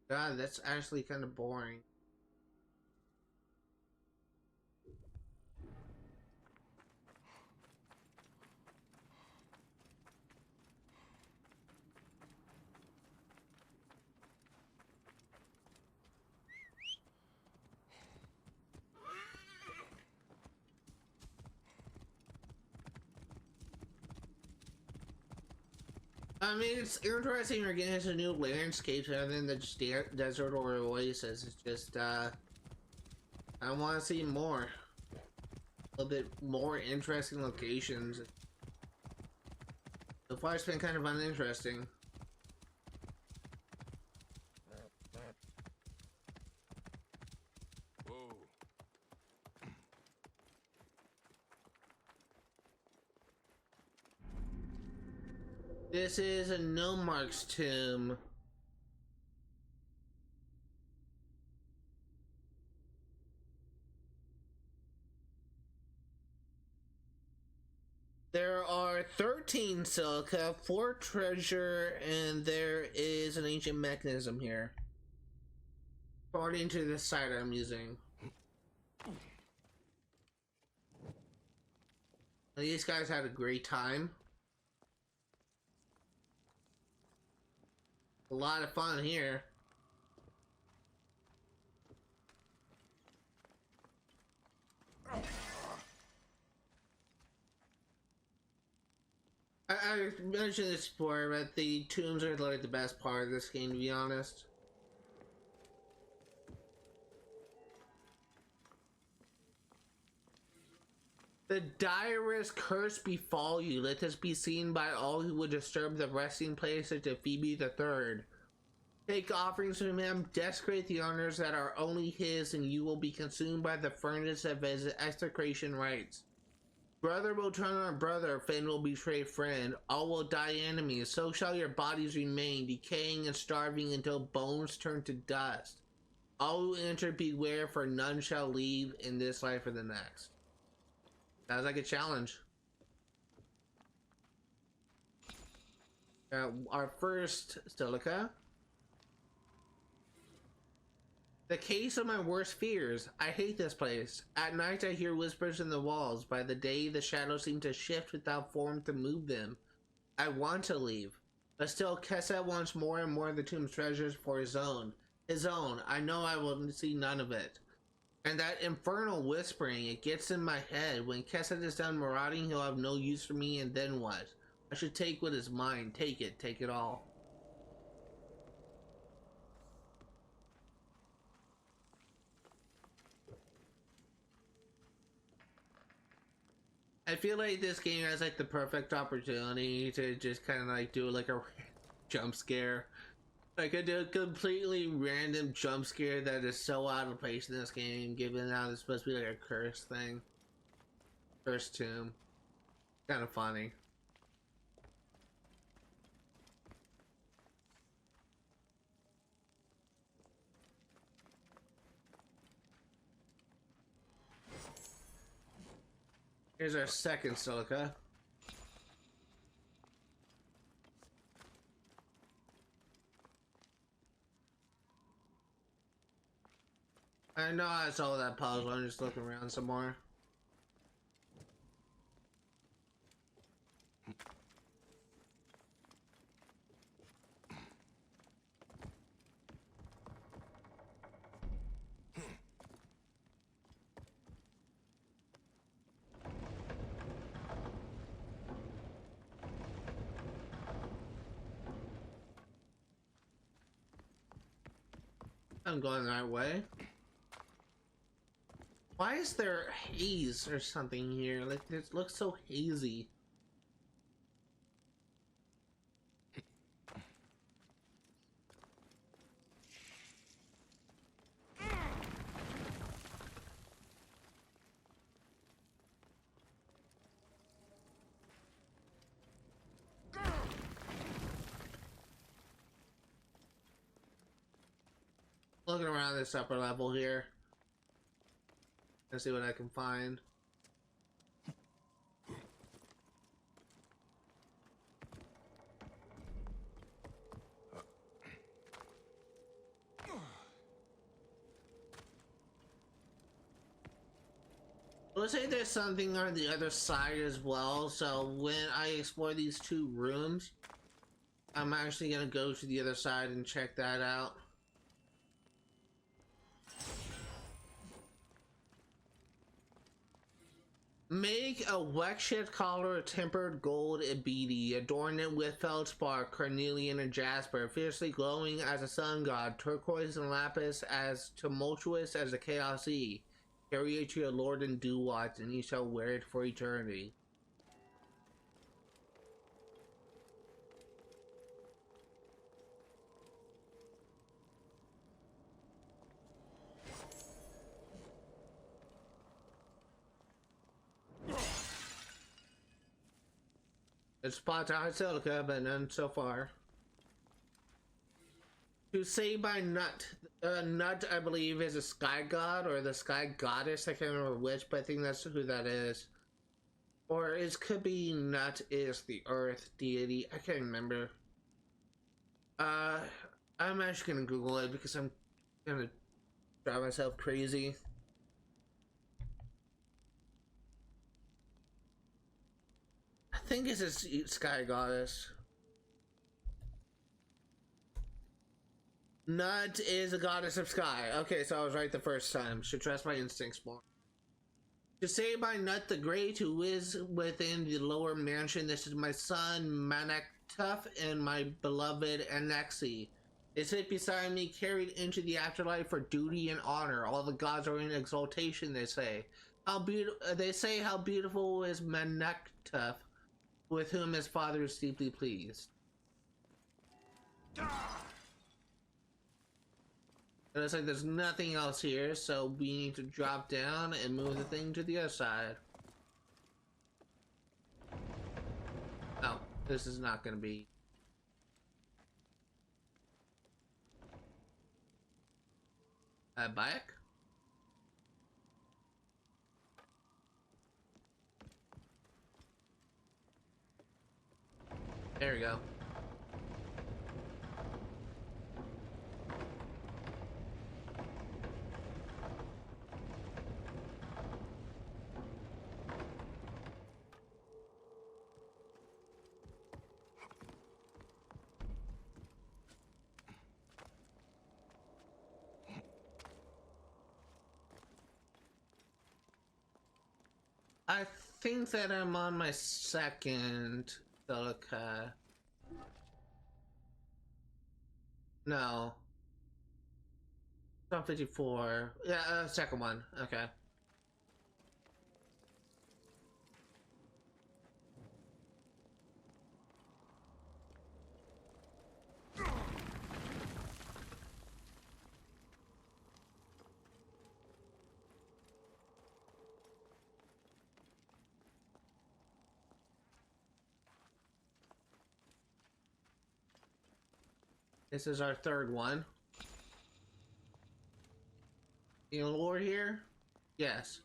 that's actually kind of boring. I mean, it's interesting you're getting into new landscapes other than the just desert or oasis. It's just, I want to see more. A little bit more interesting locations. So far, it's been kind of uninteresting. This is a Nomarch's tomb. There are 13 silica, 4 treasure, and there is an ancient mechanism here. According to the site I'm using. These guys had a great time. A lot of fun here. I mentioned this before, but the tombs are like the best part of this game, to be honest. The Dioryx curse befall you. Let this be seen by all who would disturb the resting place of Phoebe the Third. Take offerings from him, desecrate the honors that are only his, and you will be consumed by the furnace of his execration rites. Brother will turn on brother, friend will betray friend. All will die enemies, so shall your bodies remain, decaying and starving until bones turn to dust. All who enter beware, for none shall leave in this life or the next. Sounds like a challenge. Our first silica. The case of my worst fears. I hate this place. At night I hear whispers in the walls. By the day the shadows seem to shift without form to move them. I want to leave. But still Kessa wants more and more of the tomb's treasures for his own. His own. I know I will see none of it. And that infernal whispering, it gets in my head. When Kessa is done marauding, he'll have no use for me, and then what? I should take what is mine. Take it all. I feel like this game has like the perfect opportunity to just kind of like do like a jump scare. Like a completely random jump scare that is so out of place in this game, given that it's supposed to be like a curse thing. Cursed tomb. Kind of funny. Here's our second silica. I know I saw that puzzle, I'm just looking around some more. I'm going the right way. Why is there haze or something here? Like, it looks so hazy. Looking around this upper level here. Let's see what I can find. Let's say there's something on the other side as well, so when I explore these two rooms, I'm actually gonna go to the other side and check that out. Make a waxshed collar of tempered gold and beady, adorn it with feldspar, carnelian, and jasper, fiercely glowing as a sun god, turquoise and lapis, as tumultuous as the chaos sea. Carry it to your lord in dew watch, and he shall wear it for eternity. It's spots on silica, but none so far. To say by Nut. Nut, I believe, is a sky god or the sky goddess. I can't remember which, but I think that's who that is. Or it could be Nut is the earth deity. I can't remember. I'm actually gonna Google it because I'm gonna drive myself crazy. I think it's a sky goddess. Nut is a goddess of sky. Okay, so I was right the first time. Should trust my instincts more. To say by Nut the Great, who is within the lower mansion, this is my son Manaktuff and my beloved Anaxi. They sit beside me, carried into the afterlife for duty and honor. All the gods are in exaltation, they say. How beautiful is Manaktuff, with whom his father is deeply pleased. It looks like there's nothing else here, so we need to drop down and move the thing to the other side. Oh, this is not gonna be... back? There we go. I think that I'm on my second silica. No. It's on 54. Yeah, second one. Okay. This is our third one. You lore here? Yes.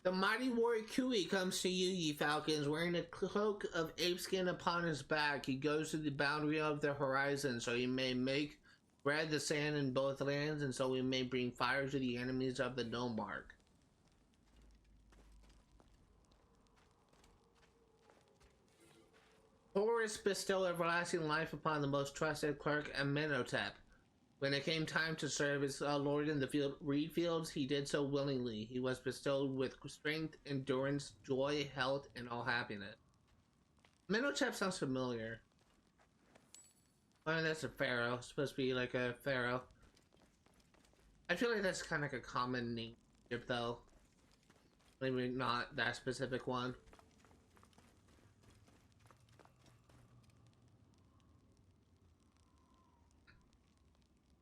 The mighty warrior Kui comes to you, ye falcons, wearing a cloak of apeskin upon his back. He goes to the boundary of the horizon, so he may make red the sand in both lands, and so we may bring fire to the enemies of the Nomarch. Horus bestowed everlasting life upon the most trusted clerk Amenhotep. When it came time to serve his lord in the reed fields, he did so willingly. He was bestowed with strength, endurance, joy, health, and all happiness. Amenhotep sounds familiar. Well, that's a pharaoh. It's supposed to be like a pharaoh. I feel like that's kind of like a common name, though. Maybe not that specific one.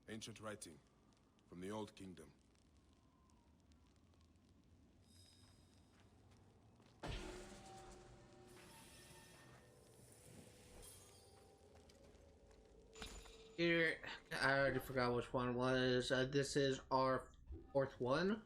Ancient writing from the Old Kingdom. Here, I already forgot which one it was. This is our fourth one.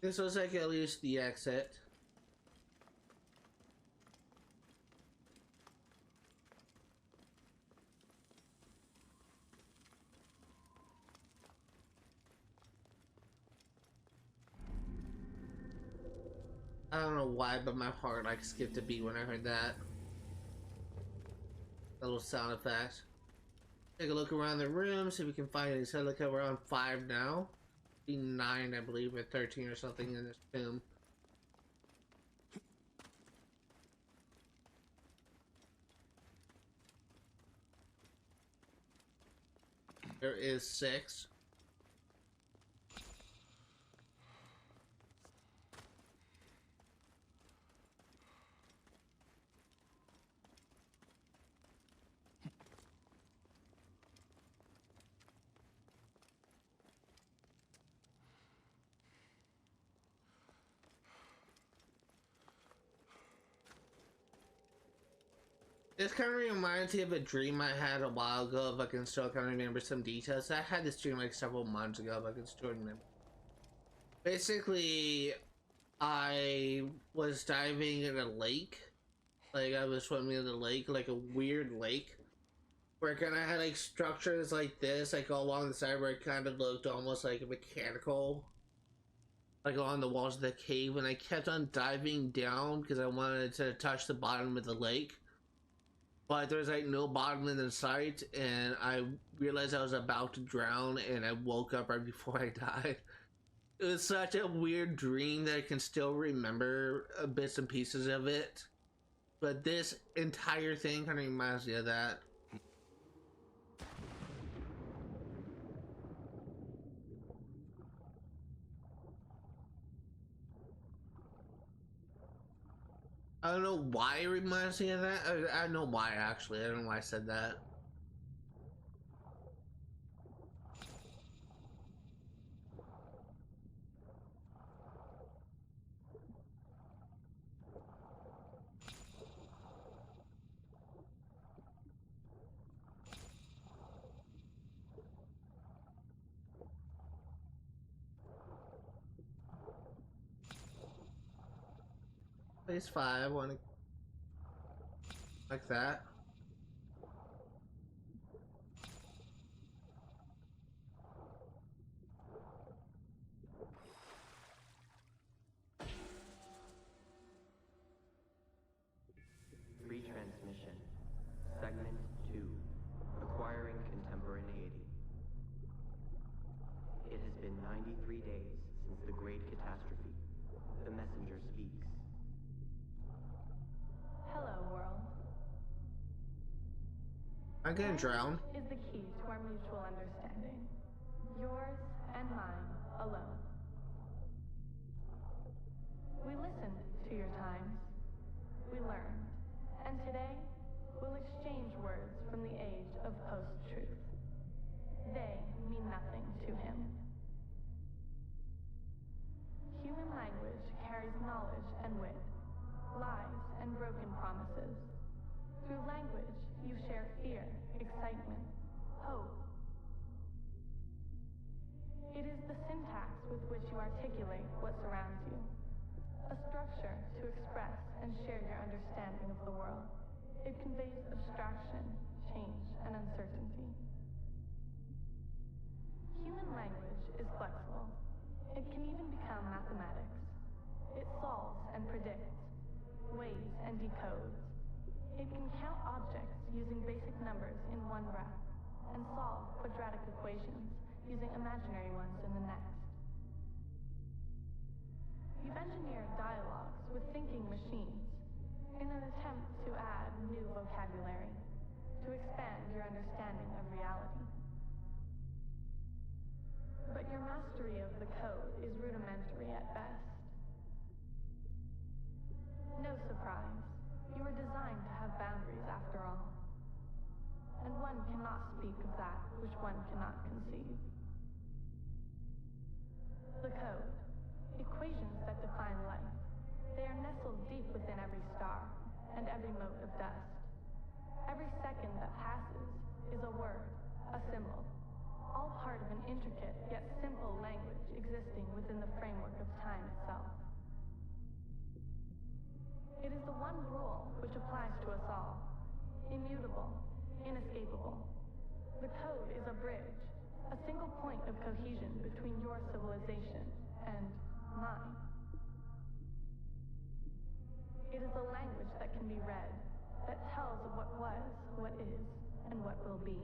This looks like at least the exit. I don't know why, but my heart like skipped a beat when I heard that. A little sound effect. Take a look around the room, see if we can find any. So look at we're on 5 now. Be 9, I believe, or 13 or something in this tomb. There is 6. This kind of reminds me of a dream I had a while ago, if I can still kind of remember some details. I had this dream like several months ago, if I can still remember. Basically, I was diving in a lake. Like, I was swimming in the lake, like a weird lake. Where it kind of had like structures like this, like all along the side where it kind of looked almost like a mechanical. Like along the walls of the cave, and I kept on diving down because I wanted to touch the bottom of the lake. But there's like no bottom in the sight, and I realized I was about to drown, and I woke up right before I died. It was such a weird dream that I can still remember bits and pieces of it. But this entire thing kind of reminds me of that. I don't know why it reminds me of that. I know why, actually. I don't know why I said that. Place 5, I want to like that. Retransmission. Segment 2. Acquiring contemporaneity. It has been 93 days since the Great Catastrophe. The messenger speaks. Hello, world. I'm gonna drown. Is the key to our mutual understanding. Yours and mine alone. We listened to your times. We learned. And today, we'll exchange words from the age of post-truth. They mean nothing to him. Human language carries knowledge and wit, lies and broken promises. Through language, you share fear, excitement, hope. It is the syntax with which you articulate what surrounds you. A structure to express and share your understanding of the world. It conveys abstraction, change, and uncertainty. Human language is flexible. It can even become mathematics. It solves and predicts, weighs and decodes. It can count objects using basic numbers in one breath, and solve quadratic equations using imaginary ones in the next. You've engineered dialogues with thinking machines in an attempt to add new vocabulary, to expand your understanding of reality. But your mastery of the code is rudimentary at best. No surprise. You were designed to have boundaries after all. And one cannot speak of that which one cannot conceive. The code. Equations that define life. They are nestled deep within every star and every mote of dust. Every second that passes is a word, a symbol, all part of an intricate yet simple language existing within the framework of time itself. It is the one rule which applies to us all. Immutable, inescapable. The code is a bridge, a single point of cohesion between your civilization and mine. It is a language that can be read, that tells of what was, what is, and what will be.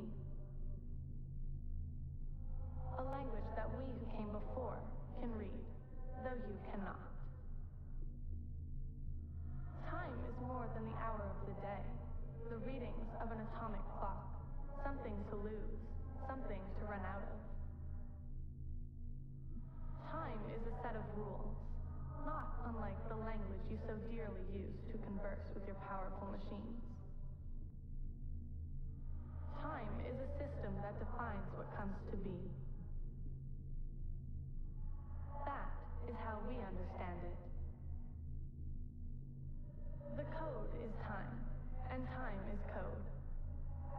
A language that we who came before can read, though you cannot. Time is more than the hour of the day, the readings of an atomic clock, something to lose, something to run out of. Time is a set of rules, not unlike the language you so dearly use to converse with your powerful machines. Time is a system that defines what comes to be. That is how we understand it. The code is time, and time is code.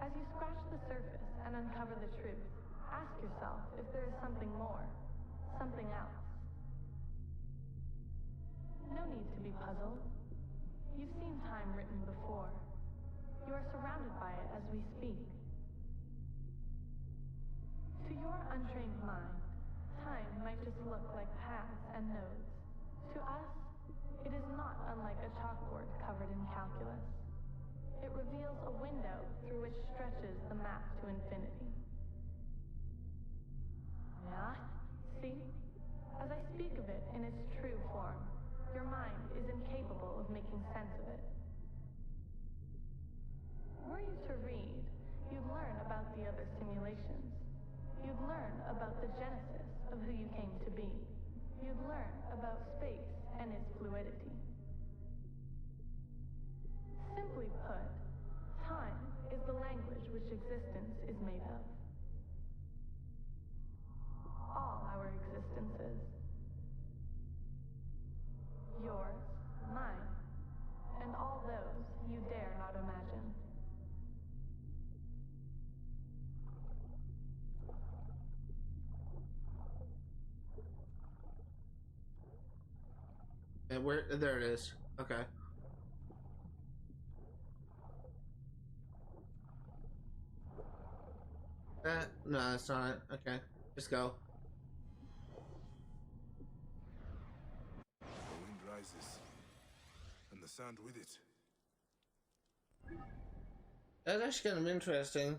As you scratch the surface and uncover the truth, ask yourself if there is something more, something else. No need to be puzzled. You've seen time written before. You are surrounded by it as we speak. To your untrained mind, time might just look like paths and nodes. To us, it is not unlike a chalkboard covered in calculus. It reveals a window through which stretches the map to infinity. Yeah? See? As I speak of it in its true form, your mind is incapable of making sense of it. Were you to read, you'd learn about the other simulations. You'd learn about the genesis of who you came to be. You'd learn about space and its fluidity. Simply put, time is the language which existence is made of. All our existences. Yours, mine, and all those you dare not imagine. And where? There it is. Okay. No, that's not it. Okay, just go. The wind rises, and the sound with it. That's actually kind of interesting.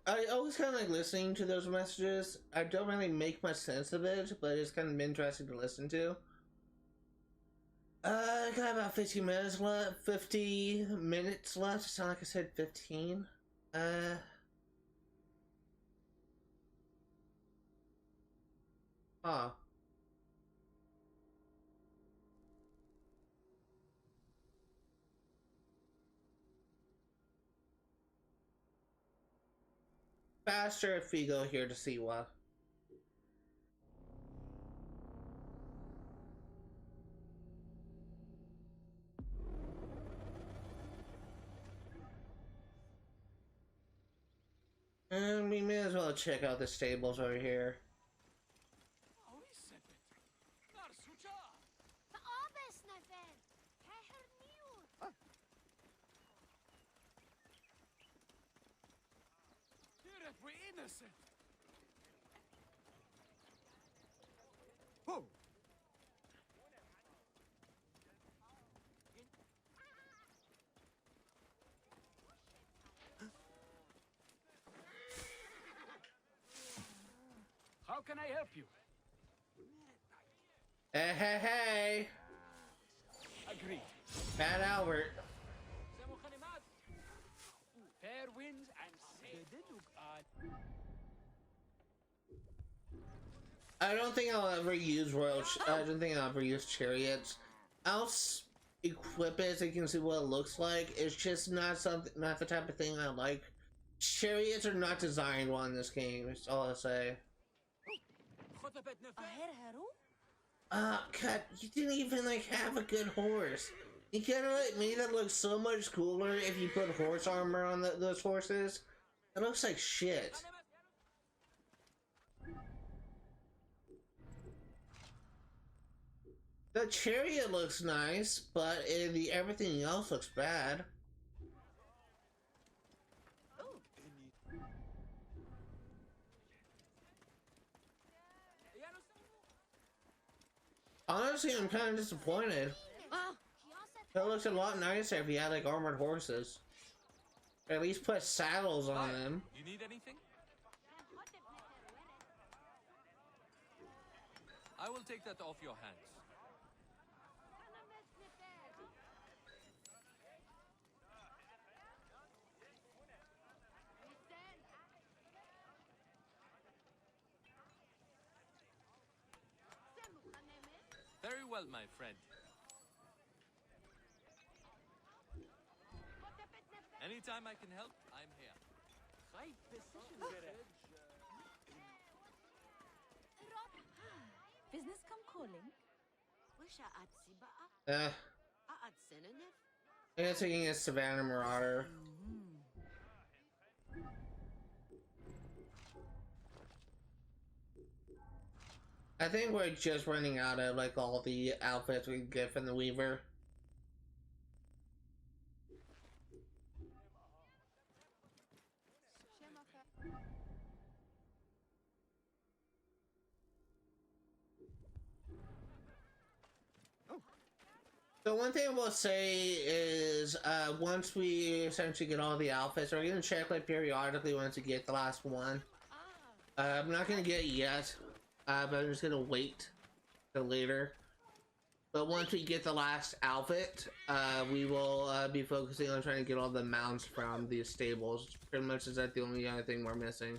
I always kind of like listening to those messages. I don't really make much sense of it, but it's kind of interesting to listen to. I got about 15 minutes left. 50 minutes left. It's not like I said 15. Huh. Faster if we go here to see what. And we may as well check out the stables over here. We're innocent. Whoa! How can I help you? Hey, hey, hey! Agreed. Bad Albert. Fair winds and safe. I don't think I'll ever use I don't think I'll ever use chariots. I'll equip it so you can see what it looks like. It's just not the type of thing I like. Chariots are not designed well in this game. That's all I'll say. Cut. You didn't even like have a good horse. You could have made it look so much cooler if you put horse armor on those horses. It looks like shit. The chariot looks nice, but everything else looks bad. Honestly, I'm kind of disappointed. That looks a lot nicer if you had like armored horses. Or at least put saddles on them. You need anything? I will take that off your hands. Very well, my friend. Anytime I can help, I'm here. Business come calling? I guess taking a Savannah Marauder. I think we're just running out of like all the outfits we can get from the Weaver. So one thing I will say is, once we essentially get all the outfits, we're gonna check like periodically once we get the last one. I'm not gonna get it yet, but I'm just gonna wait till later. But once we get the last outfit, we will be focusing on trying to get all the mounts from the stables. Pretty much is that the only other thing we're missing.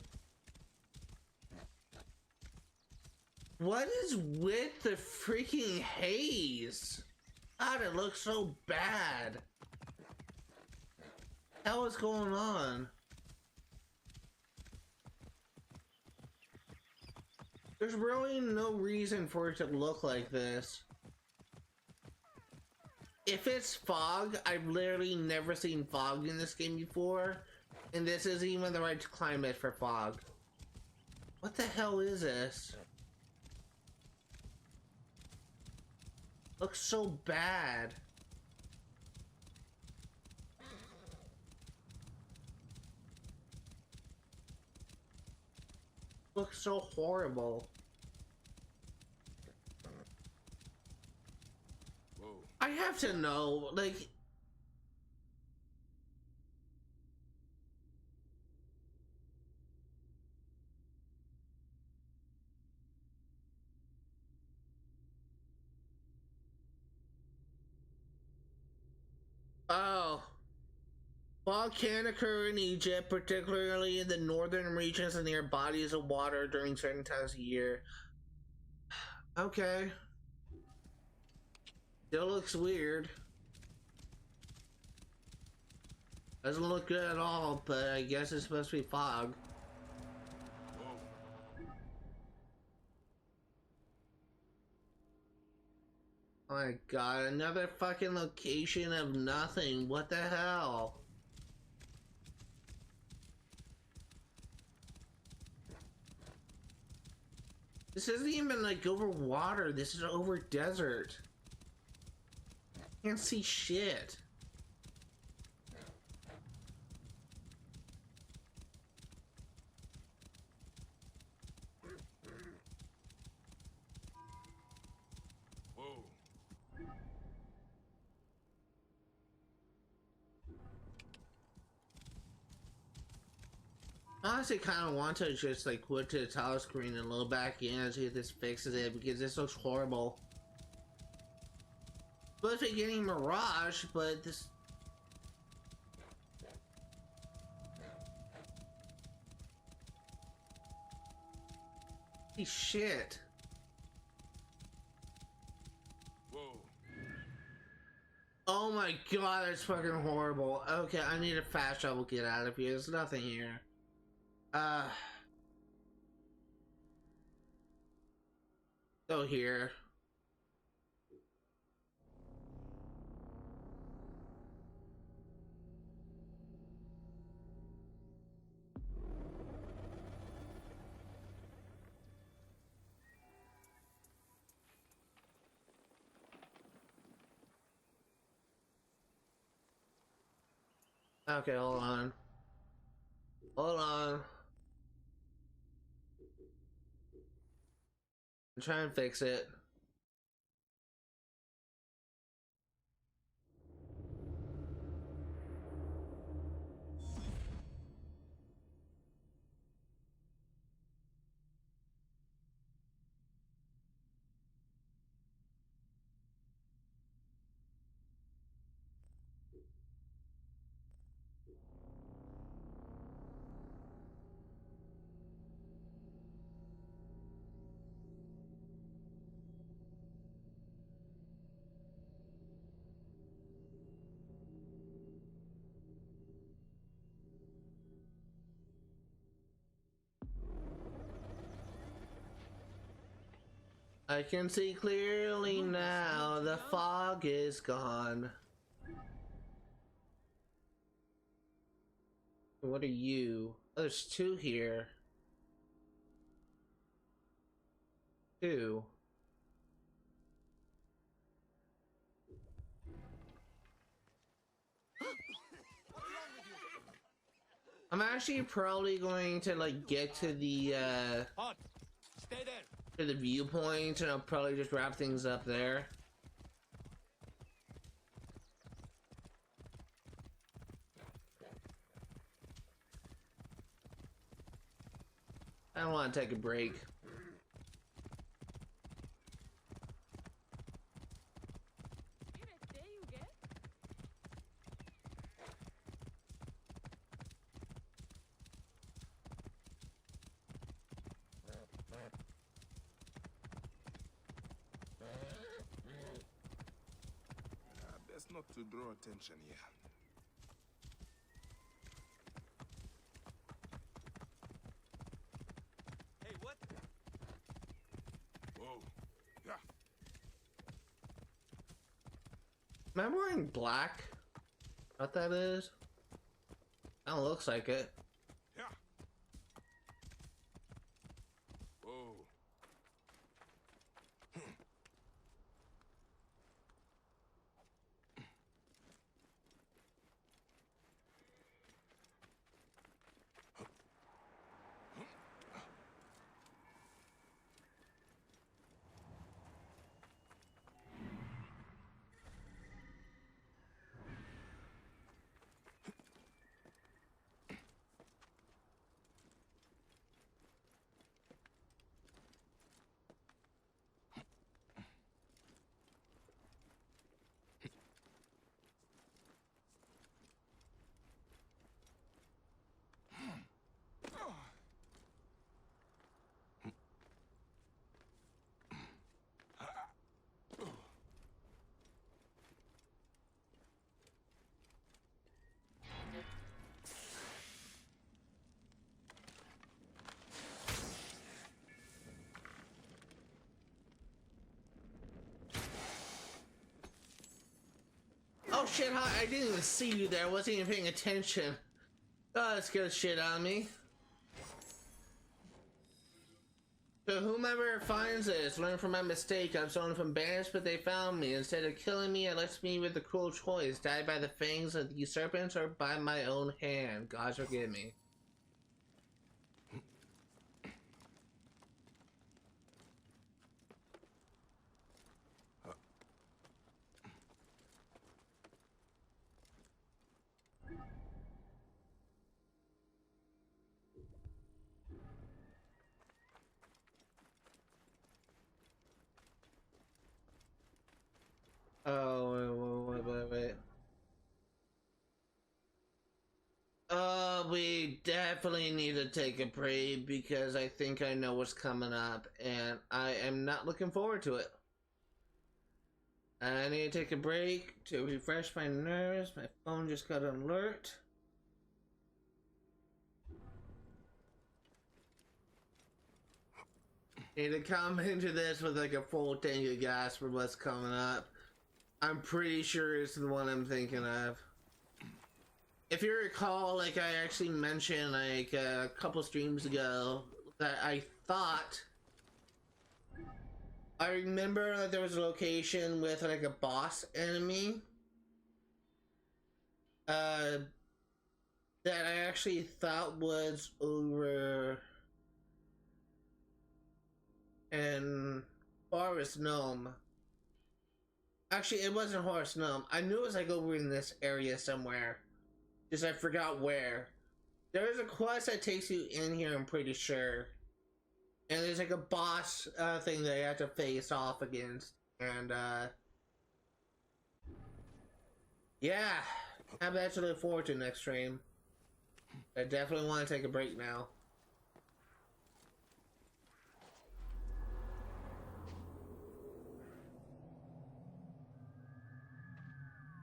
What is with the freaking haze? God, it looks so bad. What is going on? There's really no reason for it to look like this. If it's fog, I've literally never seen fog in this game before, and this isn't even the right climate for fog. What the hell is this? Looks so bad. Looks so horrible. Whoa. I have to know, like... Oh. Fog can occur in Egypt, particularly in the northern regions and near bodies of water during certain times of year. Okay. Still looks weird. Doesn't look good at all, but I guess it's supposed to be fog. Oh my god, another fucking location of nothing. What the hell? This isn't even like over water, this is over desert. Can't see shit. I honestly kind of want to just like put to the tile screen and load back in and see if this fixes it, because this looks horrible. Supposed to be getting Mirage, but this... Holy shit. Whoa. Oh my god, that's fucking horrible. Okay, I need a fast travel get out of here. There's nothing here. Go here. Okay, hold on. Hold on. I'm trying to fix it. I can see clearly now. The fog is gone. What are you? Oh, there's two here. Two. I'm actually probably going to like get to the Stay there. to the viewpoint, and I'll probably just wrap things up there. I don't want to take a break. Best not to draw attention here. Hey, what? Whoa. Yeah. Am I wearing black? What that is? That looks like it. Yeah. Whoa. Oh shit, I didn't even see you there. I wasn't even paying attention. Oh, that scared the shit out of me. So whomever finds this, learn from my mistake. I'm stolen from bandits, but they found me. Instead of killing me, it left me with the cruel choice. Die by the fangs of these serpents or by my own hand. God forgive me. Oh, wait. We definitely need to take a break because I think I know what's coming up and I am not looking forward to it. I need to take a break to refresh my nerves. My phone just got an alert. Need to come into this with like a full tank of gas for what's coming up. I'm pretty sure it's the one I'm thinking of. If you recall, like I actually mentioned like a couple streams ago that I thought I remember that there was a location with like a boss enemy that I actually thought was over in Forest Gnome. Actually, it wasn't Forest Gnome. I knew it was like over in this area somewhere. Just I forgot where. There is a quest that takes you in here, I'm pretty sure. And there's like a boss thing that you have to face off against. And yeah, have that to look forward to next stream. I definitely want to take a break now.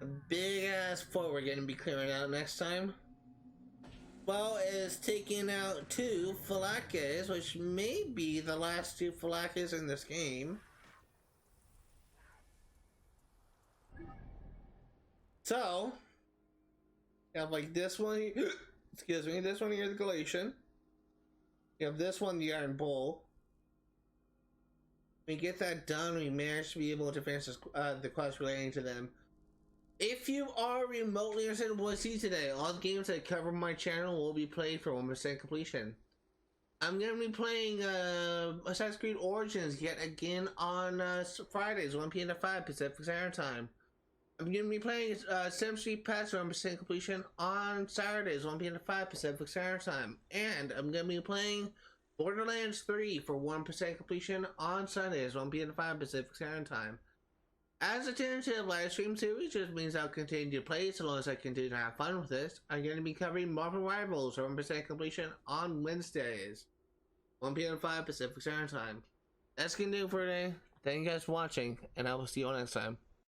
A big ass fort we're gonna be clearing out next time. Well, is taking out 2 Falakes, which may be the last 2 Falakes in this game. So, you have like this one, excuse me, this one here, the Galatian. You have this one, the Iron Bull. We get that done, we manage to be able to finish this, the quest relating to them. If you are remotely interested in what I see today, all the games I cover on my channel will be played for 100% completion. I'm going to be playing Assassin's Creed Origins yet again on Fridays, 1 p.m. to 5 Pacific Standard Time. I'm going to be playing Sim Street Pass for 100% completion on Saturdays, 1 p.m. to 5 Pacific Standard Time. And I'm going to be playing Borderlands 3 for 1% completion on Sundays, 1 p.m. to 5 Pacific Standard Time. As a tentative live stream series, which means I'll continue to play so long as I continue to have fun with this, I'm going to be covering Marvel Rivals for 100% completion on Wednesdays, 1 p.m. to 5 Pacific Standard Time. That's going to do it for today. Thank you guys for watching, and I will see you all next time.